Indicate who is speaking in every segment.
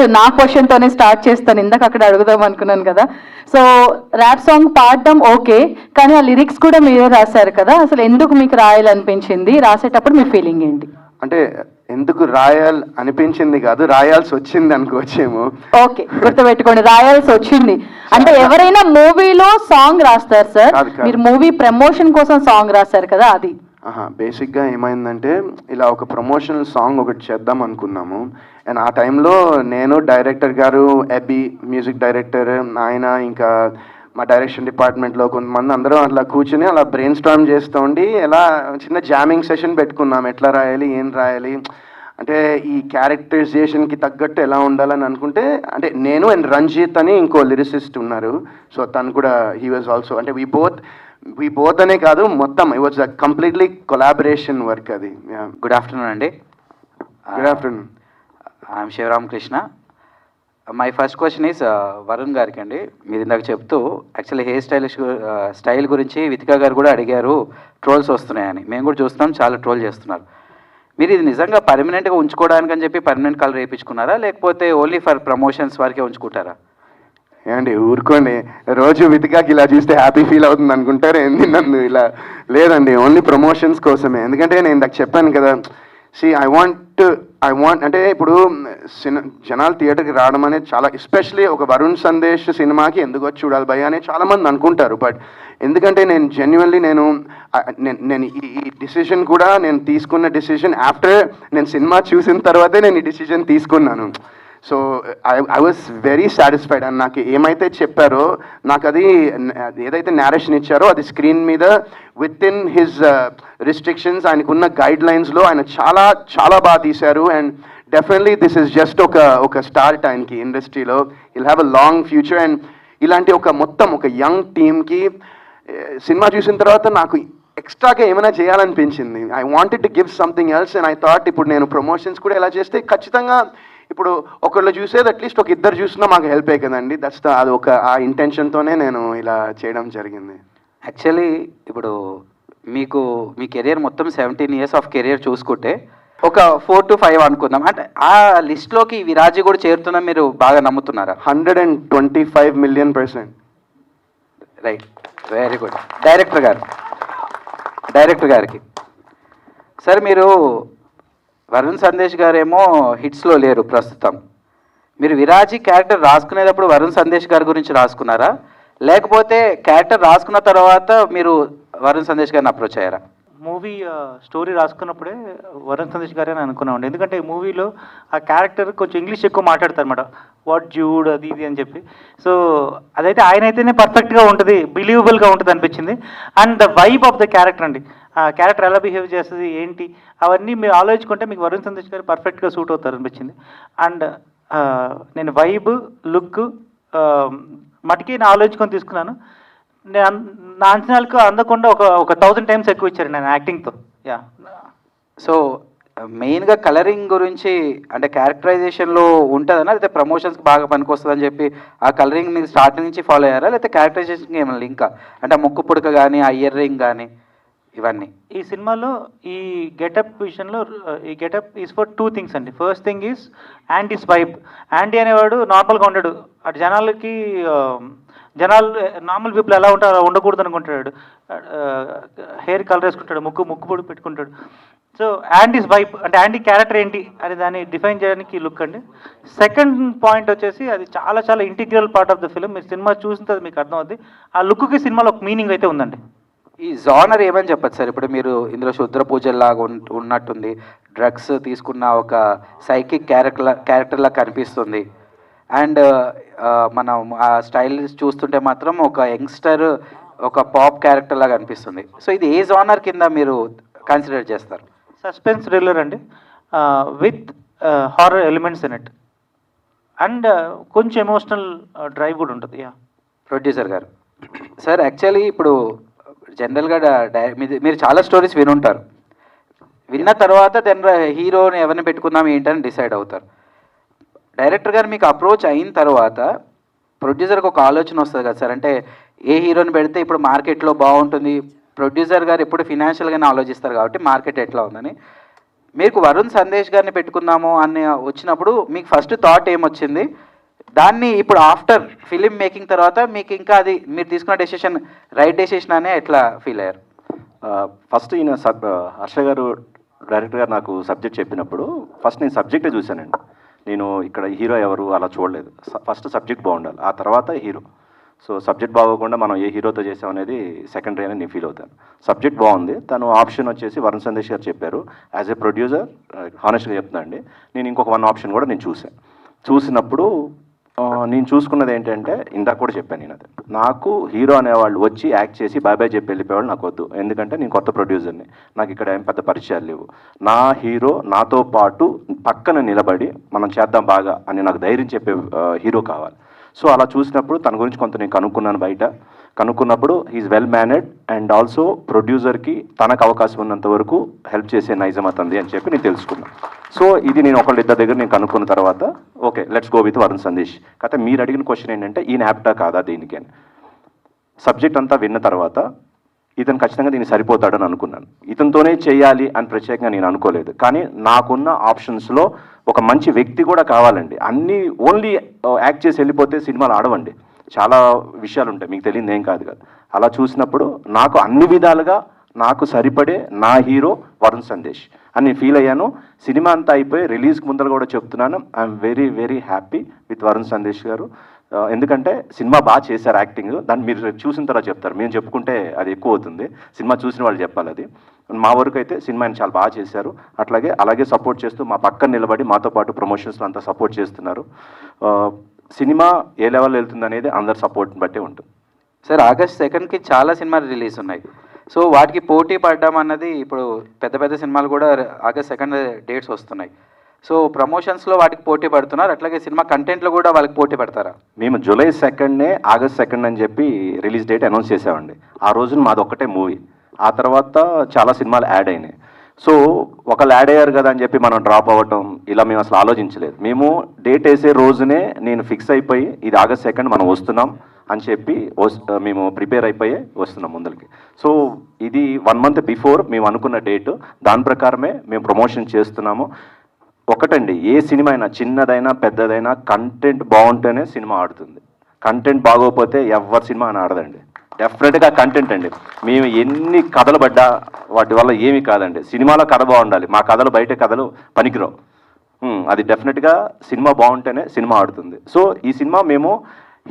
Speaker 1: నా క్వశ్చన్ తోనే స్టార్ట్ చేస్తాను. ఇందాక అక్కడ అడుగుదాం అనుకున్నాను కదా. సో ర్యాప్ సాంగ్ పాడడం ఓకే, కానీ ఆ లిరిక్స్ కూడా మీరే రాశారు కదా, అసలు ఎందుకు మీకు రాయాలనిపించింది? రాసేటప్పుడు మీ ఫీలింగ్ ఏంటి?
Speaker 2: అంటే ఎందుకు రాయాలి అనిపించింది కాదు, రాయాల్సి వచ్చింది అనుకోవచ్చేమో.
Speaker 1: ఓకే, గుర్తుపెట్టుకోండి, రాయాల్సి వచ్చింది. అంటే ఎవరైనా మూవీలో సాంగ్ రాస్తారు సార్, మీరు మూవీ ప్రమోషన్ కోసం సాంగ్ రాశారు కదా, అది.
Speaker 2: బేసిక్గా ఏమైందంటే ఇలా ఒక ప్రమోషనల్ సాంగ్ ఒకటి చేద్దాం అనుకున్నాము. అండ్ ఆ టైంలో నేను, డైరెక్టర్ గారు, ఎబీ మ్యూజిక్ డైరెక్టర్, ఆయన, ఇంకా మా డైరెక్షన్ డిపార్ట్మెంట్లో కొంతమంది అందరం అట్లా కూర్చుని అలా బ్రెయిన్ స్టార్మ్ చేస్తూ ఉండి ఎలా చిన్న జామింగ్ సెషన్ పెట్టుకున్నాం, ఎట్లా రాయాలి, ఏం రాయాలి, అంటే ఈ క్యారెక్టరైజేషన్కి తగ్గట్టు ఎలా ఉండాలని అనుకుంటే, అంటే నేను అండ్ రంజిత్ అని ఇంకో లిరిసిస్ట్ ఉన్నారు. సో తను కూడా హీ వాజ్ ఆల్సో, అంటే వీ బోత్ అనే కాదు, మొత్తం it was a completely collaboration work అది.
Speaker 3: గుడ్ ఆఫ్టర్నూన్ అండి.
Speaker 2: Good afternoon.
Speaker 3: I'm Sivaramakrishna. My first question is Varun గారికి అండి. మీరు ఇందాక చెప్తూ యాక్చువల్లీ హెయిర్ స్టైల్ గురించి వితికా గారు కూడా అడిగారు, ట్రోల్స్ వస్తున్నాయని. మేము కూడా చూస్తున్నాం, చాలా ట్రోల్ చేస్తున్నారు. మీరు ఇది నిజంగా పర్మనెంట్గా ఉంచుకోవడానికి అని చెప్పి పర్మనెంట్ కలర్ వేయించుకున్నారా, లేకపోతే ఓన్లీ ఫర్ ప్రమోషన్స్ వరకే ఉంచుకుంటారా?
Speaker 2: ఏమండి ఊరుకోండి, రోజు వితికాకి ఇలా చూస్తే హ్యాపీ ఫీల్ అవుతుంది అనుకుంటారు ఏంది నన్ను ఇలా? లేదండి, ఓన్లీ ప్రమోషన్స్ కోసమే. ఎందుకంటే నేను ఇందాక చెప్పాను కదా, ఐ వాంట్ అంటే ఇప్పుడు జనాలు థియేటర్కి రావడం అనేది చాలా, ఎస్పెషలీ ఒక వరుణ్ సందేశ్ సినిమాకి ఎందుకు వచ్చి చూడాలి భయ్య అని చాలామంది అనుకుంటారు. బట్ ఎందుకంటే నేను జెన్యున్లీ నేను ఈ డిసిషన్ కూడా నేను తీసుకున్న డిసిషన్ ఆఫ్టర్ నేను సినిమా చూసిన తర్వాతే నేను ఈ డిసిషన్ తీసుకున్నాను. So I was very satisfied. And నాకు ఏమైతే చెప్పారో, నాకు అది ఏదైతే నేరేషన్ ఇచ్చారో అది స్క్రీన్ మీద విత్ ఇన్ హిజ్ రిస్ట్రిక్షన్స్, ఆయనకున్న గైడ్ లైన్స్లో ఆయన చాలా చాలా బాగా తీశారు. And definitely this is just ఒక స్టార్ట్ ఆయనకి ఇండస్ట్రీలో. Will have a long future. And ఇలాంటి మొత్తం ఒక యంగ్ టీమ్కి సినిమా చూసిన తర్వాత నాకు ఎక్స్ట్రాగా ఏమైనా చేయాలనిపించింది. I wanted to give something else. And I thought ఇప్పుడు నేను ప్రమోషన్స్ కూడా ఎలా చేస్తే ఖచ్చితంగా ఇప్పుడు ఒకళ్ళు చూసేది అట్లీస్ట్ ఒక ఇద్దరు చూసినా మాకు హెల్ప్ అయ్యి కదండి. అది ఆ ఇంటెన్షన్తోనే నేను ఇలా చేయడం జరిగింది.
Speaker 3: యాక్చువల్లీ ఇప్పుడు మీ కెరియర్ మొత్తం 17 years ఆఫ్ కెరియర్ చూసుకుంటే ఒక 4 to 5 అనుకుందాం, అంటే ఆ లిస్ట్లోకి విరాజీ కూడా చేరుతున్నా మీరు బాగా నమ్ముతున్నారా?
Speaker 2: 125 million%.
Speaker 3: Right, very good. Director గారికి సార్, మీరు వరుణ్ సందేశ్ గారేమో హిట్స్లో లేరు ప్రస్తుతం. మీరు విరాజీ క్యారెక్టర్ రాసుకునేటప్పుడు వరుణ్ సందేశ్ గారి గురించి రాసుకున్నారా, లేకపోతే క్యారెక్టర్ రాసుకున్న తర్వాత మీరు వరుణ్ సందేశ్ గారిని అప్రోచ్ అయ్యారా?
Speaker 4: మూవీ స్టోరీ రాసుకున్నప్పుడే వరుణ్ సందేశ్ గారే అని అనుకున్నామండి. ఎందుకంటే ఈ మూవీలో ఆ క్యారెక్టర్ కొంచెం ఇంగ్లీష్ ఎక్కువ మాట్లాడతారు అనమాట, వాట్ జూడ్ అది ఇది అని చెప్పి. సో అదైతే ఆయన అయితేనే పర్ఫెక్ట్గా ఉంటుంది, బిలీవబుల్గా ఉంటుంది అనిపించింది. And the vibe of the character అండి, ఆ క్యారెక్టర్ ఎలా బిహేవ్ చేస్తుంది ఏంటి అవన్నీ మీరు ఆలోచించుకుంటే మీకు వరుణ్ సందేశ్ గారు పర్ఫెక్ట్గా సూట్ అవుతారు అనిపించింది. అండ్ నేను వైబ్ లుక్ మటుకి నేను ఆలోచించుకొని తీసుకున్నాను. నా అంచనాలకు అందకుండా ఒక 1000 times ఎక్కువ ఇచ్చారు నేను యాక్టింగ్తో. యా.
Speaker 3: సో మెయిన్గా కలరింగ్ గురించి అంటే క్యారెక్టరైజేషన్లో ఉంటుందనా, లేకపోతే ప్రమోషన్స్కి బాగా పనికొస్తుందని చెప్పి ఆ కలరింగ్ మీరు స్టార్టింగ్ నుంచి ఫాలో అయ్యారా, లేకపోతే క్యారెక్టరైజేషన్కి ఏమైనా లింకా, అంటే ఆ ముక్కు పుడక కానీ ఆ ఇయర్ రింగ్ కానీ ఇవన్నీ?
Speaker 4: ఈ సినిమాలో ఈ గెటప్ విషయంలో ఈ గెటప్ ఈజ్ ఫర్ 2 things అండి. First thing is యాండీస్ vibe. యాండీ అనేవాడు నార్మల్గా ఉండడు, అటు జనాలు నార్మల్ పీపుల్ ఎలా ఉంటారో అలా ఉండకూడదు అనుకుంటాడు. హెయిర్ కలర్ వేసుకుంటాడు, ముక్కు పొడి పెట్టుకుంటాడు. సో యాండీస్ వైబ్ అంటే యాండీ క్యారెక్టర్ ఏంటి అని దాన్ని డిఫైన్ చేయడానికి లుక్ అండి. సెకండ్ పాయింట్ వచ్చేసి అది చాలా చాలా integral part of the film. మీరు సినిమా చూసిన తర్వాత మీకు అర్థమవుద్ది ఆ లుక్కి సినిమాలో ఒక మీనింగ్ అయితే ఉందండి.
Speaker 3: ఈ జానర్ ఏమని చెప్పచ్చు సార్? ఇప్పుడు మీరు ఇందులో శుద్ర పూజల్లాగా ఉన్నట్టుంది, డ్రగ్స్ తీసుకున్న ఒక సైకిక్ క్యారెక్టర్లా కనిపిస్తుంది. అండ్ మనం ఆ స్టైల్ చూస్తుంటే మాత్రం ఒక యంగ్స్టర్, ఒక పాప్ క్యారెక్టర్ లాగా అనిపిస్తుంది. సో ఇది ఏ జానర్ కింద మీరు కన్సిడర్ చేస్తారు?
Speaker 4: సస్పెన్స్ థ్రిల్లర్ అండి, with horror elements in it. And కొంచెం ఎమోషనల్ డ్రైవ్ కూడా ఉంటుంది. యా.
Speaker 3: ప్రొడ్యూసర్ గారు సార్, యాక్చువల్లీ ఇప్పుడు జనరల్గా మీరు చాలా స్టోరీస్ వినుంటారు, విన్న తర్వాత హీరోని ఎవరిని పెట్టుకుందాం ఏంటని డిసైడ్ అవుతారు. డైరెక్టర్ గారు మీకు అప్రోచ్ అయిన తర్వాత ప్రొడ్యూసర్కి ఒక ఆలోచన వస్తుంది కదా సార్, అంటే ఏ హీరోని పెడితే ఇప్పుడు మార్కెట్లో బాగుంటుంది. ప్రొడ్యూసర్ గారు ఎప్పుడు ఫినాన్షియల్గానే ఆలోచిస్తారు కాబట్టి మార్కెట్ ఎట్లా ఉందని. మీకు వరుణ్ సందేశ్ గారిని పెట్టుకుందాము అని వచ్చినప్పుడు మీకు ఫస్ట్ థాట్ ఏమొచ్చింది, దాన్ని ఇప్పుడు ఆఫ్టర్ ఫిలిం మేకింగ్ తర్వాత మీకు ఇంకా అది మీరు తీసుకున్న డెసిషన్ రైట్ డెసిషన్ అనే ఎట్లా ఫీల్ అయ్యారు?
Speaker 5: ఫస్ట్ ఈయన హర్ష గారు డైరెక్టర్ గారు నాకు సబ్జెక్ట్ చెప్పినప్పుడు ఫస్ట్ నేను సబ్జెక్టే చూశానండి. నేను ఇక్కడ హీరో ఎవరు అలా చూడలేదు. ఫస్ట్ సబ్జెక్ట్ బాగుండాలి, ఆ తర్వాత హీరో. సో సబ్జెక్ట్ బాగోకుండా మనం ఏ హీరోతో చేసాం అనేది సెకండరీ అని నేను ఫీల్ అవుతాను. సబ్జెక్ట్ బాగుంది, తను ఆప్షన్ వచ్చేసి వరుణ్ సందేశ్ గారు చెప్పారు. యాజ్ ఏ ప్రొడ్యూసర్ హానెస్ట్గా చెప్తున్నా అండి, నేను ఇంకొక 1 ఆప్షన్ కూడా నేను చూసినప్పుడు నేను చూసుకున్నది ఏంటంటే ఇందాక కూడా చెప్పాను నేను, అదే నాకు హీరో అనేవాళ్ళు వచ్చి యాక్ట్ చేసి బాయ్ బాయ్ చెప్పి వెళ్ళిపోయేవాళ్ళు నాకు వద్దు. ఎందుకంటే నేను కొత్త ప్రొడ్యూసర్ని, నాకు ఇక్కడ ఏం పెద్ద పరిచయాలు లేవు. నా హీరో నాతో పాటు పక్కన నిలబడి మనం చేద్దాం బాగా అని నాకు ధైర్యం చెప్పే హీరో కావాలి. సో అలా చూసినప్పుడు తన గురించి కొంత నేను కనుక్కున్నాను బయట. కనుక్కున్నప్పుడు he's well mannered and also ప్రొడ్యూసర్కి తనకు అవకాశం ఉన్నంత వరకు హెల్ప్ చేసే నైజం అతంది అని చెప్పి నేను తెలుసుకున్నాను. సో ఇది నేను ఒకళ్ళిద్దరి దగ్గర నేను కనుక్కున్న తర్వాత okay let's go with Varun Sandesh. కాకపోతే మీరు అడిగిన క్వశ్చన్ ఏంటంటే ఈయన యాప్టా కాదా దీనికి అని. సబ్జెక్ట్ అంతా విన్న తర్వాత ఇతను ఖచ్చితంగా దీన్ని సరిపోతాడని అనుకున్నాను. ఇతనితోనే చేయాలి అని ప్రత్యేకంగా నేను అనుకోలేదు. కానీ నాకున్న ఆప్షన్స్లో ఒక మంచి వ్యక్తి కూడా కావాలండి. అన్నీ ఓన్లీ యాక్ట్ చేసి వెళ్ళిపోతే సినిమాలు ఆడవండి, చాలా విషయాలు ఉంటాయి, మీకు తెలియదు ఏం కాదు కదా. అలా చూసినప్పుడు నాకు అన్ని విధాలుగా నాకు సరిపడే నా హీరో వరుణ్ సందేశ్ అని ఫీల్ అయ్యాను. సినిమా అంతా అయిపోయి రిలీజ్కి ముందర కూడా చెప్తున్నాను, I'm very very happy with Varun Sandesh గారు. ఎందుకంటే సినిమా బాగా చేశారు యాక్టింగ్, దాన్ని మీరు చూసిన తర్వాత చెప్తారు, మేము చెప్పుకుంటే అది ఎక్కువ అవుతుంది, సినిమా చూసిన వాళ్ళు చెప్పాలి అది. మా వరకు అయితే సినిమా ఆయన చాలా బాగా చేశారు. అలాగే సపోర్ట్ చేస్తూ మా పక్కన నిలబడి మాతో పాటు ప్రమోషన్స్లో అంతా సపోర్ట్ చేస్తున్నారు. సినిమా ఏ లెవెల్ వెళ్తుంది అనేది అందరి సపోర్ట్ని బట్టే ఉంటుంది.
Speaker 3: సార్ August 2కి చాలా సినిమాలు రిలీజ్ ఉన్నాయి. సో వాటికి పోటీ పడ్డం అన్నది ఇప్పుడు పెద్ద పెద్ద సినిమాలు కూడా August 2 డేట్స్ వస్తున్నాయి. సో ప్రమోషన్స్లో వాటికి పోటీ పడుతున్నారు, అట్లాగే సినిమా కంటెంట్లో కూడా వాళ్ళకి పోటీ పడతారా?
Speaker 5: మేము July 2 August 2 అని చెప్పి రిలీజ్ డేట్ అనౌన్స్ చేసామండి. ఆ రోజున మాది ఒక్కటే మూవీ, ఆ తర్వాత చాలా సినిమాలు యాడ్ అయినాయి. సో ఒకళ్ళు యాడ్ అయ్యారు కదా అని చెప్పి మనం డ్రాప్ అవ్వటం ఇలా మేము అసలు ఆలోచించలేదు. మేము డేట్ వేసే రోజునే నేను ఫిక్స్ అయిపోయి ఇది August 2 మనం వస్తున్నాం అని చెప్పి మేము ప్రిపేర్ అయిపోయి వస్తున్నాం ముందరికి. సో ఇది 1 month బిఫోర్ మేము అనుకున్న డేట్, దాని ప్రకారమే మేము ప్రమోషన్ చేస్తున్నాము. ఒకటండి, ఏ సినిమా అయినా చిన్నదైనా పెద్దదైనా కంటెంట్ బాగుంటేనే సినిమా ఆడుతుంది. కంటెంట్ బాగోకపోతే ఎవరి సినిమా అని ఆడదండి. డెఫినెట్గా కంటెంట్ అండి. మేము ఎన్ని కథలు పడ్డా వాటి వల్ల ఏమీ కాదండి. సినిమాలో కథ బాగుండాలి, మా కథలు బయట కథలు పనికిరావు. అది డెఫినెట్గా సినిమా బాగుంటేనే సినిమా ఆడుతుంది. సో ఈ సినిమా మేము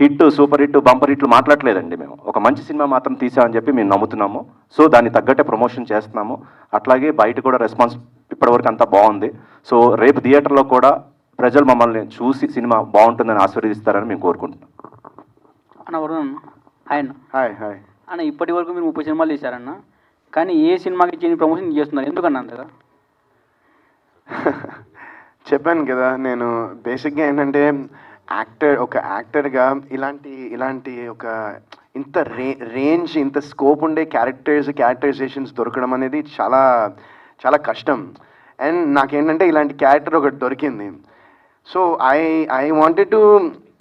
Speaker 5: హిట్, సూపర్ హిట్, బంపర్ హిట్లు మాట్లాడలేదండి. మేము ఒక మంచి సినిమా మాత్రం తీసామని చెప్పి మేము నమ్ముతున్నాము. సో దాన్ని తగ్గట్టే ప్రమోషన్ చేస్తున్నాము. అట్లాగే బయట కూడా రెస్పాన్స్ ఇప్పటివరకు అంతా బాగుంది. సో రేపు థియేటర్లో కూడా ప్రజలు మమ్మల్ని చూసి సినిమా బాగుంటుందని ఆశీర్వదిస్తారని మేము కోరుకుంటున్నాం.
Speaker 6: అన్న వరుణ్ హాయ్ అన్న.
Speaker 2: హాయ్ హాయ్
Speaker 6: అన్న, ఇప్పటి వరకు మీరు 30 సినిమాలు తీశారన్న, కానీ ఏ సినిమాకి చేయని ప్రమోషన్ చేస్తున్నారు, ఎందుకన్నా అంతగా?
Speaker 2: చెప్పాను కదా, నేను బేసిక్గా ఏంటంటే ఒక యాక్టర్గా ఇలాంటి ఒక ఇంత రేంజ్, ఇంత స్కోప్ ఉండే క్యారెక్టరైజేషన్స్ దొరకడం అనేది చాలా చాలా కష్టం. అండ్ నాకేంటంటే ఇలాంటి క్యారెక్టర్ ఒకటి దొరికింది. సో ఐ వాంటెడ్ టు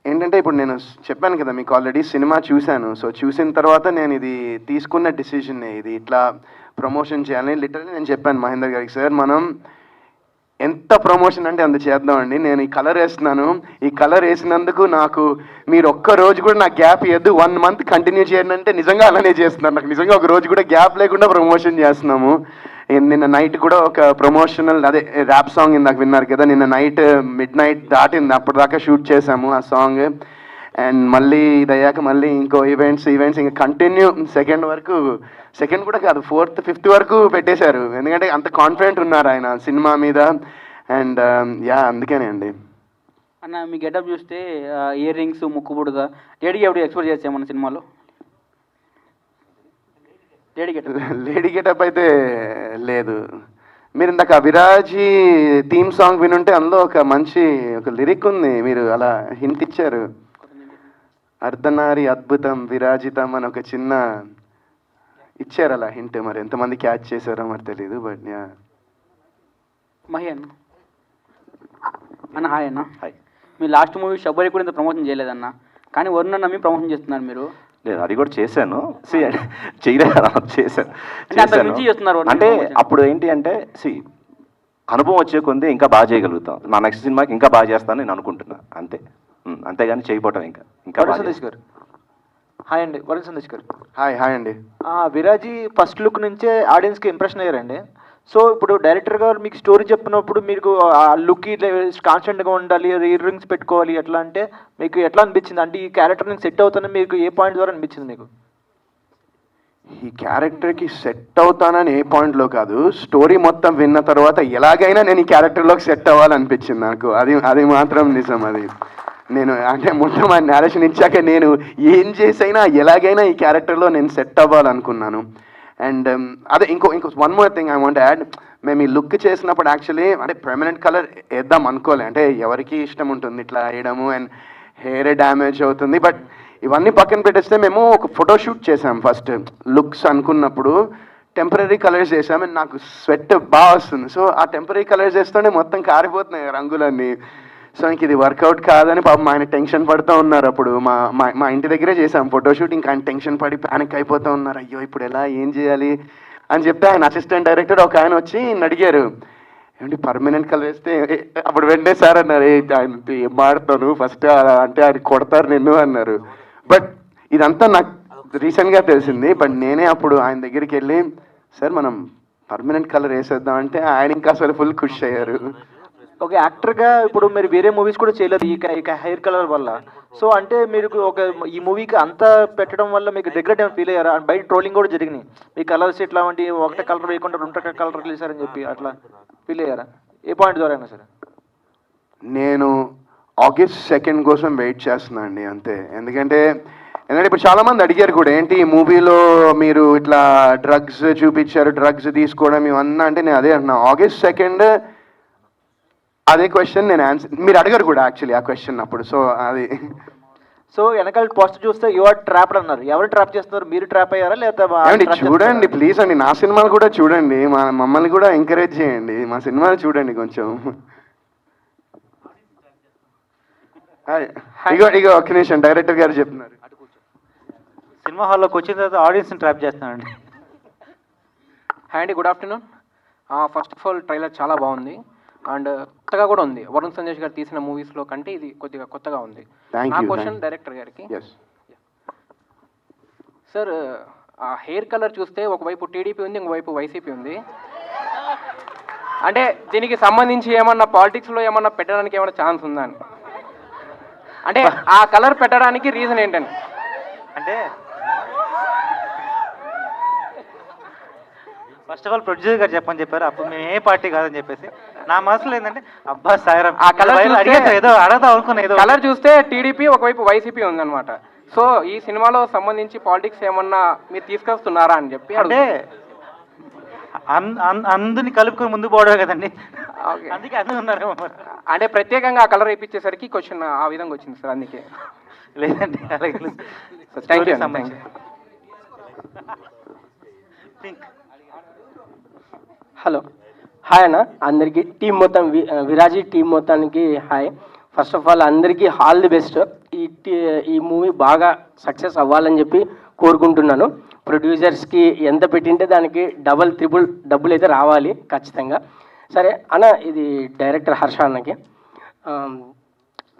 Speaker 2: ఏంటంటే ఇప్పుడు నేను చెప్పాను కదా మీకు ఆల్రెడీ సినిమా చూశాను. సో చూసిన తర్వాత నేను ఇది తీసుకున్న డిసిజన్, ఇది ఇట్లా ప్రమోషన్ చేయాలని లిటరల్లీ నేను చెప్పాను మహేందర్ గారికి, సార్ మనం ఎంత ప్రమోషన్ అంటే అంత చేద్దామండి, నేను ఈ కలర్ వేస్తున్నాను, ఈ కలర్ వేసినందుకు నాకు మీరు ఒక్క రోజు కూడా నాకు గ్యాప్ ఇవ్వద్దు, 1 month కంటిన్యూ చేయండి అంటే నిజంగా అలానే చేస్తున్నారు. నాకు నిజంగా ఒక రోజు కూడా గ్యాప్ లేకుండా ప్రమోషన్ చేస్తున్నాము. నిన్న నైట్ కూడా ఒక ప్రమోషనల్ అదే ర్యాప్ సాంగ్ ఇందాక విన్నారు కదా, నిన్న నైట్ midnight దాటింది, అప్పటిదాకా షూట్ చేసాము ఆ సాంగ్. అండ్ మళ్ళీ ఇది అయ్యాక మళ్ళీ ఇంకో ఈవెంట్స్ ఇంకా కంటిన్యూ సెకండ్ కూడా కాదు 4th 5th వరకు పెట్టేశారు. ఎందుకంటే అంత కాన్ఫిడెంట్ ఉన్నారు ఆయన సినిమా మీద. అండ్ అందుకనే అండి.
Speaker 6: అన్న మీ గెటప్ చూస్తే ఇయర్ రింగ్స్, ముక్కుబుడుగా లేడీకి ఎప్పుడు ఎక్స్పెక్ట్ చేస్తాం మన సినిమాలో?
Speaker 2: లేడీ గెటప్ అయితే లేదు. మీరు ఇందాక విరాజీ థీమ్ సాంగ్ వినుంటే అందులో ఒక మంచి లిరిక్ ఉంది, మీరు అలా హింట్ ఇచ్చారు, అర్ధనారి అద్భుతం విరాజితం అని ఒక చిన్న ఇచ్చారు అలా హింట్. మరి ఎంతమంది క్యాచ్ చేశారో మరి తెలియదు. బట్
Speaker 6: మహి అన్న హాయ్ అన్న.
Speaker 5: హాయ్.
Speaker 6: మీ లాస్ట్ మూవీ శబరి కూడా ఇంత ప్రమోషన్ చేయలేదన్న, కానీ వరుణ్ అన్న మీ ప్రమోషన్ చేస్తున్నారు మీరు.
Speaker 5: లేదు, అది కూడా చేశాను. చేయలేదు, చేశాను.
Speaker 6: మించి చేస్తున్నారు
Speaker 5: అంటే అప్పుడు ఏంటి అంటే అనుభవం వచ్చే కొంది ఇంకా బాగా చేయగలుగుతాం. నా నెక్స్ట్ సినిమాకి ఇంకా బాగా చేస్తానని నేను అనుకుంటున్నా, అంతే. అంతేగాని చేయకపోవటం ఇంకా
Speaker 7: వరుణ్
Speaker 5: బాగా
Speaker 7: సందేశ్ గారు. హాయ్ అండి, వరుణ్ సందేశ్ గారు.
Speaker 2: హాయ్ అండి.
Speaker 7: విరాజీ ఫస్ట్ లుక్ నుంచే ఆడియన్స్కి ఇంప్రెషన్ అయ్యారండి. సో ఇప్పుడు డైరెక్టర్ గారు మీకు స్టోరీ చెప్పినప్పుడు మీకు ఆ లుక్ కాన్స్టెంట్గా ఉండాలి, ఇయర్ రింగ్స్ పెట్టుకోవాలి ఎట్లా అంటే మీకు ఎట్లా అనిపించింది? అంటే ఈ క్యారెక్టర్ నేను సెట్ అవుతానని మీకు ఏ పాయింట్ ద్వారా అనిపించింది మీకు?
Speaker 2: ఈ క్యారెక్టర్కి సెట్ అవుతానని ఏ పాయింట్లో కాదు, స్టోరీ మొత్తం విన్న తర్వాత ఎలాగైనా నేను ఈ క్యారెక్టర్లోకి సెట్ అవ్వాలనిపించింది నాకు. అది మాత్రం నిజం. అది నేను అంటే మొత్తం ఆ నేరేషన్ ఇచ్చాక నేను ఏం చేసైనా ఎలాగైనా ఈ క్యారెక్టర్లో నేను సెట్ అవ్వాలనుకున్నాను. అండ్ అదే ఇంకో one more thing I want add. మేము ఈ లుక్ చేసినప్పుడు యాక్చువల్లీ అంటే పర్మనెంట్ కలర్ వేద్దాం అనుకోలే. అంటే ఎవరికి ఇష్టం ఉంటుంది ఇట్లా వేయడము, అండ్ హెయిర్ డ్యామేజ్ అవుతుంది. బట్ ఇవన్నీ పక్కన పెట్టేస్తే మేము ఒక ఫోటోషూట్ చేసాం ఫస్ట్ లుక్స్ అనుకున్నప్పుడు. టెంపరీ కలర్స్ వేసాం, అండ్ నాకు స్వెట్ బాగా వస్తుంది. సో ఆ టెంపరీ కలర్స్ వేస్తుంటే మొత్తం కారిపోతున్నాయి రంగులన్నీ. సో ఇంక ఇది వర్కౌట్ కాదని పాపం ఆయన టెన్షన్ పడుతూ ఉన్నారు. అప్పుడు మా ఇంటి దగ్గరే చేసాం ఫోటోషూట్. ఇంకా ఆయన టెన్షన్ పడి ప్యానిక్ అయిపోతూ ఉన్నారు. అయ్యో ఇప్పుడు ఎలా, ఏం చేయాలి అని చెప్తే ఆయన అసిస్టెంట్ డైరెక్టర్ ఒక ఆయన వచ్చి అడిగారు, ఏమంటే పర్మనెంట్ కలర్ వేస్తే అప్పుడు వెంటనే సార్ అన్నారు, ఆయన ఏం మాడతాను ఫస్ట్ అంటే ఆయన కొడతారు నిన్ను అన్నారు. బట్ ఇదంతా నాకు రీసెంట్గా తెలిసింది. బట్ నేనే అప్పుడు ఆయన దగ్గరికి వెళ్ళి, సార్ మనం పర్మనెంట్ కలర్ వేసేద్దాం అంటే ఆయన ఇంకా అసలు ఫుల్ ఖుషి అయ్యారు.
Speaker 7: ఒక యాక్టర్గా ఇప్పుడు మీరు వేరే మూవీస్ కూడా చేయలేదు ఈ హెయిర్ కలర్ వల్ల. సో అంటే మీరు ఈ మూవీకి అంతా పెట్టడం వల్ల మీకు రిగ్రెట్ ఏమైనా ఫీల్ అయ్యారా? బయట ట్రోలింగ్ కూడా జరిగినాయి, మీ కలర్స్ ఇట్లా వంటి ఒకటే కలర్ వేయకుండా రెండు కలర్ వేసారని చెప్పి అట్లా ఫీల్ అయ్యారా? ఏ పాయింట్ ద్వారా అయినా సరే.
Speaker 2: నేను August 2 కోసం వెయిట్ చేస్తున్నా అండి, అంతే. ఎందుకంటే ఇప్పుడు చాలామంది అడిగారు కూడా, ఏంటి ఈ మూవీలో మీరు ఇట్లా డ్రగ్స్ చూపించారు, డ్రగ్స్ తీసుకోవడం ఇవన్నీ. అంటే నేను అదే అంటున్నా, August 2 అదే క్వశ్చన్ నేను ఆన్సర్, మీరు అడగరు కూడా యాక్చువల్లీ ఆ క్వశ్చన్ అప్పుడు. సో అది
Speaker 7: సో వెనకాల పోస్ట్ చూస్తే యు ఆర్ ట్రాప్డ్ అన్నారు. ఎవరు ట్రాప్ చేస్తున్నారు? మీరు ట్రాప్ అయ్యారా లేదా?
Speaker 2: చూడండి ప్లీజ్ అండి, నా సినిమాలు కూడా చూడండి, మమ్మల్ని కూడా ఎంకరేజ్ చేయండి, మా సినిమాలు చూడండి కొంచెం. ఇగో ఒక్క నిమిషం, డైరెక్టర్ గారు చెప్తున్నారు.
Speaker 4: సినిమా హాల్లోకి వచ్చిన తర్వాత ఆడియన్స్ని ట్రాప్ చేస్తున్నానండి.
Speaker 8: హాయ్ అండి, good afternoon. First of all trailer చాలా బాగుంది అండ్ కొత్తగా కూడా ఉంది. వరుణ్ సందేశ్ గారు తీసిన మూవీస్లో కంటే ఇది కొద్దిగా కొత్తగా ఉంది. నా క్వశ్చన్ డైరెక్టర్ గారికి, సార్ ఆ హెయిర్ కలర్ చూస్తే ఒకవైపు టీడీపీ ఉంది, ఇంకోవైపు వైసీపీ ఉంది. అంటే దీనికి సంబంధించి ఏమన్నా పాలిటిక్స్లో ఏమన్నా పెట్టడానికి ఏమన్నా ఛాన్స్ ఉందా అని? అంటే ఆ కలర్ పెట్టడానికి రీజన్ ఏంటండి?
Speaker 4: అంటే ఫస్ట్ ఆఫ్ ఆల్ ప్రొడ్యూసర్ గారు చెప్పని చెప్పారు, అప్పుడు మేము ఏ పార్టీ కాదని చెప్పేసి. నా మనసులో ఏంటంటే అబ్బా సాయిరామ్,
Speaker 8: ఆ కలర్
Speaker 4: ఏదో అడగదాం అనుకున్నా, ఏదో
Speaker 8: కలర్ చూస్తే టీడీపీ ఒకవైపు వైసీపీ ఉందన్నమాట. సో ఈ సినిమాలో సంబంధించి పాలిటిక్స్ ఏమన్నా మీరు తీసుకొస్తున్నారా అని చెప్పి
Speaker 4: అంటే అందుని కలుపుకొని ముందు పోవడమే కదండి, అందుకే అందరూ ఉన్నారేమో.
Speaker 8: అంటే ప్రత్యేకంగా ఆ కలర్ వేయించేసరికి క్వశ్చన్ ఆ విధంగా వచ్చింది సార్, అందుకే.
Speaker 4: లేదండి అలాగే.
Speaker 8: Thank you.
Speaker 9: హలో, హాయ్ అన్న అందరికీ, టీం మొత్తం విరాజీ టీం మొత్తానికి హాయ్. ఫస్ట్ ఆఫ్ ఆల్ అందరికీ ఆల్ ది బెస్ట్. ఈ మూవీ బాగా సక్సెస్ అవ్వాలని చెప్పి కోరుకుంటున్నాను. ప్రొడ్యూసర్స్కి ఎంత పెట్టింటే దానికి డబల్ త్రిబుల్ డబ్బులు అయితే రావాలి ఖచ్చితంగా. సరే అన్న, ఇది డైరెక్టర్ హర్ష అన్నకి.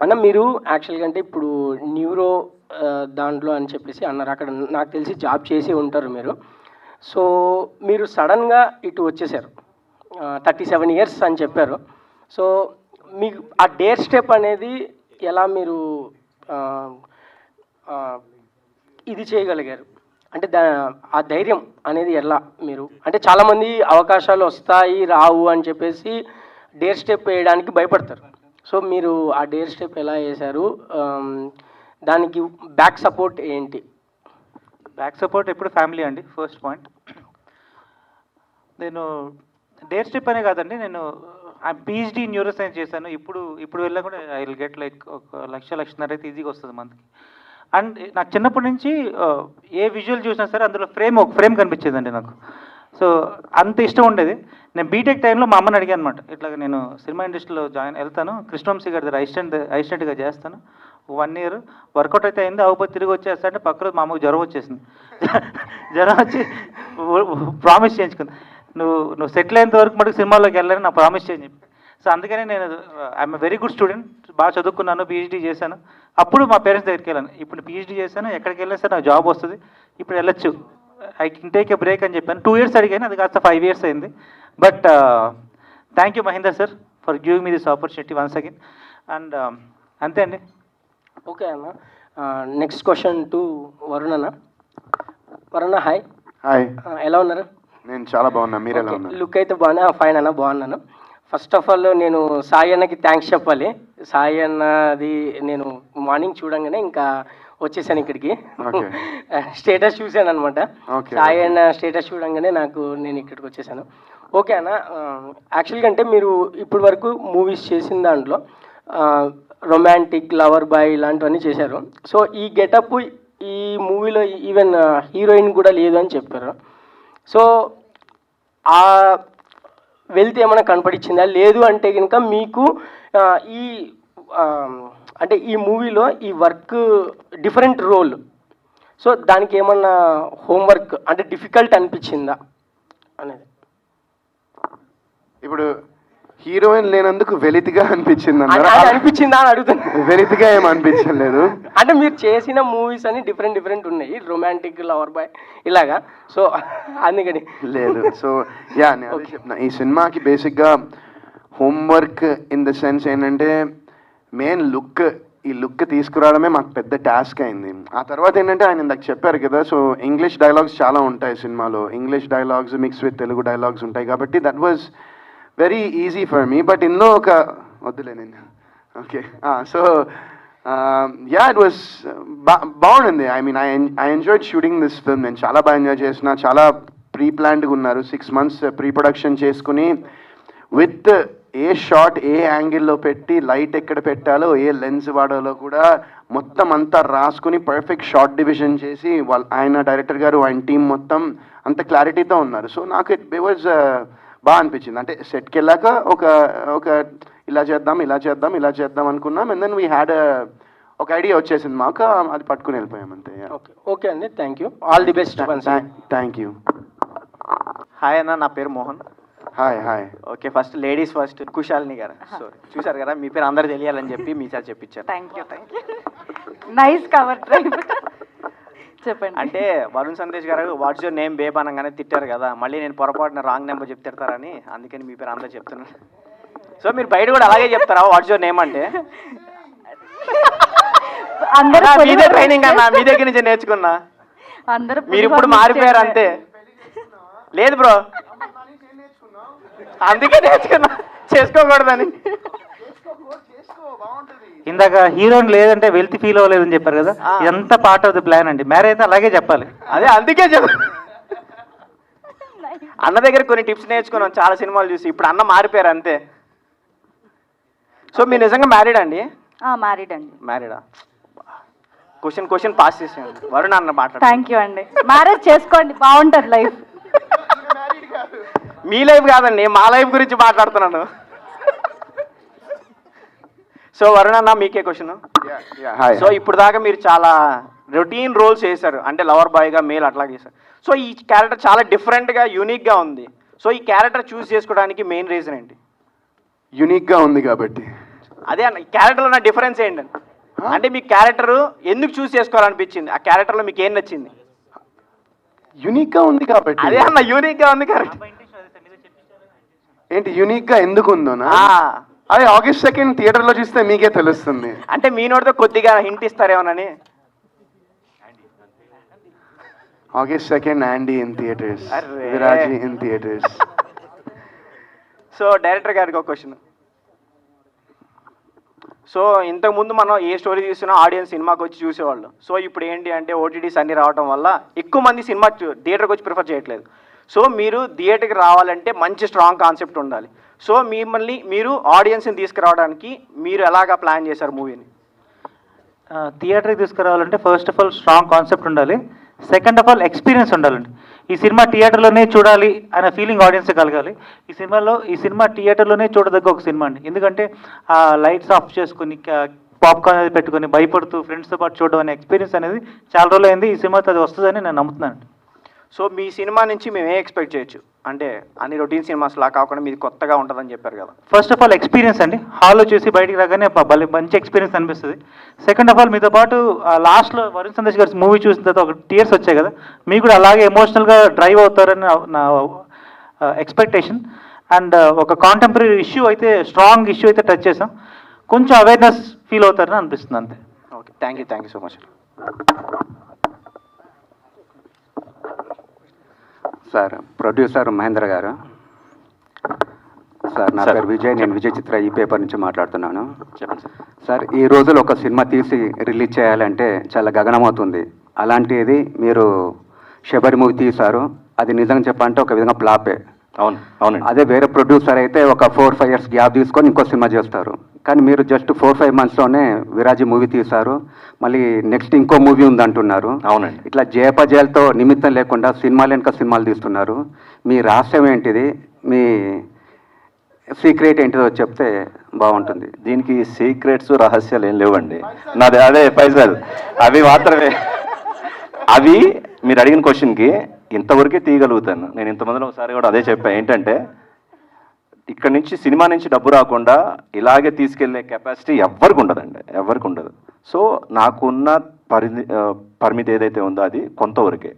Speaker 9: అన్న మీరు యాక్చువల్గా అంటే ఇప్పుడు న్యూరో దాంట్లో అని చెప్పేసి అన్నారు, అక్కడ నాకు తెలిసి జాబ్ చేసి ఉంటారు మీరు. సో మీరు సడన్గా ఇటు వచ్చేసారు, 37 years అని చెప్పారు. సో మీకు ఆ డేర్ స్టెప్ అనేది ఎలా మీరు ఇది చేయగలిగారు? అంటే ఆ ధైర్యం అనేది ఎలా మీరు, అంటే చాలామంది అవకాశాలు వస్తాయి రావు అని చెప్పేసి డేర్ స్టెప్ వేయడానికి భయపడతారు. సో మీరు ఆ డేర్ స్టెప్ ఎలా వేశారు? దానికి బ్యాక్ సపోర్ట్ ఏంటి?
Speaker 4: బ్యాక్ సపోర్ట్ ఎప్పుడు ఫ్యామిలీ అండి, ఫస్ట్ పాయింట్. నేను డేర్ స్టెప్ అనే కాదండి, నేను పిహెచ్డి న్యూరో సైన్స్ చేశాను. ఇప్పుడు వెళ్ళా కూడా ఐ విల్ గెట్ లైక్ 1,00,000-1,50,000 అయితే ఈజీగా వస్తుంది మంత్కి. అండ్ నాకు చిన్నప్పటి నుంచి ఏ విజువల్ చూసినా సరే అందులో ఒక ఫ్రేమ్ కనిపించేదండి నాకు. సో అంత ఇష్టం ఉండేది. నేను బీటెక్ టైంలో మా అమ్మని అడిగాను అనమాట, ఇట్లాగ నేను సినిమా ఇండస్ట్రీలో వెళ్తాను, కృష్ణవంశీ గారి దగ్గర అసిస్టెంట్గా చేస్తాను, 1 year వర్కౌట్ అయితే అయింది, అవ్వకపోతే తిరిగి వచ్చేస్తా అంటే పక్క రోజు మా అమ్మకు జ్వరం వచ్చేసింది. జ్వరం వచ్చి ప్రామిస్ చేయించుకుంది. నువ్వు సెటిల్ అయ్యేంత వరకు మటుకు సినిమాలోకి వెళ్ళాలని నా ప్రామిస్ చేయని చెప్పి. సో అందుకనే నేను ఐఎమ్ వెరీ గుడ్ స్టూడెంట్, బాగా చదువుకున్నాను, పిహెచ్డీ చేశాను. అప్పుడు మా పేరెంట్స్ దగ్గరికి వెళ్ళాను. ఇప్పుడు పిహెచ్డీ చేశాను, ఎక్కడికి వెళ్ళినా సరే నాకు జాబ్ వస్తుంది, ఇప్పుడు వెళ్ళొచ్చు, I can take a break అని చెప్పాను. 2 years అడిగాను, అది కాస్త 5 years అయింది. But thank you Mahender sir for giving me this opportunity once again. And అంతే అండి.
Speaker 9: ఓకే అన్న, నెక్స్ట్ క్వశ్చన్ టు వరుణ్ అన్న. వరుణ్ హాయ్.
Speaker 2: హాయ్,
Speaker 9: ఎలా ఉన్నారు?
Speaker 2: నేను చాలా బాగున్నా, మీరు ఎలా ఉన్నారు?
Speaker 9: లుక్ అయితే బాగున్నా, ఫైన్ అన్న, బాగున్నాను. ఫస్ట్ ఆఫ్ ఆల్ నేను సాయి అన్నకి థ్యాంక్స్ చెప్పాలి. సాయి అన్నది నేను మార్నింగ్ చూడంగానే ఇంకా వచ్చేసాను ఇక్కడికి. స్టేటస్ చూశాను అనమాట. సాయి అన్న స్టేటస్ చూడంగానే నేను ఇక్కడికి వచ్చేసాను. ఓకే అన్న, యాక్చువల్గా అంటే మీరు ఇప్పటి వరకు మూవీస్ చేసిన దాంట్లో రొమాంటిక్, లవర్ బాయ్ ఇలాంటివన్నీ చేశారు. సో ఈ గెటప్ ఈ మూవీలో ఈవెన్ హీరోయిన్ కూడా లేదు అని చెప్పారు. సో ఆ వెళ్తే ఏమైనా కనపడిచ్చిందా? లేదు అంటే కనుక మీకు ఈ అంటే ఈ మూవీలో ఈ వర్క్ డిఫరెంట్ రోల్, సో దానికి ఏమన్నా హోంవర్క్ అంటే డిఫికల్ట్ అనిపించిందా అనేది?
Speaker 2: ఇప్పుడు హీరోయిన్ లేనందుకు వెలితిగా అనిపించింది
Speaker 9: అనిపించిందా అని అడుగుతున్నా.
Speaker 2: వెలితిగా ఏం అనిపించలేదు.
Speaker 9: అంటే మీరు చేసిన మూవీస్ అని డిఫరెంట్ ఉన్నాయి, రొమాంటిక్, లవర్ బాయ్ ఇలాగా. సో అందుకని
Speaker 2: లేదు. సో యా, నేను అదే చెప్తున్నా, ఈ సినిమాకి బేసిక్గా హోంవర్క్ ఇన్ ద సెన్స్ ఏంటంటే మెయిన్ లుక్, ఈ లుక్ తీసుకురావడమే మాకు పెద్ద టాస్క్ అయింది. ఆ తర్వాత ఏంటంటే ఆయన ఇందాక చెప్పారు కదా, సో ఇంగ్లీష్ డైలాగ్స్ చాలా ఉంటాయి సినిమాలో, English dialogues mix with Telugu dialogues ఉంటాయి కాబట్టి that was very easy for me. But ఇందులో ఒక వద్దులే నేను okay. So yeah, it was బాగుంది. I mean I enjoyed shooting this film. నేను చాలా బాగా ఎంజాయ్ చేసిన, చాలా ప్రీ ప్లాన్డ్గా ఉన్నారు. 6 months ప్రీ ప్రొడక్షన్ చేసుకుని విత్ ఏ షాట్ ఏ యాంగిల్లో పెట్టి, లైట్ ఎక్కడ పెట్టాలో, ఏ లెన్స్ వాడాలో కూడా మొత్తం అంతా రాసుకుని పర్ఫెక్ట్ షార్ట్ డివిజన్ చేసి ఆయన డైరెక్టర్ గారు, ఆయన టీం మొత్తం అంత క్లారిటీతో ఉన్నారు. సో నాకు ఇట్ వాజ్ బాగా అనిపించింది. అంటే సెట్కి వెళ్ళాక ఒక ఇలా చేద్దాం అనుకున్నాం. అండ్ దెన్ వీ హ్యాడ్ ఒక ఐడియా వచ్చేసింది మాకు, అది పట్టుకుని వెళ్ళిపోయాం అంతే.
Speaker 9: ఓకే అండి, thank you, all the best.
Speaker 2: Thank you.
Speaker 7: Hi అన్న, నా పేరు Mohan.
Speaker 2: Hi.
Speaker 7: Okay, first ladies first. Kushalini garu చూశారు కదా, మీ పేరు అందరు తెలియాలని చెప్పి మీ సార్ చెప్పించారు.
Speaker 1: Thank you. Nice cover drive. చెప్పండి.
Speaker 7: అంటే వరుణ్ సందేశ్ గారు వాట్స్ యువర్ నేమ్ బేబ్ అనగానే తిట్టారు కదా, మళ్ళీ నేను పొరపాటున రాంగ్ నెంబర్ చెప్తారని, అందుకని మీ పేరు అందరూ చెప్తున్నాను. సో మీరు బయట కూడా అలాగే చెప్తారా వాట్స్ యువర్ నేమ్ అంటే? మీదే ట్రైనింగ్ అన్న, మీ దగ్గర నుంచి నేర్చుకున్నా. మీరు ఇప్పుడు మారిపోయారు అంతే. లేదు బ్రో, అందుకే నేర్చుకున్నా, చేసుకోకూడదని.
Speaker 4: ఇందాక హీరోయిన్ లేదంటే వెల్త్ ఫీల్ అవ్వలేదని చెప్పారు కదా, ఎంత పార్ట్ ఆఫ్ ది ప్లాన్ అండి. మ్యారేజ్ అయితే అలాగే చెప్పాలి.
Speaker 7: అదే అందుకే అన్న దగ్గర కొన్ని టిప్స్ నేర్చుకున్నాం చాలా సినిమాలు చూసి. ఇప్పుడు అన్న మారిపోయారు అంతే. సో మీరు నిజంగా మ్యారీడ్ అండి?
Speaker 1: మ్యారీడ్ అండి.
Speaker 7: మ్యారీడా? క్వశ్చన్ పాస్ చేసాను. వరుణ్ అన్న మాట్లాడు.
Speaker 1: థ్యాంక్ యూ అండి. మ్యారేజ్ చేసుకోండి, బాగుంటుంది లైఫ్.
Speaker 7: మీ లైఫ్ కాదండి, మా లైఫ్ గురించి మాట్లాడుతున్నాను. సో వరుణ్ అన్న, మీకే క్వశ్చన్. సో ఇప్పుడు దాకా మీరు చాలా రొటీన్ రోల్స్ చేశారు, అంటే లవర్ బాయ్గా మేల్ అట్లా చేశారు. సో ఈ క్యారెక్టర్ చాలా డిఫరెంట్గా యూనిక్గా ఉంది. సో ఈ క్యారెక్టర్ చూస్ చేసుకోవడానికి మెయిన్ రీజన్ ఏంటి?
Speaker 2: యూనిక్గా ఉంది కాబట్టి.
Speaker 7: అదే అన్న, ఈ క్యారెక్టర్లో ఉన్న డిఫరెన్స్ ఏంటండి? అంటే మీ క్యారెక్టర్ ఎందుకు చూస్ చేసుకోవాలనిపించింది? ఆ క్యారెక్టర్లో మీకు ఏం నచ్చింది?
Speaker 2: యూనిక్గా ఉంది కాబట్టి.
Speaker 7: అదే అన్న, యూనిక్గా ఉంది కరెక్ట్.
Speaker 2: ఏంటి యూనిక్గా ఎందుకు ఉందోనా? అదే August 2nd థియేటర్లో చూస్తే మీకే తెలుస్తుంది.
Speaker 7: అంటే మీ నోటితో కొద్దిగా హింట్ ఇస్తారేమోనని.
Speaker 2: August 2nd Andy in theaters. Viraji in theaters.
Speaker 7: So director గారికి ఒక క్వశ్చన్. సో ఇంతకుముందు మనం ఏ స్టోరీ చూసినా ఆడియన్స్ సినిమాకి వచ్చి చూసేవాళ్ళు. సో ఇప్పుడు ఏంటి అంటే ఓటీటీస్ అన్ని రావడం వల్ల ఎక్కువ మంది సినిమా థియేటర్కి వచ్చి ప్రిఫర్ చేయట్లేదు. సో మీరు థియేటర్కి రావాలంటే మంచి స్ట్రాంగ్ కాన్సెప్ట్ ఉండాలి. సో మీరు ఆడియన్స్ని తీసుకురావడానికి మీరు ఎలాగా ప్లాన్ చేశారు మూవీని?
Speaker 4: థియేటర్కి తీసుకురావాలంటే first of all strong concept ఉండాలి, సెకండ్ ఆఫ్ ఆల్ ఎక్స్పీరియన్స్ ఉండాలండి. ఈ సినిమా థియేటర్లోనే చూడాలి అనే ఫీలింగ్ ఆడియన్స్ కలగాలి. ఈ సినిమా థియేటర్లోనే చూడదగ్గ ఒక సినిమా అండి. ఎందుకంటే ఆ లైట్స్ ఆఫ్ చేసుకుని పాప్కార్న్ అనేది పెట్టుకొని భయపడుతూ ఫ్రెండ్స్తో పాటు చూడడం అనే ఎక్స్పీరియన్స్ అనేది చాలా రోజులు అయింది. ఈ సినిమాతో అది వస్తుందని నేను నమ్ముతున్నాను.
Speaker 7: సో మీ సినిమా నుంచి మేము ఏం ఎక్స్పెక్ట్ చేయొచ్చు? అంటే అన్ని రొటీన్ సినిమాస్ లా కాకుండా మీది కొత్తగా ఉంటుందని చెప్పారు కదా.
Speaker 4: ఫస్ట్ ఆఫ్ ఆల్ ఎక్స్పీరియన్స్ అండి, హాల్లో చూసి బయటికి రాగానే భలే మంచి ఎక్స్పీరియన్స్ అనిపిస్తుంది. సెకండ్ ఆఫ్ ఆల్ మీతో పాటు లాస్ట్లో వరుణ్ సందేశ్ గారి మూవీ చూసిన తర్వాత ఒక టీయర్స్ వచ్చాయి కదా, మీకు కూడా అలాగే ఎమోషనల్గా డ్రైవ్ అవుతారని నా ఎక్స్పెక్టేషన్. అండ్ ఒక కాంటెంపరీ ఇష్యూ అయితే, స్ట్రాంగ్ ఇష్యూ అయితే టచ్ చేసాం, కొంచెం అవేర్నెస్ ఫీల్ అవుతారని అనిపిస్తుంది అంతే.
Speaker 7: Okay, thank you so much.
Speaker 10: Sir, producer Mahendra garu. Sir, నా పేరు విజయ్, నేను విజయ్ చిత్ర ఈ పేపర్ నుంచి మాట్లాడుతున్నాను.
Speaker 5: చెప్పండి సార్.
Speaker 10: సార్, ఈ రోజులు ఒక సినిమా తీసి రిలీజ్ చేయాలంటే చాలా గగనమవుతుంది. అలాంటిది మీరు శబరి మూవీ తీశారు, అది నిజంగా చెప్పాలంటే ఒక విధంగా ఫ్లాపే.
Speaker 5: అవునండి.
Speaker 10: అదే వేరే ప్రొడ్యూసర్ అయితే ఒక 4-5 years గ్యాప్ తీసుకొని ఇంకో సినిమా చేస్తారు. కానీ మీరు జస్ట్ 4-5 monthsలోనే విరాజీ మూవీ తీశారు, మళ్ళీ నెక్స్ట్ ఇంకో మూవీ ఉందంటున్నారు.
Speaker 5: అవునండి.
Speaker 10: ఇట్లా జయపజయాలతో నిమిత్తం లేకుండా సినిమాలు వెనుక సినిమాలు తీస్తున్నారు. మీ రహస్యం ఏంటిది? మీ సీక్రెట్ ఏంటిదో చెప్తే బాగుంటుంది.
Speaker 5: దీనికి సీక్రెట్స్ రహస్యాలు ఏం లేవండి. నాది అదే పైసలు అవి మాత్రమే. అవి మీరు అడిగిన క్వశ్చన్కి ఇంతవరకే తీయగలుగుతాను నేను. ఇంతమందిలో ఒకసారి కూడా అదే చెప్పాను, ఏంటంటే ఇక్కడ నుంచి సినిమా నుంచి డబ్బు రాకుండా ఇలాగే తీసుకెళ్లే కెపాసిటీ ఎవరికి ఉండదండి, ఎవరికి ఉండదు. సో నాకున్న పరిమితి ఏదైతే ఉందో అది కొంతవరకే.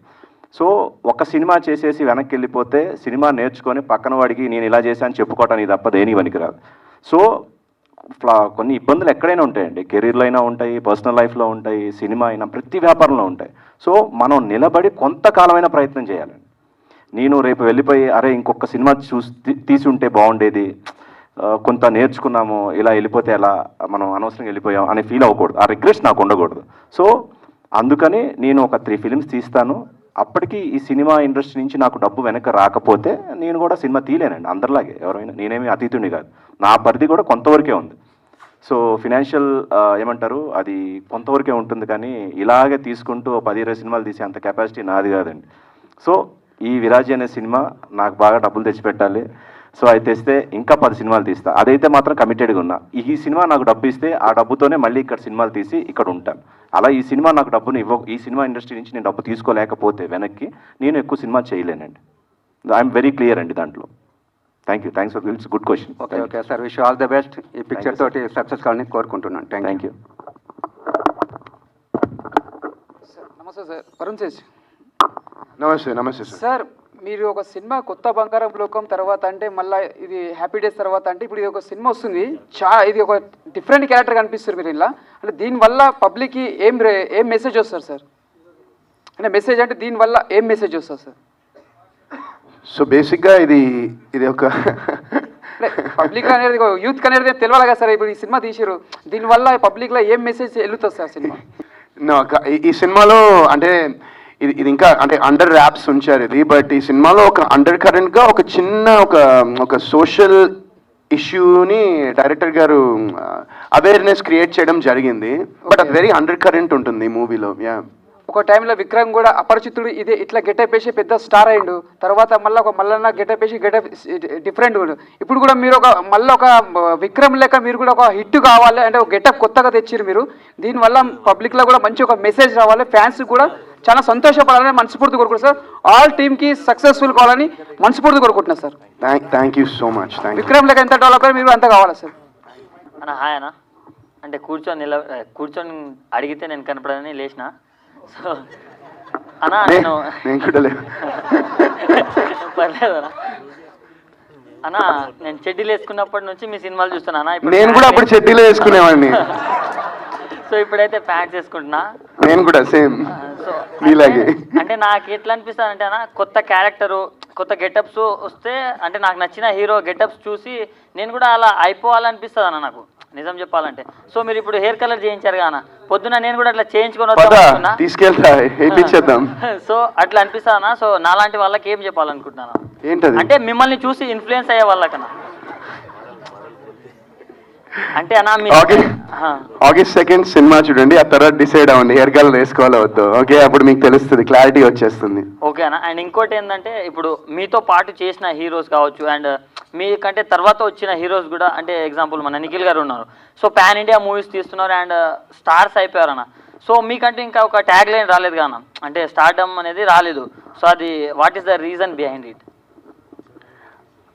Speaker 5: సో ఒక సినిమా చేసేసి వెనక్కి వెళ్ళిపోతే సినిమా నేర్చుకొని పక్కన వాడికి నేను ఇలా చేశాను చెప్పుకోవటానికి తప్ప దేనికి పనికిరాదు. సో కొన్ని ఇబ్బందులు ఎక్కడైనా ఉంటాయండి, కెరీర్లో అయినా ఉంటాయి, పర్సనల్ లైఫ్లో ఉంటాయి, సినిమా అయినా ప్రతి వ్యాపారంలో ఉంటాయి. సో మనం నిలబడి కొంతకాలమైన ప్రయత్నం చేయాలండి. నేను రేపు వెళ్ళిపోయి అరే ఇంకొక సినిమా తీసి ఉంటే బాగుండేది, కొంత నేర్చుకున్నాము, ఇలా వెళ్ళిపోతే ఎలా, మనం అనవసరంగా వెళ్ళిపోయాం అని ఫీల్ అవ్వకూడదు. ఆ రిగ్రెట్స్ నాకు ఉండకూడదు. సో అందుకని నేను ఒక 3 films తీస్తాను. అప్పటికి ఈ సినిమా ఇండస్ట్రీ నుంచి నాకు డబ్బు వెనక రాకపోతే నేను కూడా సినిమా తీయలేనండి అందరిలాగే. ఎవరైనా, నేనేమి అతీతుని కాదు, నా పరిధి కూడా కొంతవరకే ఉంది. సో ఫినాన్షియల్ ఏమంటారు అది కొంతవరకే ఉంటుంది, కానీ ఇలాగే తీసుకుంటూ 10-20 సినిమాలు తీసే అంత కెపాసిటీ నాది కాదండి. సో ఈ విరాజీ అనే సినిమా నాకు బాగా డబ్బులు తెచ్చిపెట్టాలి. సో అది తెస్తే ఇంకా 10 సినిమాలు తీస్తా, అదైతే మాత్రం కమిటెడ్గా ఉన్నా. ఈ సినిమా నాకు డబ్బు ఇస్తే ఆ డబ్బుతోనే మళ్ళీ ఇక్కడ సినిమాలు తీసి ఇక్కడ ఉంటాను. అలా ఈ సినిమా నాకు డబ్బుని ఈ సినిమా ఇండస్ట్రీ నుంచి నేను డబ్బు తీసుకోలేకపోతే వెనక్కి నేను ఎక్కువ సినిమా చేయలేనండి. ఐఎమ్ వెరీ క్లియర్ అండి దాంట్లో. Thanks for it's good question.
Speaker 10: Okay sir, wish all the best. ఈ పిక్చర్ తోటి సక్సెస్ కావాలని కోరుకుంటున్నాను. Thank you.
Speaker 11: నమస్తే సార్, వరుణ్ తేజ్.
Speaker 2: నమస్తే
Speaker 11: సార్, మీరు ఒక సినిమా కొత్త బంగారం లోకం తర్వాత అంటే మళ్ళీ ఇది హ్యాపీ డేస్ తర్వాత అంటే ఇప్పుడు ఇది ఒక సినిమా వస్తుంది, ఇది ఒక డిఫరెంట్ క్యారెక్టర్ కనిపిస్తారు మీరు ఇలా. అంటే దీనివల్ల పబ్లిక్కి ఏం మెసేజ్ వస్తారు సార్? అంటే మెసేజ్ అంటే దీనివల్ల ఏం మెసేజ్ వస్తుంది సార్?
Speaker 2: సో బేసిక్గా ఇది ఒక
Speaker 11: పబ్లిక్ అనేది యూత్ అనేది తెలియాలి కదా సార్. ఇప్పుడు ఈ సినిమా తీసారు, దీనివల్ల పబ్లిక్లో ఏం మెసేజ్ వెళ్తుంది సార్ సినిమా?
Speaker 2: ఈ సినిమాలో అంటే ఇది ఇంకా అంటే అండర్ ర్యాప్స్ ఉంచారు ఇది, బట్ ఈ సినిమాలో ఒక అండర్ కరెంట్గా ఒక చిన్న ఒక సోషల్ ఇష్యూని డైరెక్టర్ గారు అవేర్నెస్ క్రియేట్ చేయడం జరిగింది. బట్ అది వెరీ అండర్ కరెంట్ ఉంటుంది ఈ మూవీలో.
Speaker 11: ఒక టైంలో విక్రమ్ కూడా అపరిచితుడు ఇదే ఇట్లా గెటప్ వేసి పెద్ద స్టార్ అయ్యిండు, తర్వాత మళ్ళీ ఒక మల్లన్న గెటప్ వేసి గెటప్ డిఫరెంట్ కూడా. ఇప్పుడు కూడా మీరు మళ్ళీ ఒక విక్రమ్ లెక్క మీరు కూడా ఒక హిట్ కావాలి అంటే ఒక గెటప్ కొత్తగా తెచ్చిరు మీరు. దీనివల్ల పబ్లిక్లో కూడా మంచి ఒక మెసేజ్ రావాలి, ఫ్యాన్స్ కూడా చాలా సంతోషపడాలని మనస్ఫూర్తి కోరుకుంటున్నారు సార్. ఆల్ టీమ్కి సక్సెస్ఫుల్ కావాలని మనస్ఫూర్తి కోరుకుంటున్నారు sir.
Speaker 2: Thank you so much.
Speaker 11: Vikram లెక్క ఎంత డెవలప్ మీరు అంత కావాలి సార్.
Speaker 12: హాయ్ అన్న, అంటే కూర్చొని అడిగితే నేను కనపడని లేచిన. సో అన్నా నేను పర్లేదు అన్నా, నేను చెడ్డీలు వేసుకున్నప్పటి నుంచి మీ సినిమాలు చూస్తాను అన్న.
Speaker 2: నేను కూడా అప్పుడు చెడ్డీలు వేసుకునేవాడిని.
Speaker 12: సో ఇప్పుడైతే ప్యాంట్స్ వేసుకుంటున్నా.
Speaker 2: నేను కూడా సేమ్ మీలాగే.
Speaker 12: అంటే నాకు ఎట్లా అనిపిస్తుంది అంటే అన్న, కొత్త క్యారెక్టరు కొత్త గెటప్స్ వస్తే అంటే నాకు నచ్చిన హీరో గెటప్స్ చూసి నేను కూడా అలా అయిపోవాలనిపిస్తుంది అన్న నాకు, నిజం చెప్పాలంటే. సో మీరు ఇప్పుడు హెయిర్ కలర్ చేయించారు కదా, పొద్దున నేను కూడా అట్లా చేయించుకొని
Speaker 2: తీసుకెళ్తా.
Speaker 12: సో అట్లా అనిపిస్తా అన్న. సో నాలాంటి వాళ్ళకి ఏం చెప్పాలనుకుంటున్నాను
Speaker 2: ఏంటది
Speaker 12: అంటే మిమ్మల్ని చూసి ఇన్ఫ్లుయెన్స్ అయ్యే వాళ్ళకన్నా అంటే అన్న
Speaker 2: August 2nd సినిమా చూడండి, ఆ తర్వాత డిసైడ్ అవ్వండి హెయిర్ కలర్ వేసుకోవాలో వద్దు. ఓకే, అప్పుడు మీకు తెలుస్తుంది, క్లారిటీ వచ్చేస్తుంది.
Speaker 12: ఓకే అన్న. అండ్ ఇంకోటి ఏంటంటే ఇప్పుడు మీతో పాటు చేసిన హీరోస్ కావచ్చు అండ్ మీకంటే తర్వాత వచ్చిన హీరోస్ కూడా, అంటే ఎగ్జాంపుల్ మన నిఖిల్ గారు ఉన్నారు. సో పాన్ ఇండియా మూవీస్ తీస్తున్నారు అండ్ స్టార్స్ అయిపోయారు అన్న. సో మీకంటే ఇంకా ఒక ట్యాగ్ లైన్ రాలేదు కానా, అంటే స్టార్డమ్ అనేది రాలేదు. సో అది what is the reason behind it?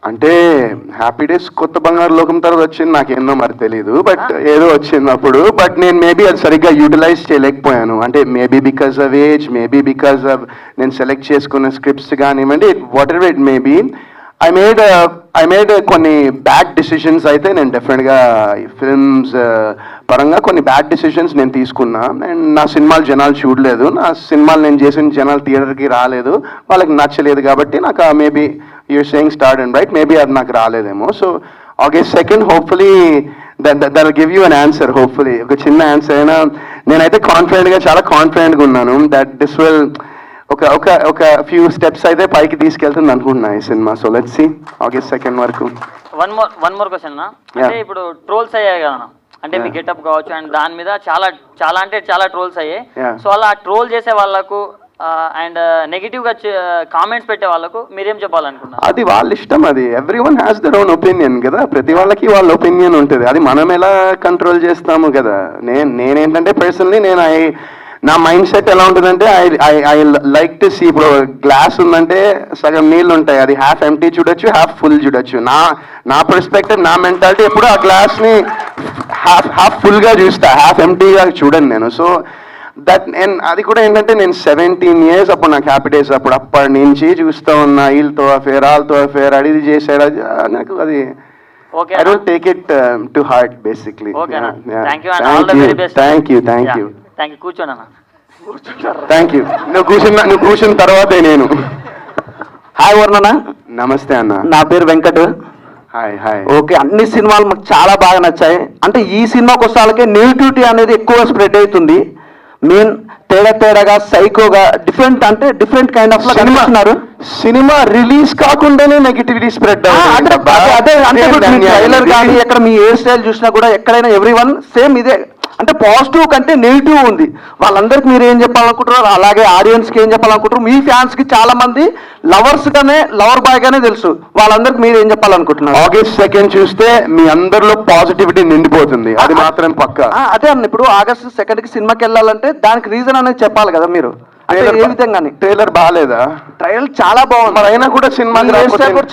Speaker 2: అంటే హ్యాపీ డేస్ కొత్త బంగారు లోకం తర్వాత వచ్చింది నాకేందో మరి తెలీదు, బట్ ఏదో వచ్చింది అప్పుడు. బట్ నేను మేబీ అది సరిగ్గా యూటిలైజ్ చేయలేకపోయాను. అంటే maybe because of age, maybe because of నేను సెలెక్ట్ చేసుకున్న స్క్రిప్ట్స్ కానివ్వండి, what ever it maybe, I made కొన్ని బ్యాడ్ డిసిషన్స్. అయితే నేను డెఫినెట్గా ఫిల్మ్స్ పరంగా కొన్ని బ్యాడ్ డిసిషన్స్ నేను తీసుకున్నా. అండ్ నా సినిమాలు జనాలు చూడలేదు, నా సినిమాలు నేను చేసిన జనాలు థియేటర్కి రాలేదు, వాళ్ళకి నచ్చలేదు. కాబట్టి నాకు maybe you're saying start and right, maybe అది నాకు రాలేదేమో. So August 2nd hopefully that give you an answer. Hopefully ఒక చిన్న ఆన్సర్ అయినా నేనైతే చాలా కాన్ఫిడెంట్గా ఉన్నాను దట్ దిస్ విల్ ఒక ఫ్యూ స్టెప్స్ అయితే పైకి తీసుకెళ్తుంది అనుకుంటున్నా ఈ సినిమా. So let's see August 2nd వరకు.
Speaker 12: వన్ మోర్ క్వశ్చన్ అన్న, అంటే ఇప్పుడు ట్రోల్స్ అయ్యాయి కదా, అంటే మీ గెటప్ కావచ్చు అండ్ దాని మీద చాలా ట్రోల్స్ అయ్యాయి. సో అలా ట్రోల్ చేసే వాళ్ళకు అండ్ నెగిటివ్ గా కామెంట్స్ పెట్టే వాళ్ళకు మీరేం చెప్పాలనుకున్నారు?
Speaker 2: అది వాళ్ళ ఇష్టం, అది every one has their own opinion కదా, ప్రతి వాళ్ళకి వాళ్ళ ఒపీనియన్ ఉంటుంది. అది మనం ఎలా కంట్రోల్ చేస్తాము కదా. నేనేంటంటే పర్సనలీ నా మైండ్ సెట్ ఎలా ఉంటుందంటే ఐ లైక్ టు సీ, ఇప్పుడు గ్లాస్ ఉందంటే సగం నీళ్ళు ఉంటాయి, అది హాఫ్ ఎంటీ చూడొచ్చు, హాఫ్ ఫుల్ చూడొచ్చు. నా పర్స్పెక్టివ్, నా మెంటాలిటీ ఎప్పుడు ఆ గ్లాస్ని హాఫ్ ఫుల్గా చూస్తా, హాఫ్ ఎంటీగా చూడను నేను. సో అది కూడా ఏంటంటే నేను 17 years అప్పుడు నాకు హ్యాపీ డేస్ అప్పటి నుంచి చూస్తూ ఉన్నా, వీళ్ళతో అఫేర్, వాళ్ళతో అఫేర్, అది చేసాడు, నాకు అది I don't take it to heart basically. Thank you
Speaker 12: కూర్చోండి అన్న.
Speaker 2: Thank you. నువ్వు కూర్చున్న తర్వాతే నేను.
Speaker 10: హాయ్ వర్ణన.
Speaker 2: నమస్తే అన్న.
Speaker 10: నా పేరు వెంకట్.
Speaker 2: హాయ్.
Speaker 10: ఓకే, అన్ని సినిమాలు మాకు చాలా బాగా నచ్చాయి. అంటే ఈ సినిమాకి వస్తాలకే నెగిటివిటీ అనేది ఎక్కువ స్ప్రెడ్ అవుతుంది. మెయిన్ తేడాగా సైకోగా డిఫరెంట్ కైండ్ ఆఫ్ కనిపిస్తున్నారు.
Speaker 2: సినిమా రిలీజ్ కాకుండానే నెగిటివిటీ స్ప్రెడ్
Speaker 10: అదే ట్రైలర్ కానీ ఎక్కడ మీ హెయిర్ స్టైల్ చూసినా కూడా ఎక్కడైనా ఎవ్రీవన్ సేమ్ ఇదే. అంటే పాజిటివ్ కంటే నెగిటివ్ ఉంది. వాళ్ళందరికీ మీరు ఏం చెప్పాలనుకుంటారు, అలాగే ఆడియన్స్కి ఏం చెప్పాలనుకుంటారు, మీ ఫ్యాన్స్కి చాలా మంది లవర్ బాయ్ గానే తెలుసు, వాళ్ళందరికీ మీరు ఏం చెప్పాలనుకుంటున్నారు?
Speaker 2: August 2nd చూస్తే మీ అందరిలో పాజిటివిటీ నిండిపోతుంది, అది మాత్రం పక్కా.
Speaker 10: అదే అన్న, ఇప్పుడు August 2nd సినిమాకి వెళ్ళాలంటే దానికి రీజన్ అనేది చెప్పాలి కదా మీరు. ఏ విధంగా?
Speaker 2: ట్రైలర్ బాగాలేదా?
Speaker 10: ట్రైలర్ చాలా బాగుంది,
Speaker 2: మరి అయినా కూడా సినిమా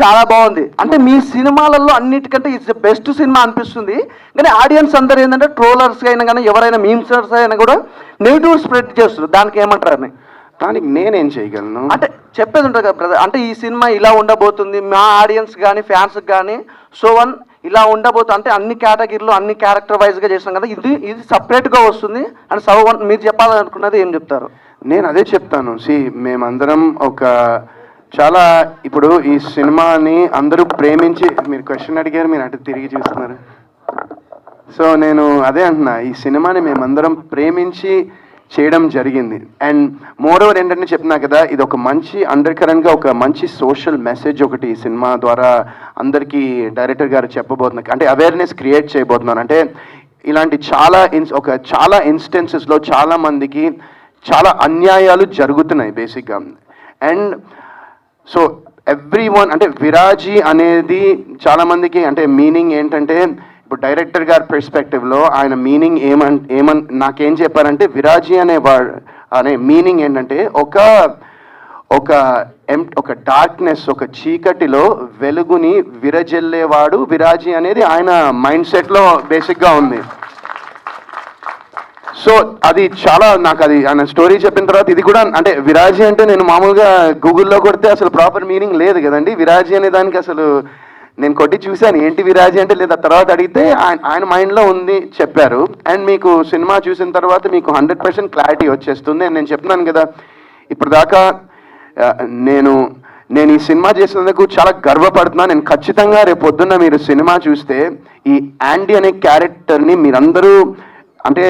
Speaker 10: చాలా బాగుంది. అంటే మీ సినిమాలలో అన్నిటికంటే ఇట్స్ బెస్ట్ సినిమా అనిపిస్తుంది. కానీ ఆడియన్స్ అందరూ ఏంటంటే ట్రోలర్స్ అయినా కానీ ఎవరైనా మీమ్సర్స్ అయినా కూడా నెగిటివ్ స్ప్రెడ్ చేస్తారు. దానికి ఏమంటారు అని?
Speaker 2: దానికి నేనేం చేయగలను?
Speaker 10: అంటే చెప్పేది ఉంటుంది కదా బ్రదర్, అంటే ఈ సినిమా ఇలా ఉండబోతుంది, మా ఆడియన్స్ కానీ ఫ్యాన్స్ కానీ ఇలా ఉండబోతుంది, అంటే అన్ని కేటగిరీలో అన్ని క్యారెక్టర్ వైజ్గా చేసినాం కదా, ఇది సపరేట్గా వస్తుంది అని మీరు చెప్పాలనుకున్నది ఏం చెప్తారు?
Speaker 2: నేను అదే చెప్తాను. మేమందరం చాలా ఇప్పుడు ఈ సినిమాని అందరూ ప్రేమించి, మీరు క్వశ్చన్ అడిగారు, మీరు అటు తిరిగి చూస్తున్నారు. సో నేను అదే అంటున్నా, ఈ సినిమాని మేమందరం ప్రేమించి చేయడం జరిగింది. అండ్ మోర్ ఓవర్ ఏంటంటే చెప్తున్నా కదా, ఇది ఒక మంచి అండర్ కరెంట్గా ఒక మంచి సోషల్ మెసేజ్ ఒకటి ఈ సినిమా ద్వారా అందరికీ డైరెక్టర్ గారు చెప్పబోతున్నారు, అంటే అవేర్నెస్ క్రియేట్ చేయబోతున్నారు. అంటే ఇలాంటి చాలా ఇన్స్టెన్సెస్లో చాలా మందికి చాలా అన్యాయాలు జరుగుతున్నాయి బేసిక్గా. అండ్ సో ఎవ్రీవన్, అంటే విరాజీ అనేది చాలా మందికి అంటే మీనింగ్ ఏంటంటే, ఇప్పుడు డైరెక్టర్ గారి పర్స్పెక్టివ్లో ఆయన మీనింగ్ నాకేం చెప్పారంటే, విరాజీ అనే మీనింగ్ ఏంటంటే ఒక డార్క్నెస్, ఒక చీకటిలో వెలుగుని విరజల్లేవాడు విరాజీ అనేది ఆయన మైండ్ సెట్లో బేసిక్గా ఉంది. సో అది చాలా నాకు అది ఆయన స్టోరీ చెప్పిన తర్వాత ఇది కూడా, అంటే విరాజీ అంటే నేను మామూలుగా గూగుల్లో కొడితే అసలు ప్రాపర్ మీనింగ్ లేదు కదండి విరాజీ అనే దానికి. అసలు నేను కొట్టి చూశాను ఏంటి విరాజీ అంటే, లేదా తర్వాత అడిగితే ఆయన మైండ్లో ఉంది చెప్పారు. అండ్ మీకు సినిమా చూసిన తర్వాత మీకు 100% క్లారిటీ వచ్చేస్తుంది. అండ్ నేను చెప్తున్నాను కదా, ఇప్పుడు దాకా నేను ఈ సినిమా చేసినందుకు చాలా గర్వపడుతున్నాను. నేను ఖచ్చితంగా రేపు పొద్దున్న మీరు సినిమా చూస్తే ఈ యాండీ అనే క్యారెక్టర్ని మీరందరూ, అంటే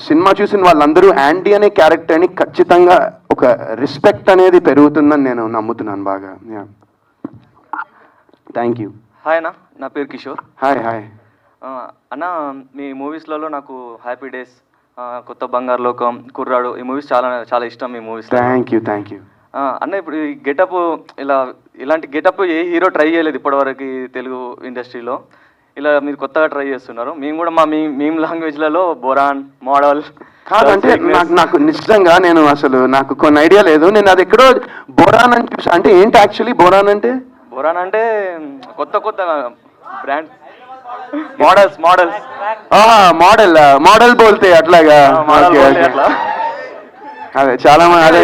Speaker 2: సినిమా చూసిన వాళ్ళందరూ యాండీ అనే క్యారెక్టర్ని ఖచ్చితంగా ఒక రెస్పెక్ట్ అనేది పెరుగుతుందని నేను నమ్ముతున్నాను బాగా. Thank you.
Speaker 13: హాయ్ అన్న, నా పేరు కిషోర్.
Speaker 2: హాయ్.
Speaker 13: అన్న, మీ మూవీస్లలో నాకు హ్యాపీ డేస్, కొత్త బంగారు లోకం, కుర్రాడు, ఈ మూవీస్ చాలా ఇష్టం. మీ మూవీస్
Speaker 2: థ్యాంక్ యూ
Speaker 13: అన్న. ఇప్పుడు ఈ గెటప్ ఇలాంటి గెటప్ ఏ హీరో ట్రై చేయలేదు ఇప్పటివరకు తెలుగు ఇండస్ట్రీలో. ఇలా మీరు కొత్తగా ట్రై చేస్తున్నారు. మేము కూడా మా మీమ్ లాంగ్వేజ్లలో బొరాన్ మోడల్
Speaker 2: కాదంటే నాకు నిజంగా నేను అసలు నాకు కొన్ని ఐడియా లేదు. నేను అది ఎక్కడో బొరాన్ అని చూసా. అంటే ఏంటి యాక్చువల్లీ బొరాన్ అంటే?
Speaker 13: బొరాన్ అంటే కొత్త కొత్త బ్రాండ్ మోడల్స్
Speaker 2: మోడల్ బోల్తే అట్లాగా.
Speaker 13: అట్లా
Speaker 2: అదే చాలా అదే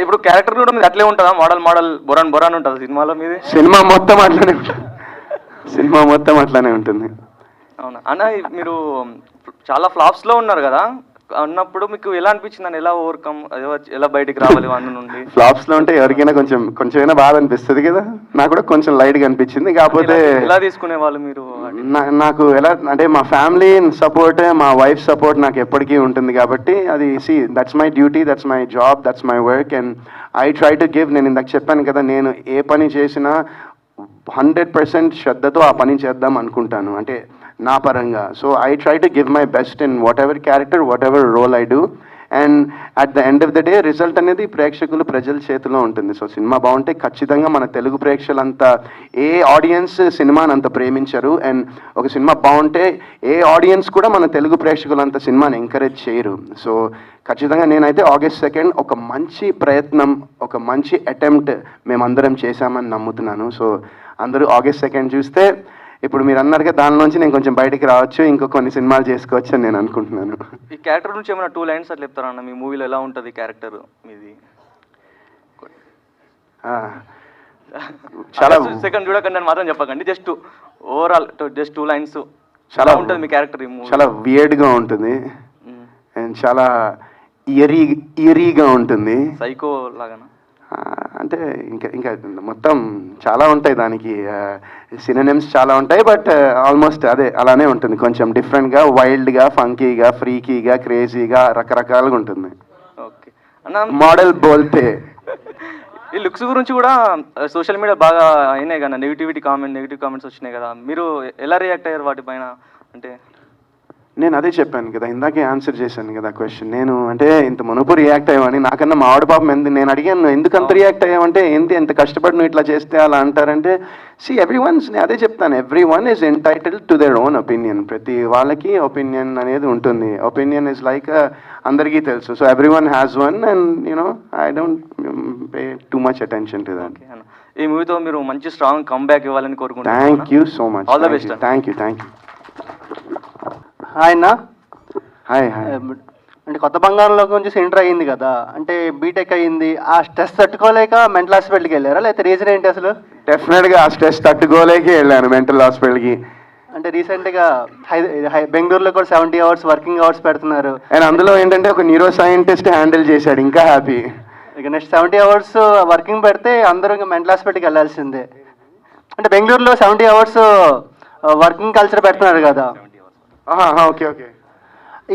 Speaker 13: ఇప్పుడు క్యారెక్టర్ కూడా మీకు అట్లే ఉంటుందా? మోడల్ బొరాన్ ఉంటుంది సినిమాలో మీది?
Speaker 2: సినిమా మొత్తం అట్లానే ఉంటుంది.
Speaker 13: అవునా అన్న, మీరు చాలా ఫ్లాప్స్ లో ఉన్నారు కదా, అన్నప్పుడు మీకు ఎలా అనిపించింది అని, ఎలా ఓవర్కమ్, ఎలా బయటికి రావాలి అన్న నుండి?
Speaker 2: ఫ్లాప్స్ లో ఉంటే ఎవరికైనా కొంచెమైనా బాధ అనిపిస్తుంది కదా. నాకు కూడా కొంచెం లైట్ గా అనిపించింది. కాకపోతే
Speaker 13: ఎలా తీసుకునే వాళ్ళు మీరు?
Speaker 2: నాకు ఎలా అంటే మా ఫ్యామిలీ సపోర్ట్, మా వైఫ్ సపోర్ట్ నాకు ఎప్పటికీ ఉంటుంది కాబట్టి అది that's my duty, that's my job, that's my work and I try to give. నేను ఇందాక చెప్పాను కదా, నేను ఏ పని చేసినా 100% శ్రద్ధతో ఆ పని చేద్దాం అనుకుంటాను, అంటే నా పరంగా. So I try to give my best in whatever character, whatever role I do. And at the end of the day result అనేది ప్రజల చేతిలో ఉంటుంది. సో సినిమా బాగుంటే ఖచ్చితంగా మన తెలుగు ప్రేక్షకులంతా, ఏ ఆడియన్స్ సినిమాని అంత ప్రేమించరు, అండ్ ఒక సినిమా బాగుంటే ఏ ఆడియన్స్ కూడా మన తెలుగు ప్రేక్షకులంత సినిమాని ఎంకరేజ్ చేయరు. సో ఖచ్చితంగా నేనైతే August 2 ఒక మంచి ప్రయత్నం, ఒక మంచి అటెంప్ట్ మేమందరం చేశామని నమ్ముతున్నాను. సో అందరూ August 2 చూస్తే, ఇప్పుడు మీరు అన్నారుగా దానిలోంచి నేను కొంచెం బయటికి రావచ్చు, ఇంకో కొన్ని సినిమాలు చేసుకోవచ్చు అని నేను అనుకుంటున్నాను.
Speaker 13: ఈ క్యారెక్టర్ నుంచి ఏమైనా 2 లైన్స్ అట్లా చెప్తారా అన్న? మీ మూవీలో ఎలా ఉంటుంది క్యారెక్టర్ మీది?
Speaker 2: చాలా
Speaker 13: సెకండ్ చూడకండి అని మాత్రం చెప్పకండి, జస్ట్ ఓవరాల్ జస్ట్ 2 లైన్స్ చాలా ఉంటుంది మీ క్యారెక్టర్.
Speaker 2: చాలా వియర్డ్గా ఉంటుంది అండ్ చాలా ఇయరీగా ఉంటుంది.
Speaker 13: సైకో లాగానా?
Speaker 2: అంటే ఇంకా మొత్తం చాలా ఉంటాయి దానికి, సినోనిమ్స్ చాలా ఉంటాయి. బట్ ఆల్మోస్ట్ అదే అలానే ఉంటుంది. కొంచెం డిఫరెంట్గా, వైల్డ్గా, ఫంకీగా, ఫ్రీకీగా, క్రేజీగా, రకరకాలుగా ఉంటుంది.
Speaker 13: ఓకే అన్న,
Speaker 2: మోడల్ బోల్తే.
Speaker 13: ఈ లుక్స్ గురించి కూడా సోషల్ మీడియా బాగా అయినాయి కదా, నెగిటివ్ కామెంట్స్ వచ్చినాయి కదా, మీరు ఎలా రియాక్ట్ అయ్యారు వాటిపైన? అంటే
Speaker 2: నేను అదే చెప్పాను కదా, ఇందాకే ఆన్సర్ చేశాను కదా క్వశ్చన్. నేను అంటే ఇంత మునుపు రియాక్ట్ అయ్యామని, నాకన్నా మా ఆవిడ పాపం నేను అడిగాను ఎందుకు అంత రియాక్ట్ అయ్యామంటే, ఎంత కష్టపడి నువ్వు ఇట్లా చేస్తే అలా అంటారంటే, నేను అదే చెప్తాను, everyone is entitled to their own opinion. ప్రతి వాళ్ళకి ఒపీనియన్ అనేది ఉంటుంది. ఒపీనియన్ ఇస్ లైక్ అందరికీ తెలుసు. So everyone has one and I don't pay too much attention to that.
Speaker 13: ఈ మూవీతో మీరు మంచి స్ట్రాంగ్ కమ్బ్యాక్ ఇవ్వాలని కోరుకుంటున్నాను.
Speaker 2: Thank you so much.
Speaker 13: All the best.
Speaker 2: Thank you.
Speaker 7: Hi అన్న.
Speaker 2: హాయ్.
Speaker 7: అంటే కొత్త బంగారంలోకి నుంచి ఎంటర్ అయ్యింది కదా, అంటే బీటెక్ అయ్యింది, ఆ స్ట్రెస్ తట్టుకోలేక మెంటల్ హాస్పిటల్కి వెళ్ళారా, లేకపోతే రీజన్ ఏంటి అసలు?
Speaker 2: డెఫినెట్గా ఆ స్ట్రెస్ తట్టుకోలేకే వెళ్ళాను మెంటల్ హాస్పిటల్కి.
Speaker 7: అంటే రీసెంట్గా బెంగళూరులో కూడా 70 hours వర్కింగ్ అవర్స్ పెడుతున్నారు.
Speaker 2: అండ్ అందులో ఏంటంటే ఒక న్యూరో సైంటిస్ట్ హ్యాండిల్ చేశాడు, ఇంకా హ్యాపీ.
Speaker 7: ఇక నెక్స్ట్ 70 hours వర్కింగ్ పెడితే అందరూ ఇంకా మెంటల్ హాస్పిటల్కి వెళ్ళాల్సిందే. అంటే బెంగళూరులో 70 hours వర్కింగ్ కల్చర్ పెడుతున్నారు కదా.
Speaker 2: ఓకే.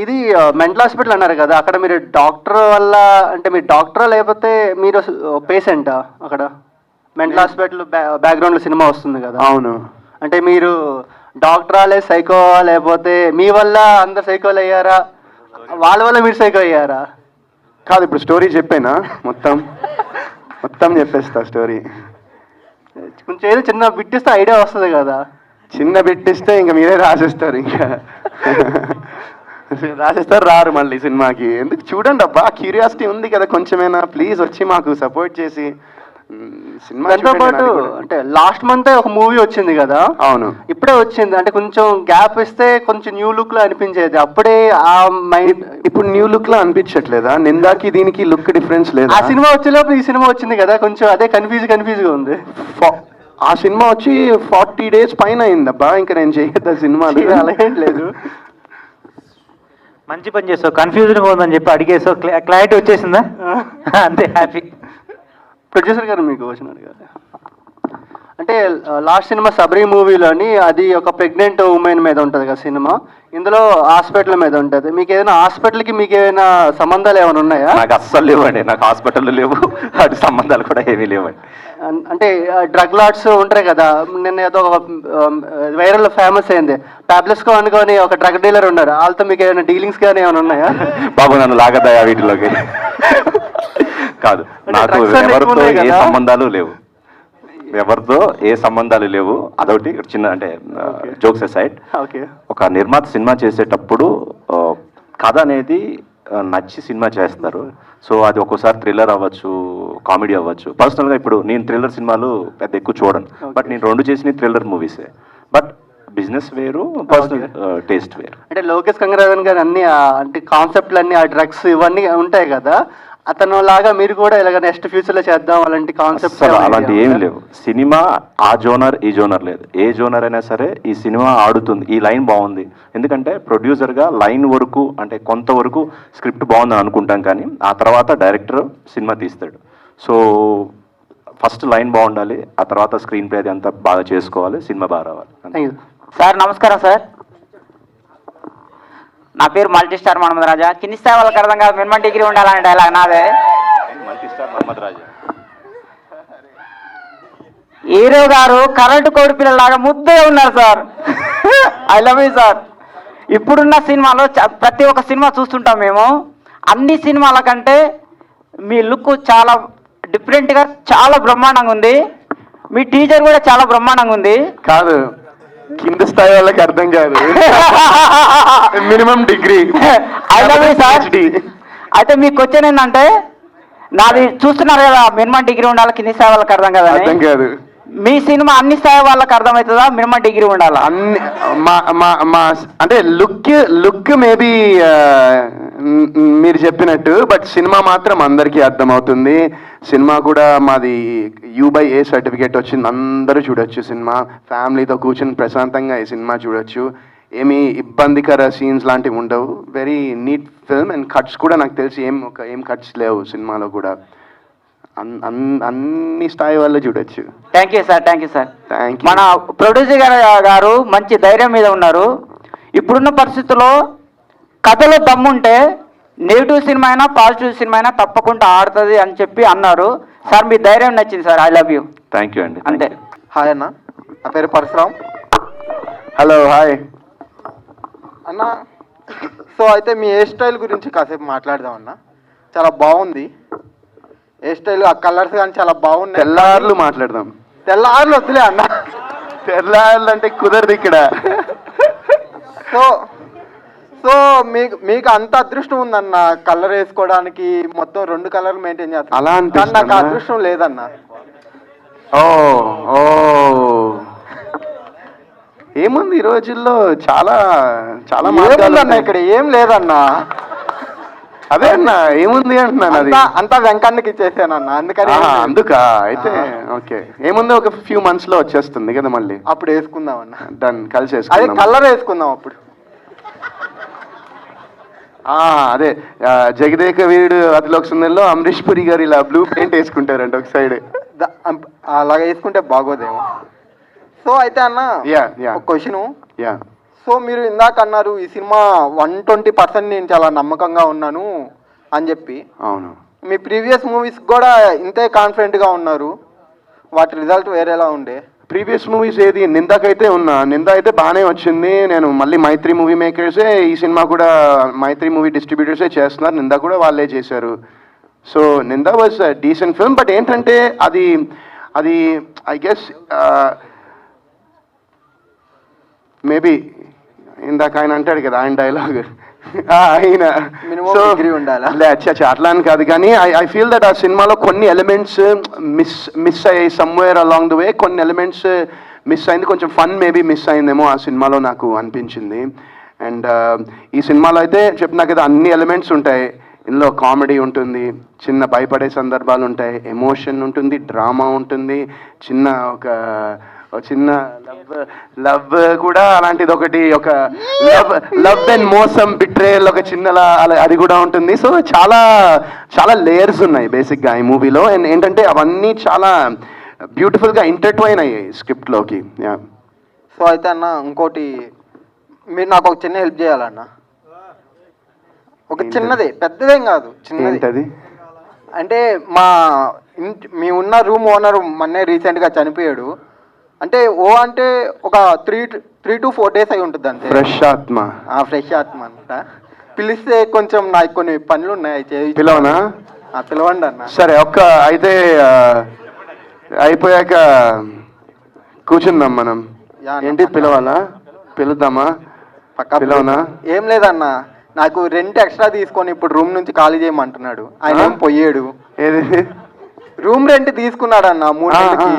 Speaker 7: ఇది మెంటల్ హాస్పిటల్ అన్నారు కదా, అక్కడ మీరు డాక్టర్ వల్ల, అంటే మీరు డాక్టరా లేకపోతే మీరు పేషెంటా? అక్కడ మెంటల్ హాస్పిటల్ బ్యాక్గ్రౌండ్లో సినిమా వస్తుంది కదా.
Speaker 2: అవును.
Speaker 7: అంటే మీరు డాక్టరా లేదా సైకో, లేకపోతే మీ వల్ల అందరు సైకోలు అయ్యారా, వాళ్ళ వల్ల మీరు సైకో అయ్యారా?
Speaker 2: కాదు, ఇప్పుడు స్టోరీ చెప్పేనా? మొత్తం చెప్పేస్తా స్టోరీ.
Speaker 7: కొంచెం ఏదో చిన్న బిట్టిస్తే ఐడియా వస్తుంది కదా.
Speaker 2: చిన్న బిట్టిస్తే ఇంకా మీరే రాసేస్తారు, ఇంకా రాసేస్తారు, రారు మళ్ళీ సినిమాకి. ఎందుకు? చూడండి అబ్బా, క్యూరియాసిటీ ఉంది కదా కొంచెమైనా, ప్లీజ్ వచ్చి మాకు సపోర్ట్ చేసి సినిమా.
Speaker 7: దాంతో పాటు అంటే లాస్ట్ మంత్ ఒక మూవీ వచ్చింది కదా.
Speaker 2: అవును,
Speaker 7: ఇప్పుడే వచ్చింది. అంటే కొంచెం గ్యాప్ ఇస్తే కొంచెం న్యూ లుక్ లో అనిపించేది, అప్పుడే ఆ మైండ్.
Speaker 2: ఇప్పుడు న్యూ లుక్ లో అనిపించట్లేదా? నిందాకి దీనికి లుక్ డిఫరెన్స్ లేదా?
Speaker 7: ఆ సినిమా వచ్చేలోపు ఈ సినిమా వచ్చింది కదా, కొంచెం అదే కన్ఫ్యూజ్ గా ఉంది.
Speaker 2: ఆ సినిమా వచ్చి 40 days పైన అయిందబ్బా, ఇంకా నేను చేయొద్దా సినిమాలు?
Speaker 7: అలాగేం లేదు.
Speaker 4: మంచి పని చేస్తావు, కన్ఫ్యూజన్గా ఉందని చెప్పి అడిగేసావు, క్లారిటీ వచ్చేసిందా? అంతే, హ్యాపీ.
Speaker 7: ప్రొడ్యూసర్ గారు మీకు క్వశ్చన్ అడిగారు. అంటే లాస్ట్ సినిమా సబ్రీ మూవీలోని అది ఒక ప్రెగ్నెంట్ ఉమెన్ మీద ఉంటుంది కదా సినిమా, ఇందులో హాస్పిటల్ మీద ఉంటుంది. మీకు ఏదైనా హాస్పిటల్కి మీకు ఏమైనా సంబంధాలు ఏమైనా ఉన్నాయా?
Speaker 5: నాకు అస్సలు లేవండి, నాకు హాస్పిటల్ లేవు, అటు సంబంధాలు కూడా ఏమీ లేవండి.
Speaker 7: అంటే డ్రగ్ లాట్స్ ఉంటాయి కదా, నిన్న ఏదో ఒక వైరల్ ఫేమస్ అయింది, టాబ్లెట్స్కో అనుకొని ఒక డ్రగ్ డీలర్ ఉన్నారు, వాళ్ళతో మీకు ఏమైనా డీలింగ్స్ కానీ ఏమైనా ఉన్నాయా?
Speaker 5: బాబు నన్ను లాగదయా వీటిలోకి. కాదు, నాకు ఎవరితో ఏ సంబంధాలు లేవు. ఎవరితో ఏ సంబంధాలు లేవు. అదొకటి చిన్న అంటే జోక్స్ అసైడ్.
Speaker 2: ఓకే.
Speaker 5: ఒక నిర్మాత సినిమా చేసేటప్పుడు కథ అనేది నచ్చి సినిమా చేస్తారు. సో అది ఒక్కోసారి థ్రిల్లర్ అవ్వచ్చు, కామెడీ అవ్వచ్చు. పర్సనల్గా ఇప్పుడు నేను థ్రిల్లర్ సినిమాలు పెద్ద ఎక్కువ చూడను, బట్ నేను 2 చేసిన థ్రిల్లర్ మూవీసే. బట్ బిజినెస్ వేరు, పర్సనల్ టేస్ట్ వేరు.
Speaker 10: అంటే లోకేష్ కంగరాజన్ గారు అన్ని అంటే కాన్సెప్ట్లు అన్ని ఆ డ్రగ్స్ ఇవన్నీ ఉంటాయి కదా, అతను లాగా మీరు కూడా ఇలాగ నెక్స్ట్ ఫ్యూచర్లో చేద్దాం అలాంటి కాన్సెప్ట్స్?
Speaker 5: అలాంటి ఏమి లేవు. సినిమా ఆ జోనర్ ఈ జోనర్ లేదు. ఏ జోనర్ అయినా సరే ఈ సినిమా ఆడుతుంది, ఈ లైన్ బాగుంది. ఎందుకంటే ప్రొడ్యూసర్గా లైన్ వరకు అంటే కొంతవరకు స్క్రిప్ట్ బాగుందని అనుకుంటాం, కానీ ఆ తర్వాత డైరెక్టర్ సినిమా తీస్తాడు. సో ఫస్ట్ లైన్ బాగుండాలి, ఆ తర్వాత స్క్రీన్ ప్లే అది అంతా బాగా చేసుకోవాలి, సినిమా బాగా రావాలి.
Speaker 6: సార్ నమస్కారం సార్, నా పేరు మల్టీ స్టార్ మహమ్మద్ రాజా. కింది స్థాయి వాళ్ళకి అర్థం కాదు, మినిమం డిగ్రీ ఉండాలనే డైలాగ్ నాదే.
Speaker 5: మల్టీ స్టార్ మహమ్మద్ రాజా.
Speaker 6: హీరో గారు కరెంటు కోడి పిల్లలాగా ముద్దగా ఉన్నారు sir. I love you sir. ఇప్పుడున్న సినిమాలో ప్రతి ఒక్క సినిమా చూస్తుంటాం మేము. అన్ని సినిమాల కంటే మీ లుక్ చాలా డిఫరెంట్గా చాలా బ్రహ్మాండంగా ఉంది. మీ టీజర్ కూడా చాలా బ్రహ్మాండంగా ఉంది.
Speaker 2: కాదు, కింద స్థాయి వాళ్ళకి అర్థం కాదు, minimum degree.
Speaker 6: I love you sir. అయితే మీ క్వశ్చన్ ఏంటంటే, నాది చూస్తున్నారు కదా, మినిమం డిగ్రీ ఉండాలి, కింది స్థాయి వాళ్ళకి అర్థం కదా.
Speaker 2: అర్థం కాదు.
Speaker 6: మీ సినిమా అన్ని స్థాయి వాళ్ళకి అర్థమవుతుందా, మినిమం డిగ్రీ ఉండాలా?
Speaker 2: అన్ని మా అంటే లుక్ మేబీ మీరు చెప్పినట్టు, బట్ సినిమా మాత్రం అందరికీ అర్థమవుతుంది. సినిమా కూడా మాది U/A సర్టిఫికేట్ వచ్చింది, అందరూ చూడొచ్చు. సినిమా ఫ్యామిలీతో కూర్చొని ప్రశాంతంగా ఈ సినిమా చూడొచ్చు. ఏమీ ఇబ్బందికర సీన్స్ లాంటివి ఉండవు. Very neat film. And cuts కూడా నాకు తెలిసి ఏం కట్స్ లేవు సినిమాలో కూడా. అన్ని స్థాయి వాళ్ళు చూడొచ్చు.
Speaker 6: Thank you sir, thank you sir.
Speaker 2: Thank you.
Speaker 6: మన ప్రొడ్యూసర్ గారు మంచి ధైర్యం మీద ఉన్నారు. ఇప్పుడున్న పరిస్థితుల్లో కథలో దమ్ముంటే నెగిటివ్ సినిమా అయినా పాజిటివ్ సినిమా అయినా తప్పకుండా ఆడుతుంది అని చెప్పి అన్నారు సార్. మీ ధైర్యం నచ్చింది sir. I love you.
Speaker 5: Thank you అండి.
Speaker 6: అంతే.
Speaker 7: హాయ్ అన్న, నా పేరు పరశురామ్.
Speaker 2: హలో, హాయ్
Speaker 7: అన్న. సో అయితే మీ హెయిర్ స్టైల్ గురించి కాసేపు మాట్లాడదాం అన్న. చాలా బాగుంది హెయిర్ స్టైల్, ఆ కలర్స్ కానీ చాలా బాగున్నాయి.
Speaker 2: తెల్లార్లు మాట్లాడదాం.
Speaker 7: తెల్లార్లు వద్దులే అన్న,
Speaker 2: తెల్లార్లు అంటే కుదరదు ఇక్కడ.
Speaker 7: సో సో మీకు అంత అదృష్టం ఉందన్న కలర్ వేసుకోవడానికి, మొత్తం 2 కలర్లు మెయింటైన్ చేస్తాను.
Speaker 2: అలా
Speaker 7: కానీ నాకు అదృష్టం లేదన్న.
Speaker 2: ఓ ఓ ఏముంది ఈ రోజుల్లో చాలా చాలా
Speaker 7: ఏముందన్న, ఇక్కడ ఏం లేదన్న.
Speaker 2: అదే అన్న, ఏముంది అంటున్నాను. అది
Speaker 7: అంతా వెంకన్నకి ఇచ్చేసానన్న, అందుకని.
Speaker 2: అందుకా అయితే ఓకే. ఏముంది, ఒక ఫ్యూ మంత్స్ లో వచ్చేస్తుంది కదా మళ్ళీ,
Speaker 7: అప్పుడు వేసుకుందాం అన్న.
Speaker 2: డన్, కలిసి
Speaker 7: అదే
Speaker 2: వేసుకుందాం.
Speaker 7: కలర్ వేసుకుందాం అప్పుడు.
Speaker 2: అదే జగదేక వీరుడు అతిలోక సుందరిలో అమరీష్ పురి గారు ఇలా బ్లూ పెయింట్ వేసుకుంటారంట ఒక సైడ్.
Speaker 7: అలాగ వేసుకుంటే బాగోదేమో. సో అయితే అన్న, ఒక క్వశ్చన్. సో మీరు ఇందాక అన్నారు ఈ సినిమా 120% నేను చాలా నమ్మకంగా ఉన్నాను అని చెప్పి.
Speaker 2: అవును.
Speaker 7: మీ ప్రీవియస్ మూవీస్ కూడా ఇంతే కాన్ఫిడెంట్గా ఉన్నారు, వాటి రిజల్ట్ వేరేలా ఉండే.
Speaker 2: ప్రీవియస్ మూవీస్ ఏది, నిందాకైతే ఉన్నా, నింద అయితే బాగానే వచ్చింది. నేను మళ్ళీ మైత్రి మూవీ మేకర్సే ఈ సినిమా కూడా, మైత్రి మూవీ డిస్ట్రిబ్యూటర్సే చేస్తున్నారు. నింద కూడా వాళ్ళే చేశారు. సో నింద వాజ్ డీసెంట్ ఫిల్మ్. బట్ ఏంటంటే అది ఐ గెస్ మేబీ ఇందాక ఆయన అంటాడు కదా, ఆయన డైలాగ్ ఆయన అట్లా అని కాదు, కానీ ఐ ఫీల్ దట్ ఆ సినిమాలో కొన్ని ఎలిమెంట్స్ మిస్ అయ్యాయి సమ్వేర్ అలాంగ్ ద వే. కొన్ని ఎలిమెంట్స్ మిస్ అయింది, కొంచెం ఫన్ మేబీ మిస్ అయిందేమో ఆ సినిమాలో నాకు అనిపించింది. అండ్ ఈ సినిమాలో అయితే చెప్పినా కదా, అన్ని ఎలిమెంట్స్ ఉంటాయి. ఇందులో కామెడీ ఉంటుంది, చిన్న భయపడే సందర్భాలు ఉంటాయి, ఎమోషన్ ఉంటుంది, డ్రామా ఉంటుంది, చిన్న లవ్ కూడా అలాంటిది ఒకటి, ఒక లవ్ అండ్ మోసం బిట్రేయల్ ఒక చిన్నలా అది కూడా ఉంటుంది. సో చాలా చాలా లేయర్స్ ఉన్నాయి బేసిక్గా ఈ మూవీలో. అండ్ ఏంటంటే అవన్నీ చాలా బ్యూటిఫుల్గా ఇంటర్ట్వైన్ అయ్యాయి స్క్రిప్ట్లోకి.
Speaker 7: సో అయితే అన్న, ఇంకోటి మీరు నాకు ఒక చిన్న హెల్ప్ చేయాలన్న. ఒక చిన్నదే, పెద్దదేం కాదు, చిన్నది. అంటే మీ ఉన్న రూమ్ ఓనర్ మొన్నే రీసెంట్గా చనిపోయాడు. అంటే అంటే ఒక 3 to 4 days అయి ఉంటుంది అంతే. ఫ్రెష్ ఆత్మ అంట. పిలిస్తే కొంచెం నాకు కొన్ని పనులు ఉన్నాయి,
Speaker 2: పిలవనా?
Speaker 7: పిలవండి అన్న.
Speaker 2: సరే, అయితే అయిపోయాక కూర్చుందాం మనం. ఏంటి పిలవాలా? పిలుద్దామా? పిలవనా?
Speaker 6: ఏం లేదన్న, నాకు రెంట్ ఎక్స్ట్రా తీసుకొని ఇప్పుడు రూమ్ నుంచి ఖాళీ చేయమంటున్నాడు. ఆయన ఏం పోయాడు.
Speaker 2: ఏది?
Speaker 6: రూమ్ రెంట్ తీసుకున్నాడు అన్న 3 నెలలకి.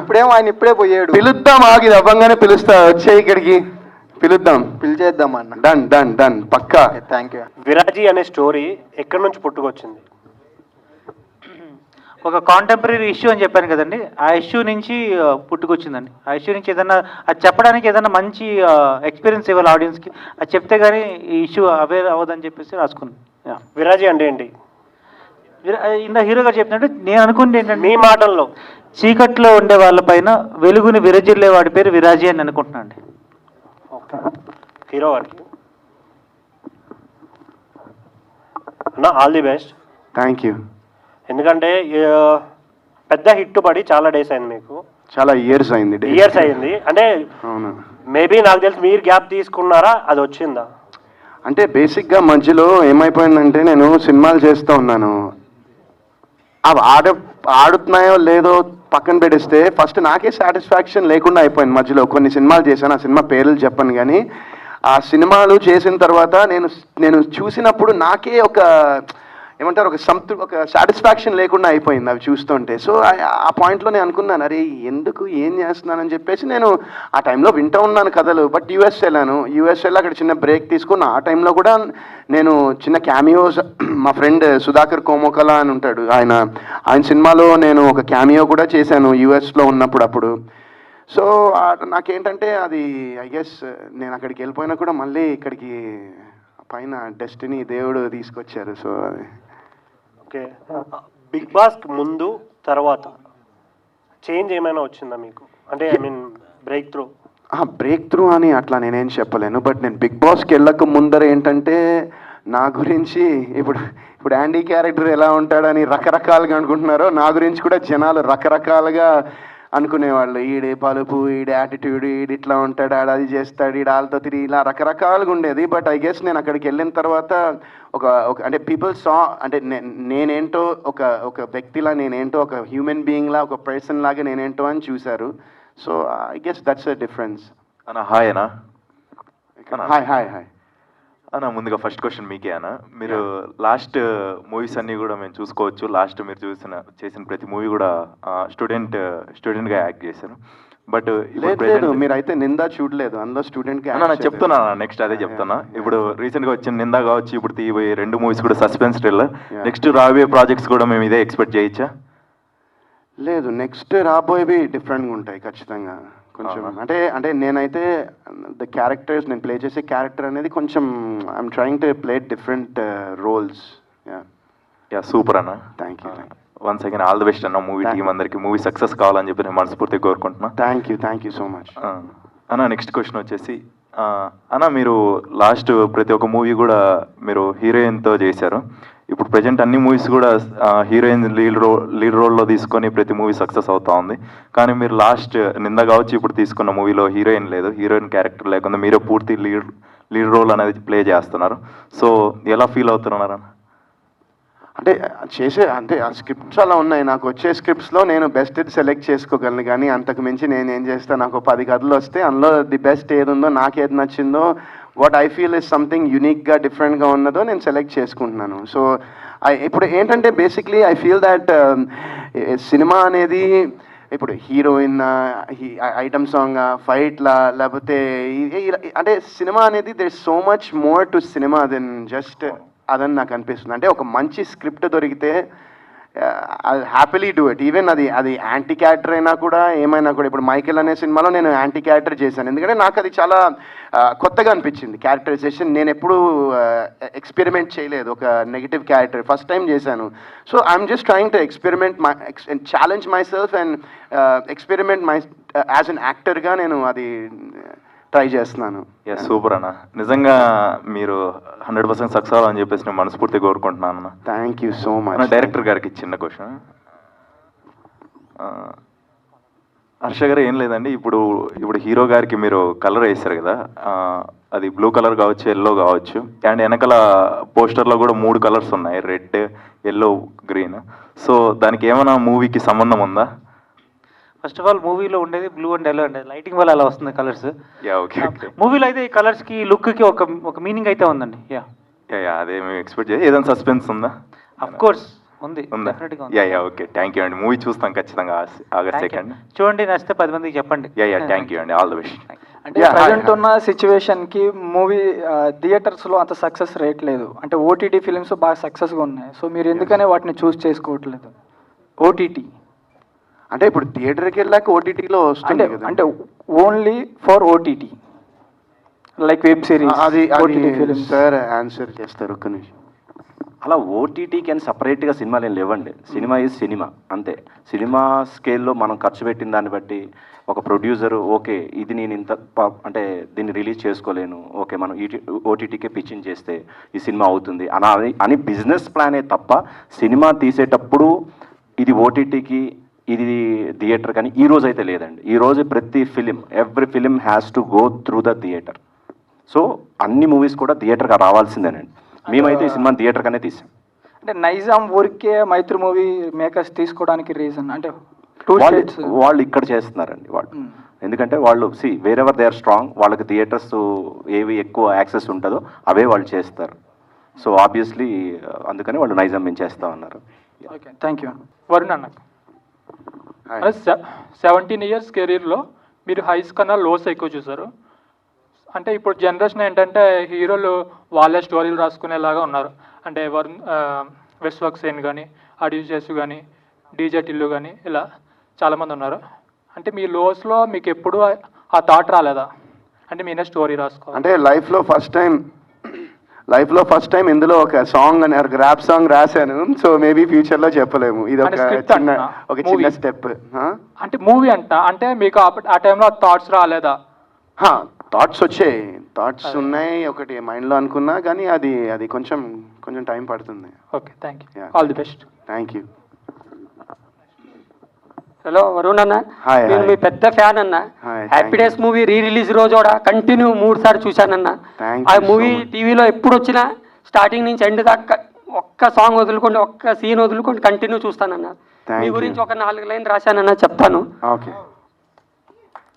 Speaker 6: ఇప్పుడేమో ఆయన ఇప్పుడే పోయాడు.
Speaker 2: పిలుద్దాం, ఆగి అవ్వంగానే పిలుస్తా, వచ్చే ఇక్కడికి పిలుద్దాం.
Speaker 6: పిలిచేద్దాం అన్న.
Speaker 2: డన్ డన్ డన్, పక్కా.
Speaker 6: Thank you.
Speaker 10: విరాజీ అనే స్టోరీ ఎక్కడి నుంచి పుట్టుకొచ్చింది?
Speaker 4: ఒక కాంటెంపరీ ఇష్యూ అని చెప్పాను కదండి, ఆ ఇష్యూ నుంచి పుట్టుకొచ్చిందండి. ఆ ఇష్యూ నుంచి ఏదన్నా అది చెప్పడానికి ఏదన్నా మంచి ఎక్స్పీరియన్స్ ఇవ్వాలి ఆడియన్స్కి, అది చెప్తే కానీ ఈ ఇష్యూ అవేర్ అవ్వదని చెప్పేసి రాసుకున్నాను.
Speaker 10: విరాజీ అంటే ఏంటి?
Speaker 4: ఇందా హీరో గారు చెప్పినట్టు నేను అనుకుంది ఏంటంటే,
Speaker 10: మీ మాటల్లో
Speaker 4: చీకట్లో ఉండే వాళ్ళపైన వెలుగుని విరజిల్లే వాడి పేరు విరాజీ అని అనుకుంటున్నాను అండి.
Speaker 10: హీరో గారికి అన్న all the best.
Speaker 2: Thank you.
Speaker 10: ఎందుకంటే పెద్ద హిట్ పడి చాలా డేస్ అయింది, మీకు
Speaker 2: చాలా ఇయర్స్ అయింది.
Speaker 10: ఇయర్స్ అయింది అంటే
Speaker 2: అవును.
Speaker 10: మేబీ నాకు తెలిసి మీరు గ్యాప్ తీసుకున్నారా, అది వచ్చిందా?
Speaker 2: అంటే బేసిక్గా మధ్యలో ఏమైపోయిందంటే, నేను సినిమాలు చేస్తూ ఉన్నాను, అవి ఆడుతున్నాయో లేదో పక్కన పెట్టేస్తే ఫస్ట్ నాకే సాటిస్ఫాక్షన్ లేకుండా అయిపోయింది. మధ్యలో కొన్ని సినిమాలు చేశాను, ఆ సినిమా పేర్లు చెప్పను, కానీ ఆ సినిమాలు చేసిన తర్వాత నేను చూసినప్పుడు నాకే ఒక ఏమంటారు, ఒక సాటిస్ఫాక్షన్ లేకుండా అయిపోయింది అవి చూస్తుంటే. సో ఆ పాయింట్లో నేను అనుకున్నాను, అరే ఎందుకు ఏం చేస్తున్నానని చెప్పేసి నేను ఆ టైంలో వింటూ ఉన్నాను కథలు. బట్ యూఎస్ వెళ్ళాను, అక్కడ చిన్న బ్రేక్ తీసుకున్న. ఆ టైంలో కూడా నేను చిన్న క్యామియోస్, మా ఫ్రెండ్ సుధాకర్ కోమోకలా అని ఉంటాడు, ఆయన సినిమాలో నేను ఒక క్యామియో కూడా చేశాను యూఎస్లో ఉన్నప్పుడు అప్పుడు. సో నాకేంటంటే అది ఐ గెస్ నేను అక్కడికి వెళ్ళిపోయినా కూడా మళ్ళీ ఇక్కడికి పైన డెస్టినీ దేవుడు తీసుకొచ్చారు. సో అది
Speaker 10: ఓకే. బిగ్ బాస్ ముందు తర్వాత చేంజ్ ఏమైనా వచ్చిందా మీకు? అంటే ఐ మీన్ బ్రేక్ త్రూ
Speaker 2: అని అట్లా నేనేం చెప్పలేను. బట్ నేను బిగ్ బాస్కి వెళ్ళక ముందర ఏంటంటే, నా గురించి ఇప్పుడు యాండీ క్యారెక్టర్ ఎలా ఉంటాడని రకరకాలుగా అనుకుంటున్నారో, నా గురించి కూడా జనాలు రకరకాలుగా అనుకునేవాళ్ళు. ఈడే పలుపు, ఈడే యాటిట్యూడ్, ఈడు ఇట్లా ఉంటాడు, ఆడ అది చేస్తాడు, ఈడ వాళ్ళతో తిరిగి, ఇలా రకరకాలుగా ఉండేది. బట్ ఐ గెస్ నేను అక్కడికి వెళ్ళిన తర్వాత ఒక అంటే పీపుల్ సా, అంటే నేనేంటో ఒక వ్యక్తిలా, నేనేంటో ఒక హ్యూమన్ బీయింగ్లా, ఒక పర్సన్ లాగా నేనేంటో అని చూశారు. So I guess that's a difference.
Speaker 14: అన్న హాయ్ అన్న.
Speaker 2: హాయ్ హాయ్ హాయ్
Speaker 14: అన్న, ముందుగా ఫస్ట్ క్వశ్చన్ మీకే అన్న. మీరు లాస్ట్ మూవీస్ అన్నీ కూడా మేము చూసుకోవచ్చు, లాస్ట్ మీరు చేసిన ప్రతి మూవీ కూడా స్టూడెంట్గా యాక్ట్ చేశారు. బట్
Speaker 2: లేదు, మీరైతే నిందా చూడలేదు, అందులో స్టూడెంట్గా
Speaker 14: అన్న నేను చెప్తున్నా, నెక్స్ట్ అదే చెప్తున్నా. ఇప్పుడు రీసెంట్గా వచ్చిన నిందా కావచ్చు, ఇప్పుడు తీయబోయే 2 మూవీస్ కూడా సస్పెన్స్ థ్రిల్లర్. నెక్స్ట్ రాబోయే ప్రాజెక్ట్స్ కూడా మేము ఇదే ఎక్స్పెక్ట్ చేయొచ్చా?
Speaker 2: లేదు, నెక్స్ట్ రాబోయేవి డిఫరెంట్గా ఉంటాయి ఖచ్చితంగా. కొంచెం అంటే నేనైతే ద క్యారెక్టర్స్, నేను ప్లే చేసే క్యారెక్టర్ అనేది కొంచెం I'm trying to play different roles.
Speaker 14: Yeah super అన్న.
Speaker 2: Thank you.
Speaker 14: Once again all the best అన్న మూవీ టీమ్ అందరికి. మూవీ సక్సెస్ కావాలని చెప్పి నేను మనస్ఫూర్తిగా కోరుకుంటున్నా.
Speaker 2: థ్యాంక్ యూ సో మచ్
Speaker 14: అన్న. నెక్స్ట్ క్వశ్చన్ వచ్చేసి, అన్న మీరు లాస్ట్ ప్రతి ఒక్క మూవీ కూడా మీరు హీరోయిన్తో చేశారు. ఇప్పుడు ప్రజెంట్ అన్ని మూవీస్ కూడా హీరోయిన్ లీడ్ రోల్లో తీసుకొని ప్రతి మూవీ సక్సెస్ అవుతా ఉంది. కానీ మీరు లాస్ట్ నింద కావచ్చు ఇప్పుడు తీసుకున్న మూవీలో హీరోయిన్ లేదు, హీరోయిన్ క్యారెక్టర్ లేకుండా మీరే పూర్తి లీడ్ రోల్ అనేది ప్లే చేస్తున్నారు. సో ఎలా ఫీల్ అవుతున్నారు?
Speaker 2: అంటే ఆ స్క్రిప్ట్స్ అలా ఉన్నాయి. నాకు వచ్చే స్క్రిప్ట్స్లో నేను బెస్ట్ సెలెక్ట్ చేసుకోగలను, కానీ అంతకు మించి నేను ఏం చేస్తాను, నాకు 10 కథలు వస్తే అందులో ది బెస్ట్ ఏది ఉందో, నాకేది నచ్చిందో, what I feel is something యూనిక్గా డిఫరెంట్గా ఉన్నదో నేను సెలెక్ట్ చేసుకుంటున్నాను. సో ఇప్పుడు ఏంటంటే basically I feel that cinema అనేది ఇప్పుడు హీరోయిన్, ఐటమ్ సాంగ్, ఫైట్లా, లేకపోతే అంటే సినిమా అనేది there is so much more to cinema than just అదని నాకు అనిపిస్తుంది. అంటే ఒక మంచి స్క్రిప్ట్ దొరికితే I happily do it. Even అది యాంటీ క్యారెక్టర్ అయినా కూడా, ఏమైనా కూడా. ఇప్పుడు మైకేల్ అనే సినిమాలో నేను యాంటీ క్యారెక్టర్ చేశాను, ఎందుకంటే నాకు అది చాలా కొత్తగా అనిపించింది క్యారెక్టరైజేషన్. నేను ఎప్పుడూ ఎక్స్పెరిమెంట్ చేయలేదు ఒక నెగిటివ్ క్యారెక్టర్, ఫస్ట్ టైం చేశాను. So I'm just trying to challenge my self and experiment as an యాక్టర్గా నేను అది ట్రై చేస్తున్నాను.
Speaker 14: సూపర్ అన్న. నిజంగా మీరు 100% సక్సెస్ అవ్వాలని చెప్పేసి నేను మనస్ఫూర్తిగా కోరుకుంటున్నాను అన్న.
Speaker 2: Thank you so much.
Speaker 14: Director గారికి చిన్న క్వశ్చన్. హర్ష గారు ఏం లేదండి, ఇప్పుడు హీరో గారికి మీరు కలర్ వేస్తారు కదా, అది బ్లూ కలర్ కావచ్చు, ఎల్లో కావచ్చు, అండ్ వెనకాల పోస్టర్లో కూడా 3 కలర్స్ ఉన్నాయి, రెడ్, ఎల్లో, గ్రీన్. సో దానికి ఏమైనా మూవీకి సంబంధం ఉందా?
Speaker 4: ఫస్ట్ ఆఫ్ ఆల్ మూవీలో ఉండేది బ్లూ అండ్ ఎల్లో అండి, లైటింగ్ వల్ల అలా వస్తుంది కలర్స్.
Speaker 14: యా ఓకే ఓకే
Speaker 4: మూవీలో అయితే ఈ కలర్స్కి లుక్కి ఒక మీనింగ్ అయితే ఉందండి. యా
Speaker 14: యా అదే మేము ఎక్స్పెక్ట్ చేయాలి. ఏదైనా సస్పెన్స్ ఉందా?
Speaker 4: అఫ్ కోర్స్ ఉంది,
Speaker 14: ఉందా?
Speaker 4: డెఫినెట్గా
Speaker 14: yeah yeah okay thank you అండి. మూవీ చూస్తాం ఖచ్చితంగా ఆగస్ట్ 2.
Speaker 4: చూడండి, నచ్చితే 10 మందికి చెప్పండి.
Speaker 14: యా యా థ్యాంక్ యూ అండి. All the best.
Speaker 15: అంటే ప్రజెంట్ ఉన్న సిచ్యువేషన్కి మూవీ థియేటర్స్లో అంత సక్సెస్ రేట్ లేదు. అంటే ఓటీటీ ఫిలిమ్స్ బాగా సక్సెస్గా ఉన్నాయి. సో మీరు ఎందుకనే వాటిని చూస్ చేసుకోవట్లేదు? ఓటీటీ
Speaker 2: అంటే ఇప్పుడు థియేటర్కి వెళ్ళాక ఓటీటీలో వస్తుంది కదా.
Speaker 15: అంటే only for OTT like web series,
Speaker 2: అది
Speaker 15: ఓటీటీ ఫిలిమ్స్.
Speaker 2: సార్ ఆన్సర్ చేస్తారు ఒక్క నిమిషం.
Speaker 5: అలా ఓటీటీకి అని సపరేట్గా సినిమాలు ఏం లేవండి. సినిమా ఈజ్ సినిమా అంతే. సినిమా స్కేల్లో మనం ఖర్చు పెట్టిన దాన్ని బట్టి ఒక ప్రొడ్యూసర్ ఓకే ఇది నేను ఇంత అంటే దీన్ని రిలీజ్ చేసుకోలేను, ఓకే మనం ఓటీటీకే పిచ్చింగ్ చేస్తే ఈ సినిమా అవుతుంది అని బిజినెస్ ప్లానే తప్ప సినిమా తీసేటప్పుడు ఇది ఓటీటీకి ఇది థియేటర్ కానీ ఈ రోజు అయితే లేదండి. ఈ రోజు ప్రతి film every film has to go through the theatre. So అన్ని మూవీస్ కూడా థియేటర్గా రావాల్సిందేనండి. మేమైతే ఈ సినిమా థియేటర్గానే తీసాం.
Speaker 15: అంటే నైజాం ఊరికే మైత్రి మూవీ మేకర్స్ తీసుకోవడానికి రీజన్ అంటే
Speaker 5: వాళ్ళు ఇక్కడ చేస్తున్నారండి వాళ్ళు. ఎందుకంటే వాళ్ళు వేరెవర్ దే ఆర్ స్ట్రాంగ్, వాళ్ళకి థియేటర్స్ ఏవి ఎక్కువ యాక్సెస్ ఉంటుందో అవే వాళ్ళు చేస్తారు. సో ఆబ్వియస్లీ అందుకని వాళ్ళు నైజాం మేము చేస్తా ఉన్నారు.
Speaker 15: Okay thank you.
Speaker 16: వరుణ్ అన్న, 17 ఇయర్స్ కెరీర్లో మీరు హైస్ కన్నా లోస్ ఎక్కువ చూసారు. అంటే ఇప్పుడు జనరేషన్ ఏంటంటే హీరోలు వాళ్ళే స్టోరీలు రాసుకునేలాగా ఉన్నారు. అంటే విశ్వక్ సేన్ కానీ, అడ్యూజెస్ కానీ, డీజే టిల్లు కానీ ఇలా చాలామంది ఉన్నారు. అంటే మీ లోస్లో మీకు ఎప్పుడు ఆ థాట్ రాలేదా? అంటే మీనే స్టోరీ రాసుకోవాలి.
Speaker 2: అంటే లైఫ్లో ఫస్ట్ టైం ఇందులో ఒక సాంగ్ అని ర్యాప్ సాంగ్ రాశాను. సో మేబీ ఫ్యూచర్లో చెప్పలేము. ఇది ఒక చిన్న స్టెప్.
Speaker 16: అంటే మూవీ అంటే మీకు ఆ టైంలో థాట్స్ రాలేదా?
Speaker 2: థాట్స్ వచ్చాయి, థాట్స్ ఉన్నాయి. ఒకటి మైండ్లో అనుకున్నా కానీ అది కొంచెం టైం పడుతుంది.
Speaker 16: Okay thank you. All the best.
Speaker 2: Thank you.
Speaker 9: Hello Varun అన్న, నేను మీ పెద్ద ఫ్యాన్ అన్న. హ్యాపీ డేస్ మూవీ రిలీజ్ రోజు కూడా కంటిన్యూ 3 సార్లు చూశానన్న. ఆ మూవీ టీవీలో ఎప్పుడు వచ్చినా స్టార్టింగ్ నుంచి ఎండ్ దాకా ఒక్క సాంగ్ వదులుకోండి, ఒక్క సీన్ వదులుకోండి కంటిన్యూ చూస్తానన్న. మీ గురించి ఒక 4 లైన్ రాశానన్న, చెప్తాను.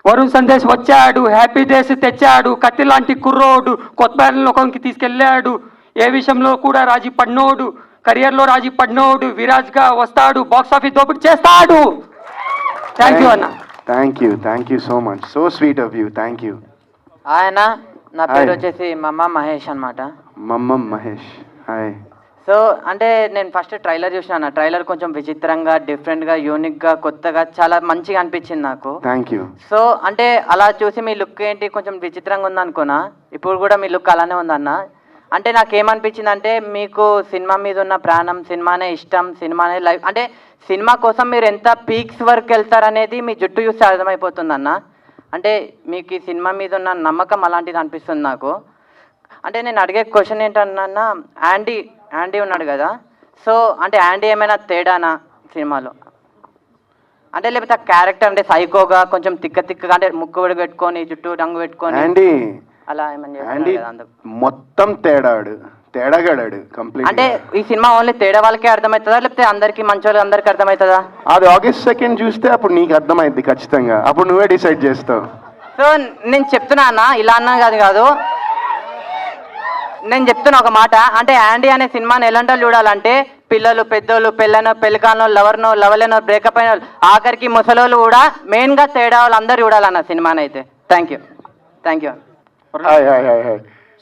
Speaker 9: వరుణ్ సందేశ్ వచ్చాడు, హ్యాపీ డేస్ తెచ్చాడు, కత్తి లాంటి కుర్రోడు, కొత్త లోకంకి తీసుకెళ్ళాడు, ఏ విషయంలో కూడా రాజీ పడినోడు, కెరియర్లో రాజీ పడినోడు, విరాజ్గా వస్తాడు, బాక్స్ ఆఫీస్ దోపిడీ చేస్తాడు. థ్యాంక్ యూ అన్న.
Speaker 2: Thank you so much. So sweet of you. Thank you.
Speaker 17: ఆయన నా పేరు వచ్చేసి మమ్మ మహేష్ అనమాట.
Speaker 2: మమ్మ మహేష్. హాయ్.
Speaker 17: సో అంటే నేను ఫస్ట్ ట్రైలర్ చూసినా. ట్రైలర్ కొంచెం విచిత్రంగా, డిఫరెంట్గా, యూనిక్గా, కొత్తగా చాలా మంచిగా అనిపించింది నాకు.
Speaker 2: Thank you.
Speaker 17: సో అంటే అలా చూసి మీ లుక్ ఏంటి కొంచెం విచిత్రంగా ఉందనుకున్నా. ఇప్పుడు కూడా మీ లుక్ అలానే ఉందన్న. అంటే నాకేమనిపించింది అంటే మీకు సినిమా మీద ఉన్న ప్రాణం, సినిమానే ఇష్టం, సినిమానే లైఫ్. అంటే సినిమా కోసం మీరు ఎంత పీక్స్ వరకు వెళ్తారనేది మీ జుట్టు చూస్తే అర్థమైపోతుందన్న. అంటే మీకు ఈ సినిమా మీద ఉన్న నమ్మకం అలాంటిది అనిపిస్తుంది నాకు. అంటే నేను అడిగే క్వశ్చన్ ఏంటన్నా, యాండీ ఉన్నాడు కదా, సో అంటే యాండీ ఏమైనా తేడానా సినిమాలో? అంటే లేకపోతే క్యారెక్టర్ అంటే సైకోగా కొంచెం తిక్కగా, అంటే ముక్కు పెట్టుకొని జుట్టు రంగు పెట్టుకొని అలా ఏమన్నా
Speaker 2: మొత్తం తేడాగాడాడు కంప్లీట్.
Speaker 17: అంటే ఈ సినిమా ఓన్లీ తేడా వాళ్ళకే అర్థమవుతుందా, లేకపోతే అందరికి మంచి వాళ్ళకి అందరికి అర్థమవుతుందా?
Speaker 2: అది August 2 చూస్తే అప్పుడు నీకు అర్థమైంది ఖచ్చితంగా. అప్పుడు నువ్వే డిసైడ్ చేస్తావు.
Speaker 17: సో నేను చెప్తున్నా అన్న, ఇలా అన్నా కాదు, నేను చెప్తున్నా ఒక మాట. అంటే యాండీ అనే సినిమాని ఎలాంటి వాళ్ళు చూడాలంటే పిల్లలు, పెద్దోళ్ళు, పెళ్ళికానో, లవర్నో, లవలేనో, బ్రేకప్ అయిన ఆఖరికి ముసలోళ్ళు కూడా మెయిన్గా తేడా వాళ్ళు అందరు చూడాలన్న సినిమాని అయితే. Thank you.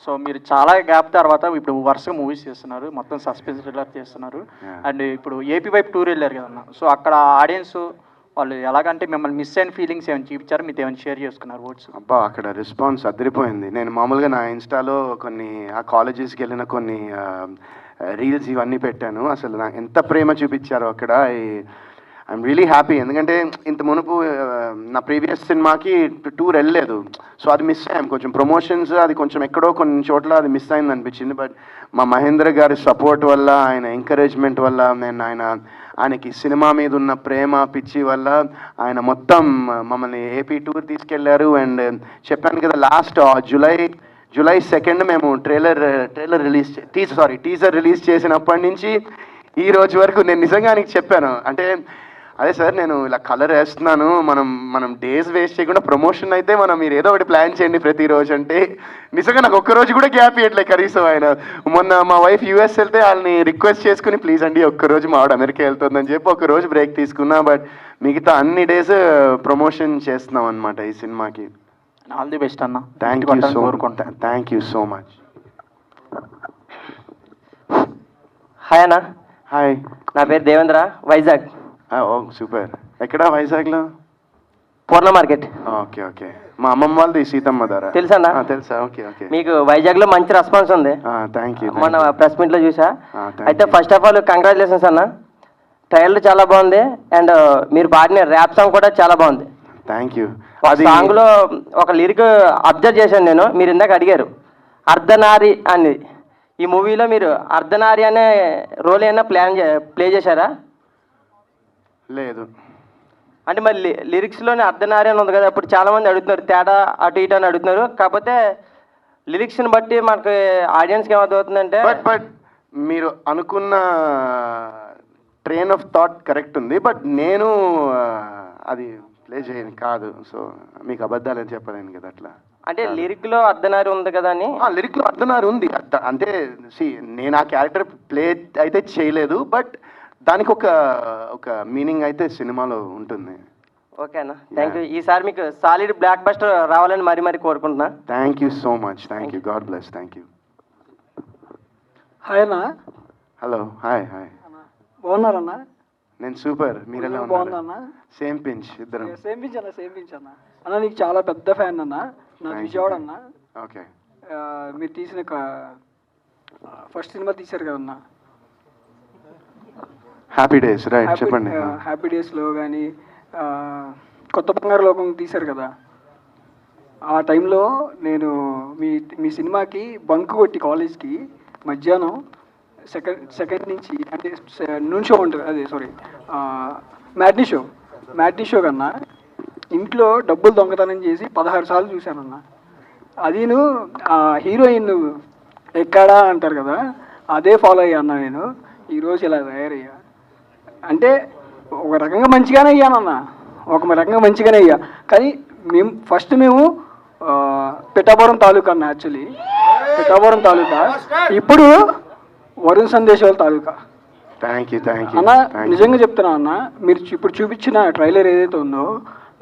Speaker 15: సో మీరు చాలా గ్యాప్ తర్వాత ఇప్పుడు వరుసగా మూవీస్ చేస్తున్నారు, మొత్తం సస్పెన్స్ థ్రిల్లర్ చేస్తున్నారు. అండ్ ఇప్పుడు ఏపీ వైపు టూర్ వెళ్ళారు కదన్న. సో అక్కడ ఆడియన్స్ వాళ్ళు ఎలాగంటే మిమ్మల్ని మిస్ అయిన ఫీలింగ్స్ ఏమైనా చూపించారు, మీతో ఏమైనా షేర్ చేసుకున్నారు వర్డ్స్?
Speaker 2: అబ్బా అక్కడ రెస్పాన్స్ అదిరిపోయింది. నేను మామూలుగా నా ఇన్స్టాలో కొన్ని ఆ కాలేజెస్కి వెళ్ళిన కొన్ని రీల్స్ ఇవన్నీ పెట్టాను. అసలు నాకు ఎంత ప్రేమ చూపించారో అక్కడ. I'm really happy. ఎందుకంటే ఇంత మునుపు నా ప్రీవియస్ సినిమాకి టూర్ వెళ్ళలేదు. సో అది మిస్ అయ్యాం. కొంచెం ప్రమోషన్స్ అది కొంచెం ఎక్కడో కొన్ని చోట్ల అది మిస్ అయింది అనిపించింది. బట్ మా మహేంద్ర గారి సపోర్ట్ వల్ల, ఆయన ఎంకరేజ్మెంట్ వల్ల, ఆయనకి సినిమా మీద ఉన్న ప్రేమ పిచ్చి వల్ల ఆయన మొత్తం మమ్మల్ని ఏపీ టూర్ తీసుకెళ్లారు. అండ్ చెప్పాను కదా, లాస్ట్ జూలై 2 మేము టీజర్ రిలీజ్ చేసినప్పటి నుంచి ఈ రోజు వరకు నేను నిజంగా ఆయనకి చెప్పాను. అంటే అదే సార్ నేను ఇలా కలర్ వేస్తున్నాను, మనం డేస్ వేస్ట్ చేయకుండా ప్రమోషన్ అయితే మీరు ఏదో ఒకటి ప్లాన్ చేయండి ప్రతిరోజు అంటే నిజంగా నాకు ఒక్కరోజు కూడా గ్యాప్ ఇవ్వట్లేదు కనీసం. ఆయన మొన్న మా వైఫ్ యూఎస్ వెళ్తే వాళ్ళని రిక్వెస్ట్ చేసుకుని ప్లీజ్ అండి ఒక్కరోజు మా ఆవిడ అమెరికా వెళ్తుందని చెప్పి ఒకరోజు బ్రేక్ తీసుకున్నా. బట్ మిగతా అన్ని డేస్ ప్రమోషన్ చేస్తున్నాం అనమాట ఈ సినిమాకి.
Speaker 15: ఆల్ ది బెస్ట్ అన్న.
Speaker 2: Thank you so much.
Speaker 9: Hi అన్న.
Speaker 2: హాయ్,
Speaker 9: నా పేరు దేవేంద్ర, వైజాగ్.
Speaker 2: ఓ సూపర్. ఎక్కడ వైజాగ్లో?
Speaker 9: పూర్ణ మార్కెట్.
Speaker 2: Okay okay. మా అమ్మమ్మ వాళ్ళది సీతమ్మ ధర
Speaker 9: తెలుసా అన్న?
Speaker 2: తెలుసా. Okay okay.
Speaker 9: మీకు వైజాగ్లో మంచి రెస్పాన్స్ ఉంది.
Speaker 2: Thank you.
Speaker 9: మొన్న ప్రెస్ మీట్లో చూసా. అయితే ఫస్ట్ ఆఫ్ ఆల్ కంగ్రాచులేషన్స్ అన్న. ట్రైలర్ చాలా బాగుంది అండ్ మీరు పాడిన ర్యాప్ సాంగ్ కూడా చాలా బాగుంది.
Speaker 2: Thank you.
Speaker 9: అది సాంగ్లో ఒక లిరిక్ అబ్జర్వ్ చేశాను నేను. మీరు ఇందాక అడిగారు అర్ధనారి అని. ఈ మూవీలో మీరు అర్ధనారి అనే రోల్ ఏమైనా ప్లే చేశారా?
Speaker 2: లేదు.
Speaker 9: అంటే మరి లిరిక్స్లోనే అర్ధనారి అని ఉంది కదా, ఇప్పుడు చాలామంది అడుగుతున్నారు తేడా అటు ఇటు అని అడుగుతున్నారు. కాకపోతే లిరిక్స్ని బట్టి మనకి ఆడియన్స్కి ఏమవుతుందంటే
Speaker 2: బట్ మీరు అనుకున్న ట్రైన్ ఆఫ్ థాట్ కరెక్ట్ ఉంది. బట్ నేను అది ప్లే చేయను కాదు. సో మీకు అబద్ధాలని చెప్పలేను కదా అట్లా.
Speaker 9: అంటే లిరిక్లో అర్ధనారి ఉంది కదా అని.
Speaker 2: లిరిక్లో అర్ధనారి ఉంది అంటే నేను ఆ క్యారెక్టర్ ప్లే అయితే చేయలేదు. బట్ దానికి ఒక మీనింగ్ అయితే సినిమాలో ఉంటుంది.
Speaker 9: ఓకే అన్న, థ్యాంక్ యూ. ఈసారి మీకు సాలిడ్ బ్లాక్ బస్టర్ రావాలని మరీ కోరుకుంటున్నా.
Speaker 2: Thank you so much. Thank you. God bless. Thank you.
Speaker 18: Hi అన్న.
Speaker 2: హలో. Hi hi.
Speaker 18: బాగున్నారన్నా?
Speaker 2: నేను సూపర్. మీరు ఎలా
Speaker 18: బాగున్నా
Speaker 2: ఉన్నారు? సేమ్ పించ్ ఇద్దరం.
Speaker 18: సేమ్ పించ్ అన్న. అన్న నీకు చాలా పెద్ద ఫ్యాన్ అన్న. నా విజయవాడ అన్న.
Speaker 2: ఓకే.
Speaker 18: మీరు తీసిన ఫస్ట్ సినిమా తీశారు కదన్నా,
Speaker 2: హ్యాపీ డేస్. రైట్, చెప్పండి.
Speaker 18: హ్యాపీ డేస్లో కానీ కొత్త బంగారు లోకం తీశారు కదా, ఆ టైంలో నేను మీ సినిమాకి బంక్ కొట్టి కాలేజ్కి మధ్యాహ్నం సెకండ్ నుంచి అంటే నూన్ షో ఉంటుంది, అదే సారీ మ్యాట్నీ షో కన్నా ఇంట్లో డబ్బులు దొంగతనం చేసి 16 సార్లు చూశానన్నా. అదిను హీరోయిన్ ఎక్కడా అంటారు కదా, అదే ఫాలో అయ్యా అన్న. నేను ఈరోజు ఇలా తయారయ్యా అంటే ఒక రకంగా మంచిగానే అయ్యానన్నా, ఒక రకంగా మంచిగానే అయ్యా. కానీ మేము పిఠాపురం తాలూకా అన్న, యాక్చువల్లీ పిఠాపురం తాలూకా, ఇప్పుడు వరుణ్ సందేశ్ వాళ్ళ తాలూకా. అన్న నిజంగా చెప్తున్నా అన్న, మీరు ఇప్పుడు చూపించిన ట్రైలర్ ఏదైతే ఉందో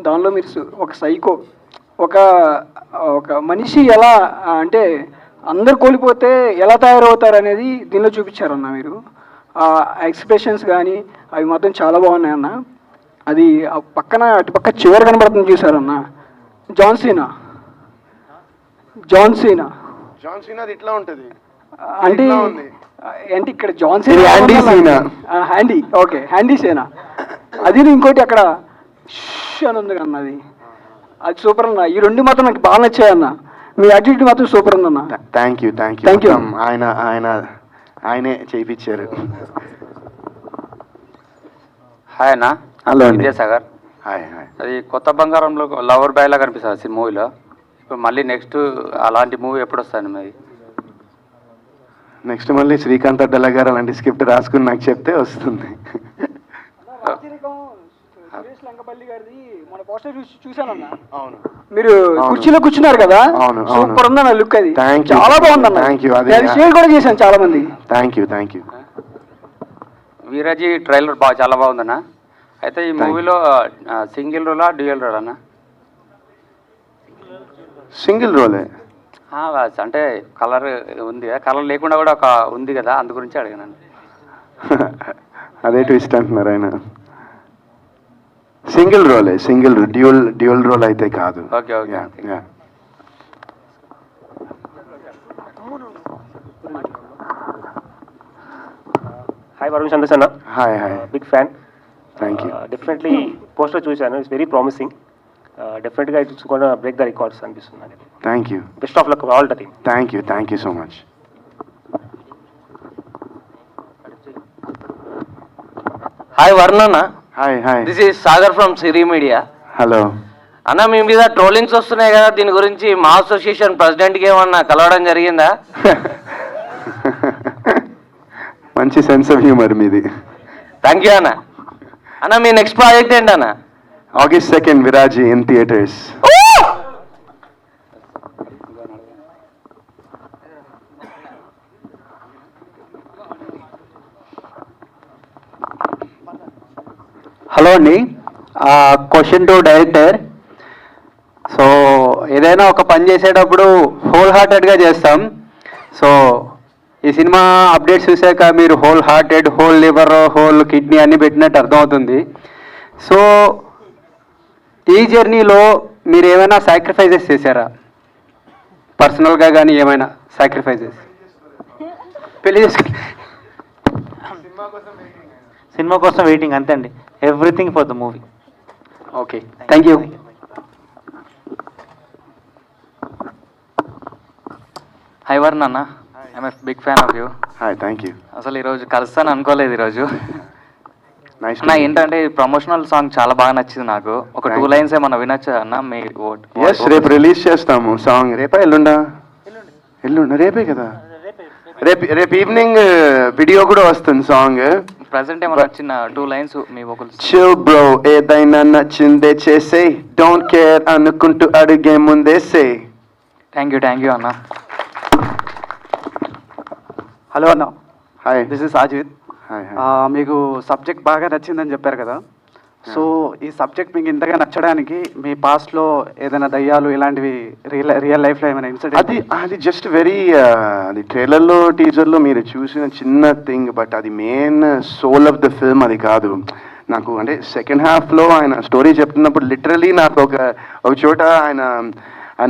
Speaker 18: దానిలో మీరు ఒక సైకో, ఒక మనిషి ఎలా అంటే అందరు కోల్పోతే ఎలా తయారవుతారు అనేది దీనిలో చూపించారన్న. మీరు ఆ ఎక్స్ప్రెషన్స్ కానీ అవి మాత్రం చాలా బాగున్నాయి అన్న. అది అటుపక్క చివరి కనబడుతుంది చూసారన్న, జాన్ సీనా
Speaker 2: ఇట్లా ఉంటుంది
Speaker 18: అంటే ఇక్కడ John Cena handy, okay handy సేనా. అది ఇంకోటి అక్కడ అని ఉంది అన్న, అది సూపర్ అన్న. ఈ రెండు మాత్రం నాకు బాగా నచ్చాయి అన్న. మీ యాటిట్యూడ్ మాత్రం సూపర్ ఉందన్న.
Speaker 2: Thank you. ఆయనే చేయించారు.
Speaker 19: హాయ్ అన్న.
Speaker 2: హలో
Speaker 19: విద్యాసాగర్.
Speaker 2: Hi hi.
Speaker 19: అది కొత్త బంగారంలో లవర్ బాయ్ లా కనిపిస్తుంది మూవీలో. ఇప్పుడు మళ్ళీ నెక్స్ట్ అలాంటి మూవీ ఎప్పుడు వస్తుంది మరి?
Speaker 2: నెక్స్ట్ మళ్ళీ శ్రీకాంత్ అడ్డల గారు అలాంటి స్క్రిప్ట్ రాసుకుని నాకు చెప్తే వస్తుంది.
Speaker 18: చూసానన్నా, మీరు కుర్చీలో కూర్చున్నారు కదా, సూపర్ ఉందన్న లుక్. అది చాలా బాగుందన్న. షేర్ కూడా చేశాను చాలా మంది.
Speaker 2: Thank you.
Speaker 19: వీరాజీ ట్రైలర్ చాలా బాగుందన్న. అయితే ఈ మూవీలో సింగిల్ రోలా డ్యూయల్ రోల్ అన్న?
Speaker 2: సింగిల్ రోలే.
Speaker 19: అంటే కలర్ ఉంది కదా, కలర్ లేకుండా కూడా ఒక ఉంది కదా, అందు గురించి అడిగాను.
Speaker 2: అదే ట్విస్ట్ అంటున్నారు ఆయన. సింగిల్ రోలే, డ్యూయల్ రోల్ అయితే కాదు.
Speaker 19: Okay okay.
Speaker 20: Hi Varun Sandesh అన్న.
Speaker 2: Hi.
Speaker 20: Big fan.
Speaker 2: Thank you.
Speaker 20: Definitely poster చూశాను, ఇట్స్ వెరీ ప్రామిసింగ్. డెఫినెట్గా it's gonna break the records అనిపిస్తుంది.
Speaker 2: Thank you.
Speaker 20: Best of luck all the team.
Speaker 2: Thank you so much.
Speaker 21: Hi Varun అన్న.
Speaker 2: Hi.
Speaker 21: This is Sagar from Siri media.
Speaker 2: Hello
Speaker 21: అన్న, మీ మీద trollings వస్తున్నాయి కదా, దీని గురించి మా అసోసియేషన్ ప్రెసిడెంట్కి ఏమన్నా కలవడం జరిగిందా?
Speaker 2: మంచి సెన్స్ ఆఫ్ హ్యూమర్ మీది.
Speaker 21: థ్యాంక్ యూ అన్న. అన్న మీ నెక్స్ట్ ప్రాజెక్ట్ ఏంటన్నా?
Speaker 2: August 2nd, Viraji in theaters.
Speaker 10: Hello అండి, క్వశ్చన్ టు డైరెక్టర్. సో ఏదైనా ఒక పని చేసేటప్పుడు హోల్ హార్టెడ్గా చేస్తాం. సో ఈ సినిమా అప్డేట్స్ చూసాక మీరు whole hearted, whole liver, whole kidney అన్ని పెట్టినట్టు అర్థమవుతుంది. సో ఈ జర్నీలో మీరు ఏమైనా సాక్రిఫైజెస్ చేశారా? పర్సనల్గా కానీ ఏమైనా సాక్రిఫైజెస్? పెళ్లి చేసుకుని
Speaker 4: సినిమా కోసం వెయిటింగ్ అంతే అండి. Everything for the movie.
Speaker 10: Okay, thank you.
Speaker 3: Hi Varun అన్న, I'm a big fan of you.
Speaker 2: Hi, thank you.
Speaker 3: అసలు ఈరోజు కలుస్తాను అనుకోలేదు ఈరోజు.
Speaker 2: నైస్.
Speaker 3: అన్న ఏంటంటే ప్రమోషనల్ సాంగ్ చాలా బాగా నచ్చింది నాకు. ఒక 2 లైన్స్ ఏమన్నా వినొచ్చా అన్న? మీ
Speaker 2: ఎస్, రేపు రిలీజ్ చేస్తాము సాంగ్. రేపా ఎల్లుండా? ఎల్లుండా, రేపే కదా. రేపు ఈవినింగ్ వీడియో కూడా వస్తుంది సాంగ్.
Speaker 3: ప్రెసెంట్ ఏమన్నా చిన్న 2 లైన్స్ మీ వోకల్స్.
Speaker 2: చిల్ బ్రో, ఏదైనా నచ్చిందే చేసే, డోంట్ కేర్ అనుకుంటూ అడిగే ముందే సే.
Speaker 3: థ్యాంక్ యూ అన్న.
Speaker 10: హలో అన్న.
Speaker 2: Hi,
Speaker 10: this is Ajith.
Speaker 2: Hi.
Speaker 10: మీకు సబ్జెక్ట్ బాగా నచ్చిందని చెప్పారు కదా. సో ఈ సబ్జెక్ట్ మీకు ఇంతగా నచ్చడానికి మీ పాస్ట్లో ఏదైనా దయ్యాలు ఇలాంటివి రియల్ లైఫ్లో ఏమైనా ఇన్సిడెంట్?
Speaker 2: అది జస్ట్ వెరీ అది ట్రైలర్లో టీజర్లో మీరు చూసిన చిన్న థింగ్, బట్ అది main soul of the film అది కాదు. నాకు అంటే సెకండ్ హాఫ్లో ఆయన స్టోరీ చెప్తున్నప్పుడు లిటరలీ నాకు ఒక చోట ఆయన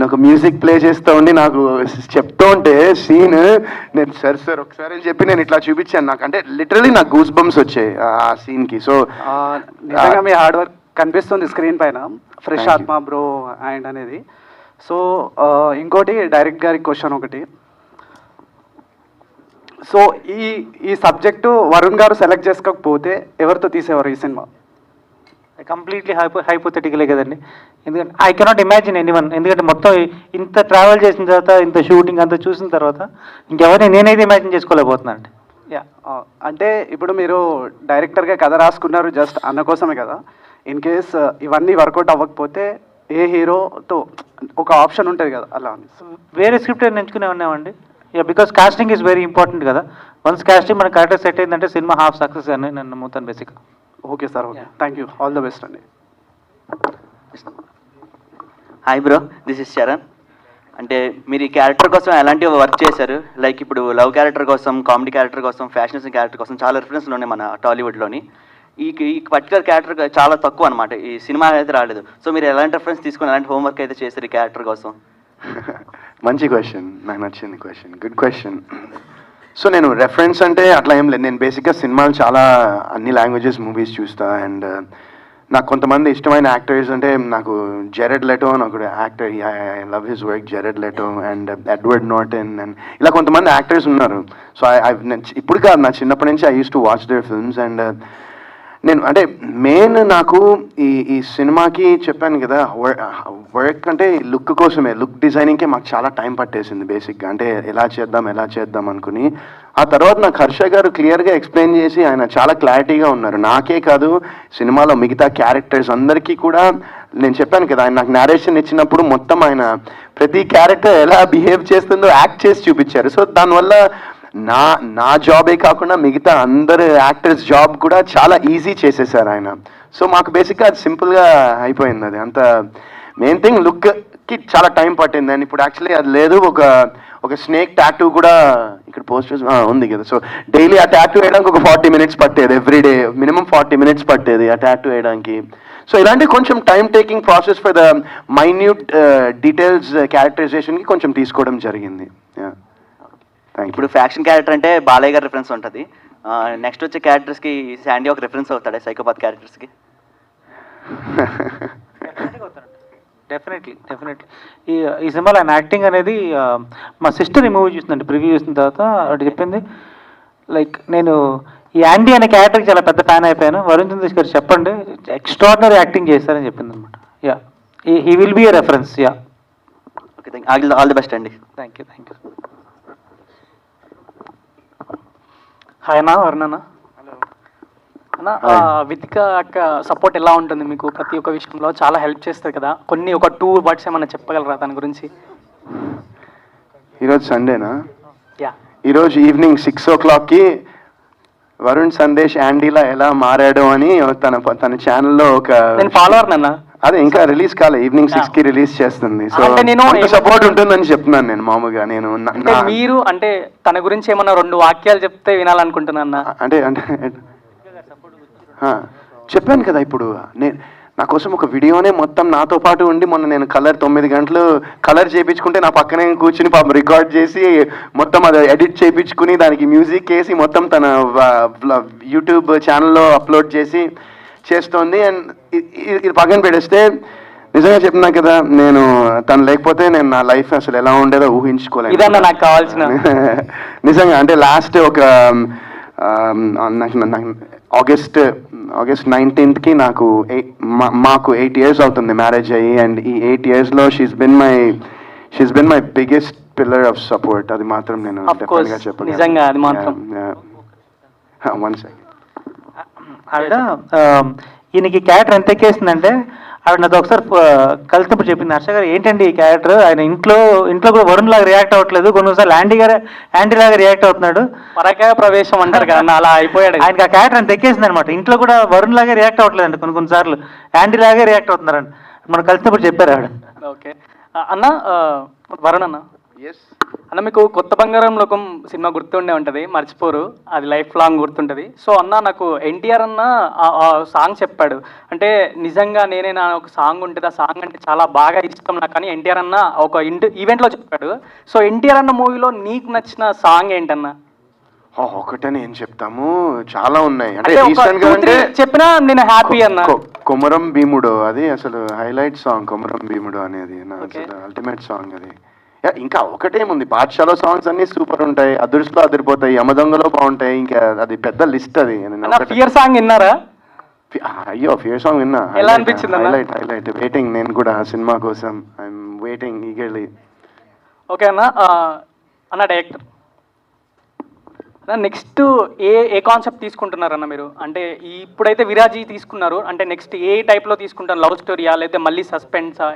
Speaker 2: ఒక మ్యూజిక్ ప్లే చేస్తూ ఉండి నాకు చెప్తూ ఉంటే సీన్, నేను సార్ ఒకసారి అని చెప్పి నేను ఇట్లా చూపించాను. నాకు అంటే లిటరలీ నాకు గూస్ బంప్స్ వచ్చాయి ఆ సీన్కి. సో
Speaker 10: నిజంగా మీ హార్డ్ వర్క్ కనిపిస్తుంది స్క్రీన్ పైన. ఫ్రెష్ ఆత్మ బ్రో అండ్ అనేది. సో ఇంకోటి డైరెక్ట్ గారికి క్వశ్చన్ ఒకటి. సో ఈ సబ్జెక్టు వరుణ్ గారు సెలెక్ట్ చేసుకోకపోతే ఎవరితో తీసేవారు ఈ సినిమా?
Speaker 4: కంప్లీట్లీ హైపోథెటికలే కదండి. ఎందుకంటే ఐ కెనాట్ ఇమాజిన్ ఎనీవన్. ఎందుకంటే మొత్తం ఇంత ట్రావెల్ చేసిన తర్వాత, ఇంత షూటింగ్ అంతా చూసిన తర్వాత ఇంకెవరిని నేనైతే ఇమాజిన్ చేసుకోలేకపోతున్నాను అండి.
Speaker 10: యా, అంటే ఇప్పుడు మీరు డైరెక్టర్గా కథ రాసుకున్నారు జస్ట్ అన్న కోసమే కదా. ఇన్ కేస్ ఇవన్నీ వర్కౌట్ అవ్వకపోతే ఏ హీరోతో ఒక ఆప్షన్ ఉంటుంది కదా, అలా అని.
Speaker 4: వేరే స్క్రిప్ట్ ఎంచుకునే ఉన్నామండి. Yeah, because casting is very important కదా. వన్స్ కాస్టింగ్ మన కరెక్ట్గా సెట్ అయిందంటే సినిమా హాఫ్ సక్సెస్ అని నేను నమ్ముతాను బేసిక్గా.
Speaker 10: Okay sir, okay, thank you, all the best అండి.
Speaker 22: Hi bro, this is Charan. అంటే మీరు ఈ క్యారెక్టర్ కోసం ఎలాంటి వర్క్ చేశారు? లైక్ ఇప్పుడు లవ్ క్యారెక్టర్ కోసం, కామెడీ క్యారెక్టర్ కోసం, ఫ్యాషన్ క్యారెక్టర్ కోసం చాలా రిఫరెన్స్లు ఉన్నాయి మన టాలీవుడ్లోని. ఈ పర్టికులర్ క్యారెక్టర్ చాలా తక్కువ అనమాట, ఈ సినిమా అయితే రాలేదు. సో మీరు ఎలాంటి రిఫరెన్స్ తీసుకుని ఎలాంటి హోంవర్క్ అయితే చేశారు ఈ క్యారెక్టర్ కోసం?
Speaker 2: మంచి క్వశ్చన్, నాకు నచ్చింది క్వశ్చన్, గుడ్ క్వశ్చన్. సో నేను రెఫరెన్స్ అంటే అట్లా ఏం లేదు. నేను బేసిక్గా సినిమాలు చాలా అన్ని లాంగ్వేజెస్ మూవీస్ చూస్తా. అండ్ నాకు కొంతమంది ఇష్టమైన యాక్టర్స్ అంటే నాకు జెరెడ్ లెటో అని ఒక actor, I love his work, జెరెడ్ Leto and Edward Norton and ఇలా కొంతమంది యాక్టర్స్ ఉన్నారు. సో ఇప్పుడు కాదు, నా చిన్నప్పటి నుంచి I use to watch their films. And నేను అంటే మెయిన్ నాకు ఈ సినిమాకి చెప్పాను కదా, వర్క్ అంటే లుక్ కోసమే, లుక్ డిజైనింగ్కే మాకు చాలా టైం పట్టేసింది బేసిక్గా. అంటే ఎలా చేద్దాం అనుకుని ఆ తర్వాత నాకు హర్ష గారు క్లియర్గా ఎక్స్ప్లెయిన్ చేసి ఆయన చాలా క్లారిటీగా ఉన్నారు. నాకే కాదు, సినిమాలో మిగతా క్యారెక్టర్స్ అందరికీ కూడా. నేను చెప్పాను కదా, ఆయన నాకు నేరేషన్ ఇచ్చినప్పుడు మొత్తం ఆయన ప్రతి క్యారెక్టర్ ఎలా బిహేవ్ చేస్తుందో యాక్ట్ చేసి చూపించారు. సో దానివల్ల నా జాబే కాకుండా మిగతా అందరు యాక్టర్స్ జాబ్ కూడా చాలా ఈజీ చేసేసారు ఆయన. సో మాకు బేసిక్గా అది సింపుల్గా అయిపోయింది. అది అంత మెయిన్ థింగ్, లుక్కి చాలా టైం పట్టింది. అండ్ ఇప్పుడు యాక్చువల్లీ అది లేదు, ఒక స్నేక్ టాటూ కూడా ఇక్కడ పోస్టర్స్ ఉంది కదా. సో డైలీ ఆ టాటూ వేయడానికి ఒక 40 minutes పట్టేది, ఎవ్రీడే మినిమం 40 minutes పట్టేది ఆ టాటూ వేయడానికి. సో ఇలాంటి కొంచెం time taking process for the minute details క్యారెక్టరైజేషన్కి కొంచెం తీసుకోవడం జరిగింది.
Speaker 22: ఇప్పుడు ఫ్యాక్షన్ క్యారెక్టర్ అంటే బాలయ్య గారి రిఫరెన్స్ ఉంటుంది. నెక్స్ట్ వచ్చే క్యారెక్టర్స్కి శాండీ ఒక రిఫరెన్స్ అవుతాడా సైకోపాత్ క్యారెక్టర్స్కి?
Speaker 4: డెఫినెట్లీ. ఈ సినిమాలో ఆయన యాక్టింగ్ అనేది మా సిస్టర్ ఈ మూవీ చూసిందండి. ప్రివ్యూ చూసిన తర్వాత అటు చెప్పింది, లైక్ నేను ఈ యాండీ అనే క్యారెక్టర్కి చాలా పెద్ద ఫ్యాన్ అయిపోయాను. వరుణ్ చంద్రేష్ గారు చెప్పండి, ఎక్స్ట్రాడినరీ యాక్టింగ్ చేస్తారని చెప్పింది అనమాట. Yeah, he will be a reference. Yeah,
Speaker 22: okay, all the best అండి.
Speaker 4: Thank you.
Speaker 15: హాయ్ అన్న, వరుణ్ అన్న. అన్న వితిక అక్క సపోర్ట్ ఎలా ఉంటుంది మీకు ప్రతి ఒక్క విషయంలో? చాలా హెల్ప్ చేస్తుంది కదా, కొన్ని ఒక 2 వర్డ్స్ ఏమైనా చెప్పగలరా దాని గురించి?
Speaker 2: ఈరోజు సండేనా?
Speaker 15: యా,
Speaker 2: ఈరోజు ఈవినింగ్ 6 o'clockకి వరుణ్ సందేశ్ యాండీలా ఎలా మారాడు అని తన ఛానల్లో ఒక
Speaker 15: నేను ఫాలోవర్ అన్న.
Speaker 2: అదే ఇంకా రిలీజ్ కాలే, ఈవినింగ్ 6కి రిలీజ్ చేస్తుంది. సో
Speaker 15: అంటే నేను
Speaker 2: సపోర్ట్ ఉంటుందని చెప్తున్నాను నేను మామూలుగా. నేను
Speaker 15: అంటే మీరు అంటే తన గురించి ఏమన్నా 2 వాక్యాలు చెప్తే వినాలనుకుంటున్నా అన్న.
Speaker 2: అంటే అంటే చెప్పాను కదా, ఇప్పుడు నేను నా కోసం ఒక వీడియోనే మొత్తం నాతో పాటు ఉండి మొన్న నేను కలర్ 9 గంటలు కలర్ చేయించుకుంటే నా పక్కనే కూర్చుని పాపం రికార్డ్ చేసి మొత్తం అది ఎడిట్ చేయించుకుని దానికి మ్యూజిక్ వేసి మొత్తం తన యూట్యూబ్ ఛానల్లో అప్లోడ్ చేస్తోంది. అండ్ ఇది పక్కన పెడేస్తే నిజంగా చెప్తున్నా కదా, నేను తను లేకపోతే నేను నా లైఫ్ అసలు ఎలా ఉండేదో ఊహించుకోలేదు.
Speaker 15: ఇదన్నా నాకు కావాల్సిన
Speaker 2: నిజంగా. అంటే లాస్ట్ ఒక ఆగస్ట్ 19th నాకు మాకు 8 years అవుతుంది మ్యారేజ్ అయ్యి. అండ్ ఈ 8 yearsలో she's been my biggest pillar of support. అది మాత్రం నేను డెఫినెట్గా చెప్పగలను.
Speaker 15: నిజంగా అది మాత్రం.
Speaker 2: One second.
Speaker 4: ఆవిడ ఈయనకి క్యారెక్టర్ ఎంత ఎక్కేసిందంటే ఆవిడ నాతో ఒకసారి కలిసినప్పుడు చెప్పింది, హర్ష గారు ఏంటండి ఈ క్యారెక్టర్, ఆయన ఇంట్లో కూడా వరుణ్ లాగా రియాక్ట్ అవ్వట్లేదు, కొన్నిసార్లు యాంటీ లాగా రియాక్ట్ అవుతున్నాడు,
Speaker 15: పరకాయ ప్రవేశం అంటారు కదా అలా అయిపోయాడు.
Speaker 4: ఆయనకి ఆ క్యారెక్టర్ అంత ఎక్కేసింది అనమాట. ఇంట్లో కూడా వరుణ్ లాగా రియాక్ట్ అవ్వట్లేదండి, కొన్నిసార్లు యాంటీ లాగే రియాక్ట్ అవుతున్నారండి. మనం కలిసినప్పుడు చెప్పారు ఆవిడ.
Speaker 15: ఓకే అన్న, వరుణ్ అన్న అన్న మీకు కొత్త బంగారం లోకం సినిమా గుర్తుండే ఉంటుంది, మర్చిపోరు, అది లైఫ్ లాంగ్ గుర్తుంటుంది. సో అన్న నాకు ఎన్టీఆర్ అన్న సాంగ్ చెప్పాడు, అంటే నిజంగా నేనే నా ఒక సాంగ్ ఉంటుంది, ఆ సాంగ్ అంటే చాలా బాగా ఇష్టం నాకు అని ఎన్టీఆర్ అన్న ఒక ఈవెంట్లో చెప్పాడు. సో ఎన్టీఆర్ అన్న మూవీలో నీకు నచ్చిన సాంగ్ ఏంటన్నా?
Speaker 2: ఒకటని ఏం చెప్తాము, చాలా ఉన్నాయి. అంటే రీసెంట్ గా అంటే
Speaker 15: చెప్పినా నేను హ్యాపీ అన్న.
Speaker 2: కొమరం భీముడు, అది అసలు హైలైట్ సాంగ్. కొమరం భీముడు అనేది అల్టిమేట్ సాంగ్ అది. ఇంకా ఒకటేముంది, బాద్షాలో సాంగ్స్ అన్ని సూపర్ ఉంటాయి, అదృష్టలో అదిరిపోతాయి, యమదొంగలో బాగుంటాయి, ఇంకా అది పెద్ద లిస్ట్ అది.
Speaker 15: ఫియర్ సాంగ్ విన్నారా?
Speaker 2: అయ్యో ఫియర్ సాంగ్ విన్నా,
Speaker 15: ఎలా అనిపించింది?
Speaker 2: హైలైట్. వెయిటింగ్ నేను కూడా ఆ సినిమా కోసం, ఐఎమ్ వెయిటింగ్ ఈగర్లీ.
Speaker 15: ఓకే అన్న. అన్న డైరెక్టర్ నెక్స్ట్ ఏ కాన్సెప్ట్ తీసుకుంటున్నారన్న మీరు? అంటే ఇప్పుడైతే విరాజీ తీసుకున్నారు, అంటే నెక్స్ట్ ఏ టైప్లో తీసుకుంటారు? లవ్ స్టోరీయా లేదా మళ్ళీ సస్పెన్సా?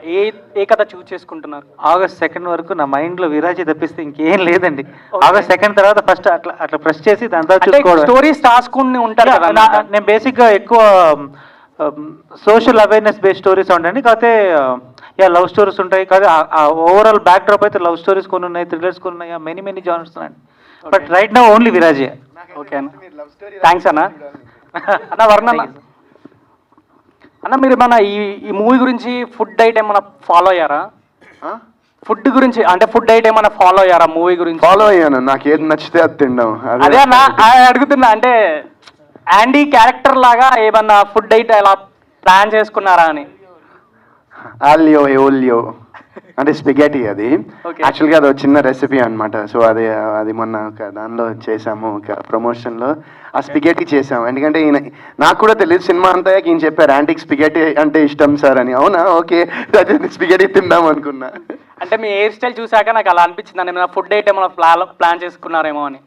Speaker 15: ఏ కథ చూస్ చేసుకుంటున్నారు?
Speaker 4: August 2 వరకు నా మైండ్లో విరాజీ తప్పిస్తే ఇంకేం లేదండి. August 2 తర్వాత ఫస్ట్ అట్లా ప్రెస్ చేసి దాని తర్వాత చూసుకోవడం.
Speaker 15: స్టోరీస్ రాసుకుని ఉంటారు కదా.
Speaker 4: నేను బేసిక్గా ఎక్కువ సోషల్ అవేర్నెస్ బేస్డ్ స్టోరీస్ ఉంటాయండి. కాకపోతే లవ్ స్టోరీస్ ఉంటాయి, కాదు ఓవరాల్ బ్యాక్ డ్రాప్ అయితే లవ్ స్టోరీస్ కొన్ని ఉన్నాయి, థ్రిల్లర్స్ కొన్ని ఉన్నాయి, మెనీ జానర్స్ ఉన్నాయండి. బట్ రైట్ నౌ ఓన్లీ విరాజే.
Speaker 15: ఓకే అన్న, థ్యాంక్స్ అన్న. అన్న వర్ణ అన్న మీరు ఏమన్నా ఈ మూవీ గురించి ఫుడ్ డైట్ ఏమన్నా ఫాలో అయ్యారా? ఫుడ్ గురించి అంటే ఫుడ్ డైట్ ఏమన్నా ఫాలో అయ్యారా మూవీ గురించి?
Speaker 2: ఫాలో అయ్యాను, నాకు ఏది నచ్చితే అది తింటాం.
Speaker 15: అదే అన్న అడుగుతున్నా, అంటే యాండీ క్యారెక్టర్ లాగా ఏమన్నా ఫుడ్ డైట్ ఎలా ప్లాన్ చేసుకున్నారా అని?
Speaker 2: ఆలియో ఎఓలియో అంటే స్పిగెటీ. అది యాక్చువల్గా అది ఒక చిన్న రెసిపీ అనమాట. సో అది మొన్న ఒక దానిలో చేసాము, ఒక ప్రమోషన్లో ఆ స్పిగెటీ చేసాము. ఎందుకంటే ఈయన నాకు కూడా తెలియదు, సినిమా అంతా ఈయన చెప్పారు యాంటీకి స్పిగెటీ అంటే ఇష్టం సార్ అని. అవునా, ఓకే స్పిగెటీ తిందాం అనుకున్నా.
Speaker 15: అంటే మీ హెయిర్ స్టైల్ చూసాక నాకు అలా అనిపించింది, ఏమైనా ఫుడ్ డైట్ ఏమైనా ప్లాన్ చేసుకున్నారేమో అని.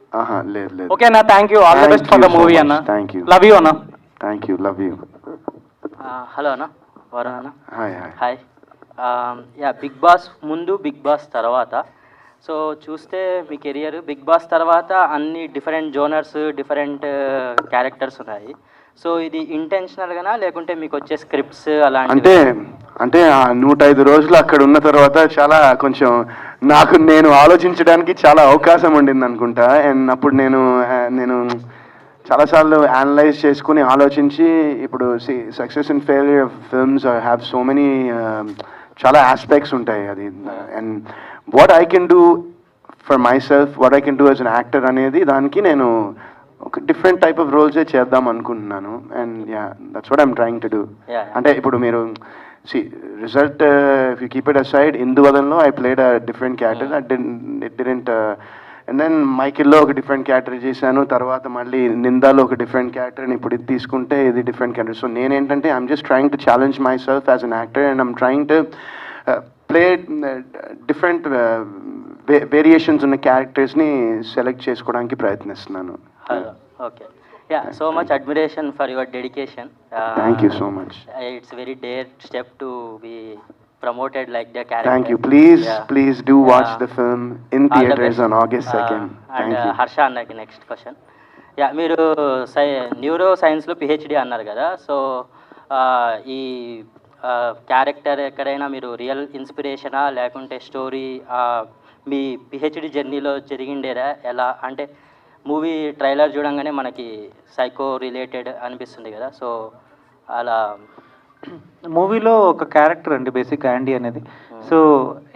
Speaker 2: లేదు.
Speaker 15: ఓకే అన్న, thank you, all the best for the movie అన్న.
Speaker 2: Thank you.
Speaker 15: లవ్ యూ అన్న.
Speaker 2: Thank you, love you.
Speaker 1: Hello అన్న, వరుణ్ అన్న.
Speaker 2: హాయ్.
Speaker 1: బిగ్ బాస్ ముందు, బిగ్ బాస్ తర్వాత, సో చూస్తే మీ కెరియర్ బిగ్ బాస్ తర్వాత అన్ని డిఫరెంట్ జోనర్స్, డిఫరెంట్ క్యారెక్టర్స్ ఉన్నాయి. సో ఇది ఇంటెన్షనల్గానా లేకుంటే మీకు వచ్చే స్క్రిప్ట్స్ అలాంటి?
Speaker 2: అంటే ఆ 105 రోజులు అక్కడ ఉన్న తర్వాత చాలా కొంచెం నేను ఆలోచించడానికి చాలా అవకాశం ఉండింది అనుకుంటా. అండ్ అప్పుడు నేను చాలాసార్లు అనలైజ్ చేసుకుని ఆలోచించి, ఇప్పుడు success and failure of films have so many చాలా ఆస్పెక్ట్స్ ఉంటాయి. అది and what I can do for my self, what I can do as an actor అనేది దానికి నేను ఒక డిఫరెంట్ టైప్ ఆఫ్ రోల్సే చేద్దాం అనుకుంటున్నాను. And that's what I'm trying to do. అంటే ఇప్పుడు మీరు result if you keep it aside, ఇందువలనలో I played a different character, it didn't. And then మైకిల్లో ఒక డిఫరెంట్ క్యారెక్టర్ చేశాను, తర్వాత మళ్ళీ నిందాలో ఒక డిఫరెంట్ క్యారెక్టర్, అండ్ ఇప్పుడు ఇది తీసుకుంటే ఇది డిఫరెంట్ క్యారెక్టర్. సో నేనేంటంటే I'm just trying to challenge my self as an actor, and I'm trying to play different variations ఉన్న క్యారెక్టర్స్ని సెలెక్ట్ చేసుకోవడానికి ప్రయత్నిస్తున్నాను.
Speaker 1: Okay yeah so much admiration for your dedication.
Speaker 2: Thank you so much.
Speaker 1: It's very dare step to be promoted like the character.
Speaker 2: Thank you. Please,
Speaker 1: Yeah.
Speaker 2: please do watch the film in
Speaker 1: All the
Speaker 2: theaters
Speaker 1: best.
Speaker 2: on August 2nd.
Speaker 1: And
Speaker 2: Thank you.
Speaker 1: Harsha అన్నకి next question. Yeah మీరు neuro సైన్స్లో PhD అన్నారు కదా, so ఈ character ఎక్కడైనా మీరు real ఇన్స్పిరేషనా లేకుంటే story మీ PhD జర్నీలో జరిగిండేరా ఎలా? అంటే మూవీ ట్రైలర్ చూడంగానే మనకి సైకో రిలేటెడ్ అనిపిస్తుంది కదా, సో అలా
Speaker 4: మూవీలో ఒక క్యారెక్టర్ అండి బేసిక్ యాండీ అనేది. సో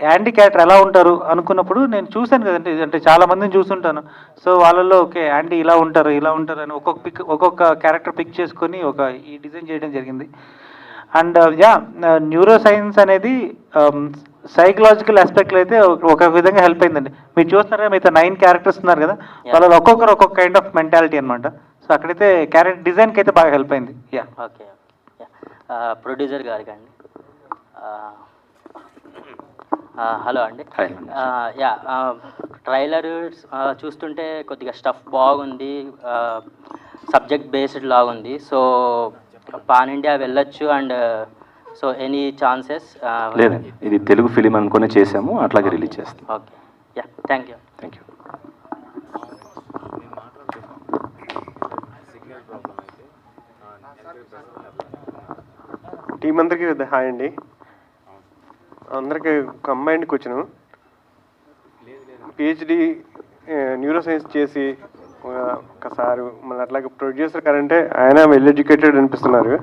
Speaker 4: యాండీ క్యారెక్టర్ ఎలా ఉంటారు అనుకున్నప్పుడు నేను చూశాను కదండి, అంటే చాలా మందిని చూస్తుంటాను. సో వాళ్ళల్లో ఓకే యాండీ ఇలా ఉంటారు అని ఒక్కొక్క క్యారెక్టర్ పిక్ చేసుకొని ఈ డిజైన్ చేయడం జరిగింది. అండ్ న్యూరో సైన్స్ అనేది సైకలాజికల్ ఆస్పెక్ట్లో అయితే ఒక విధంగా హెల్ప్ అయిందండి. మీరు చూస్తున్నారా మిగతా 9 క్యారెక్టర్స్ ఉన్నారు కదా, వాళ్ళలో ఒక్కొక్కరు ఒక్కొక్క కైండ్ ఆఫ్ మెంటాలిటీ అనమాట. సో అక్కడైతే క్యారెక్టర్ డిజైన్కి అయితే బాగా హెల్ప్ అయింది.
Speaker 1: ఓకే ప్రొడ్యూసర్ గారికి అండి. హలో అండి. యా ట్రైలర్ చూస్తుంటే కొద్దిగా స్టఫ్ బాగుంది, సబ్జెక్ట్ బేస్డ్ లాగుంది. సో పాన్ ఇండియా వెళ్ళొచ్చు అండ్ సో ఎనీ ఛాన్సెస్?
Speaker 5: లేదండి, ఇది తెలుగు ఫిలిం అనుకునే చేసాము, అట్లాగే రిలీజ్ చేస్తాం.
Speaker 1: Okay yeah thank you.
Speaker 5: Thank you.
Speaker 8: Team అందరికీ హాయ్ అండి. అందరికీ combined question. PhD neuro science చేసి ఒకసారి మళ్ళీ అట్లాగే ప్రొడ్యూసర్ గారంటే ఆయన వెల్ ఎడ్యుకేటెడ్ అనిపిస్తున్నారు.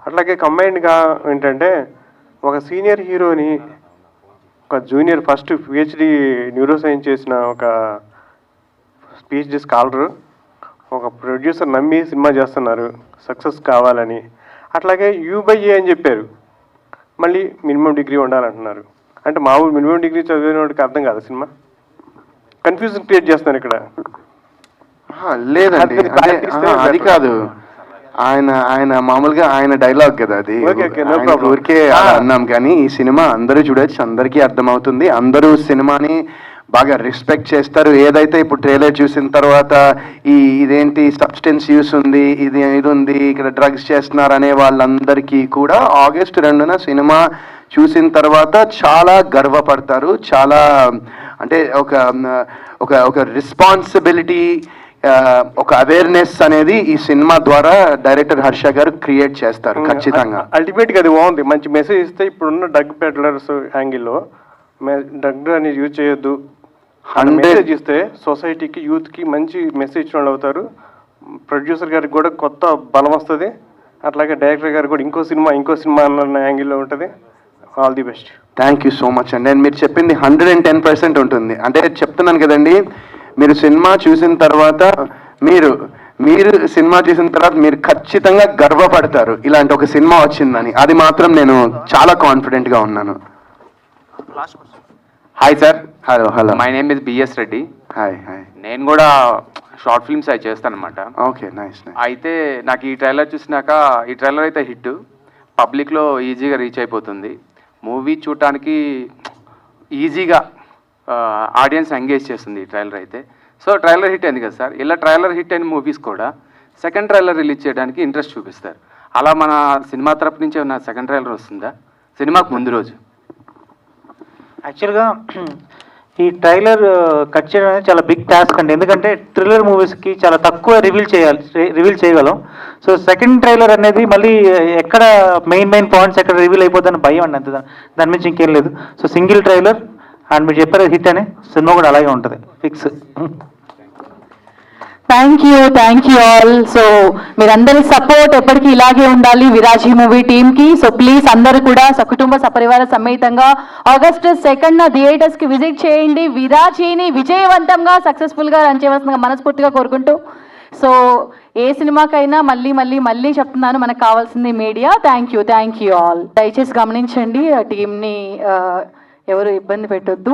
Speaker 8: అట్లాగే కంబైన్డ్గా ఏంటంటే ఒక సీనియర్ హీరోని ఒక junior first PhD neuro science చేసిన ఒక పిహెచ్డి స్కాలరు ఒక ప్రొడ్యూసర్ నమ్మి సినిమా చేస్తున్నారు సక్సెస్ కావాలని. అట్లాగే U/A అని చెప్పారు, మళ్ళీ మినిమం డిగ్రీ ఉండాలంటున్నారు. అంటే మామూలు మినిమం డిగ్రీ చదివిన వాడికి అర్థం కాదు సినిమా. కన్ఫ్యూజన్ క్రియేట్ చేస్తున్నారు ఇక్కడ.
Speaker 2: లేదండి అది కాదు, ఆయన మామూలుగా ఆయన డైలాగ్ కదా అది, ఊరికే అన్నాం. కానీ ఈ సినిమా అందరూ చూడొచ్చు, అందరికీ అర్థమవుతుంది, అందరూ సినిమాని బాగా రెస్పెక్ట్ చేస్తారు. ఏదైతే ఇప్పుడు ట్రైలర్ చూసిన తర్వాత ఇదేంటి సబ్స్టెన్స్ యూస్ ఉంది, ఇది ఉంది, ఇక్కడ డ్రగ్స్ చేస్తున్నారు అనే వాళ్ళందరికీ కూడా August 2న సినిమా చూసిన తర్వాత చాలా గర్వపడతారు. చాలా అంటే ఒక రెస్పాన్సిబిలిటీ, ఒక అవేర్నెస్ అనేది ఈ సినిమా ద్వారా డైరెక్టర్ హర్ష గారు క్రియేట్ చేస్తారు ఖచ్చితంగా.
Speaker 8: అల్టిమేట్గా అది బాగుంది, మంచి మెసేజ్ ఇస్తే ఇప్పుడున్న డ్రగ్ పెడ్లర్స్ యాంగిల్లో డ్రగ్ అనేది యూజ్ చేయొద్దు, 100 ఇస్తే సొసైటీకి యూత్కి మంచి మెసేజ్ ఇచ్చిన వాళ్ళు అవుతారు. ప్రొడ్యూసర్ గారికి కూడా కొత్త బలం వస్తుంది, అట్లాగే డైరెక్టర్ గారికి కూడా ఇంకో సినిమా అన్న యాంగిల్లో ఉంటుంది. All the best.
Speaker 2: Thank you so much అండి. అండ్ మీరు చెప్పింది 110% ఉంటుంది. అంటే చెప్తున్నాను కదండి, మీరు సినిమా చూసిన తర్వాత మీరు సినిమా చూసిన తర్వాత మీరు ఖచ్చితంగా గర్వపడతారు ఇలాంటి ఒక సినిమా వచ్చిందని. అది మాత్రం నేను చాలా కాన్ఫిడెంట్గా ఉన్నాను.
Speaker 19: Hi sir.
Speaker 2: Hello.
Speaker 19: My name is BS Reddy.
Speaker 2: Hi.
Speaker 19: నేను కూడా షార్ట్ ఫిల్మ్స్ అవి చేస్తాను అనమాట.
Speaker 2: Okay nice.
Speaker 19: అయితే నాకు ఈ ట్రైలర్ చూసినాక, ఈ ట్రైలర్ అయితే హిట్, పబ్లిక్లో ఈజీగా రీచ్ అయిపోతుంది. మూవీ చూడటానికి ఈజీగా ఆడియన్స్ ఎంగేజ్ చేస్తుంది ఈ ట్రైలర్ అయితే. సో ట్రైలర్ హిట్ అయింది కదా సార్, ఇలా ట్రైలర్ హిట్ అయిన మూవీస్ కూడా సెకండ్ ట్రైలర్ రిలీజ్ చేయడానికి ఇంట్రెస్ట్ చూపిస్తారు. అలా మన సినిమా తరపు నుంచి ఏమన్నా సెకండ్ ట్రైలర్ వస్తుందా సినిమాకు ముందు రోజు?
Speaker 4: యాక్చువల్గా ఈ ట్రైలర్ కట్ చేయడం అనేది చాలా బిగ్ టాస్క్ అండి, ఎందుకంటే థ్రిల్లర్ మూవీస్కి చాలా తక్కువ రివీల్ చేయగలం. సో సెకండ్ ట్రైలర్ అనేది మళ్ళీ ఎక్కడ మెయిన్ పాయింట్స్ ఎక్కడ రివీల్ అయిపోతుందని భయం అండి, అంతే. దాని నుంచి ఇంకేం లేదు. సో సింగిల్ ట్రైలర్ అండ్ మీరు చెప్పారు హిట్ అని, సినిమా కూడా అలాగే ఉంటుంది, fix.
Speaker 11: Thank you all. So మీరందరి సపోర్ట్ ఎప్పటికీ ఇలాగే ఉండాలి విరాజీ మూవీ టీమ్కి. సో ప్లీజ్ అందరూ కూడా సకుటుంబ సపరివార సమేతంగా August 2న థియేటర్స్కి విజిట్ చేయండి. విరాజీని విజయవంతంగా సక్సెస్ఫుల్గా రన్ చేయవలసిందిగా మనస్ఫూర్తిగా కోరుకుంటూ, సో ఏ సినిమాకైనా మళ్ళీ చెప్తున్నాను, మనకు కావాల్సింది మీడియా. Thank you all. దయచేసి గమనించండి, ఆ టీంని ఎవరు ఇబ్బంది పెట్టొద్దు.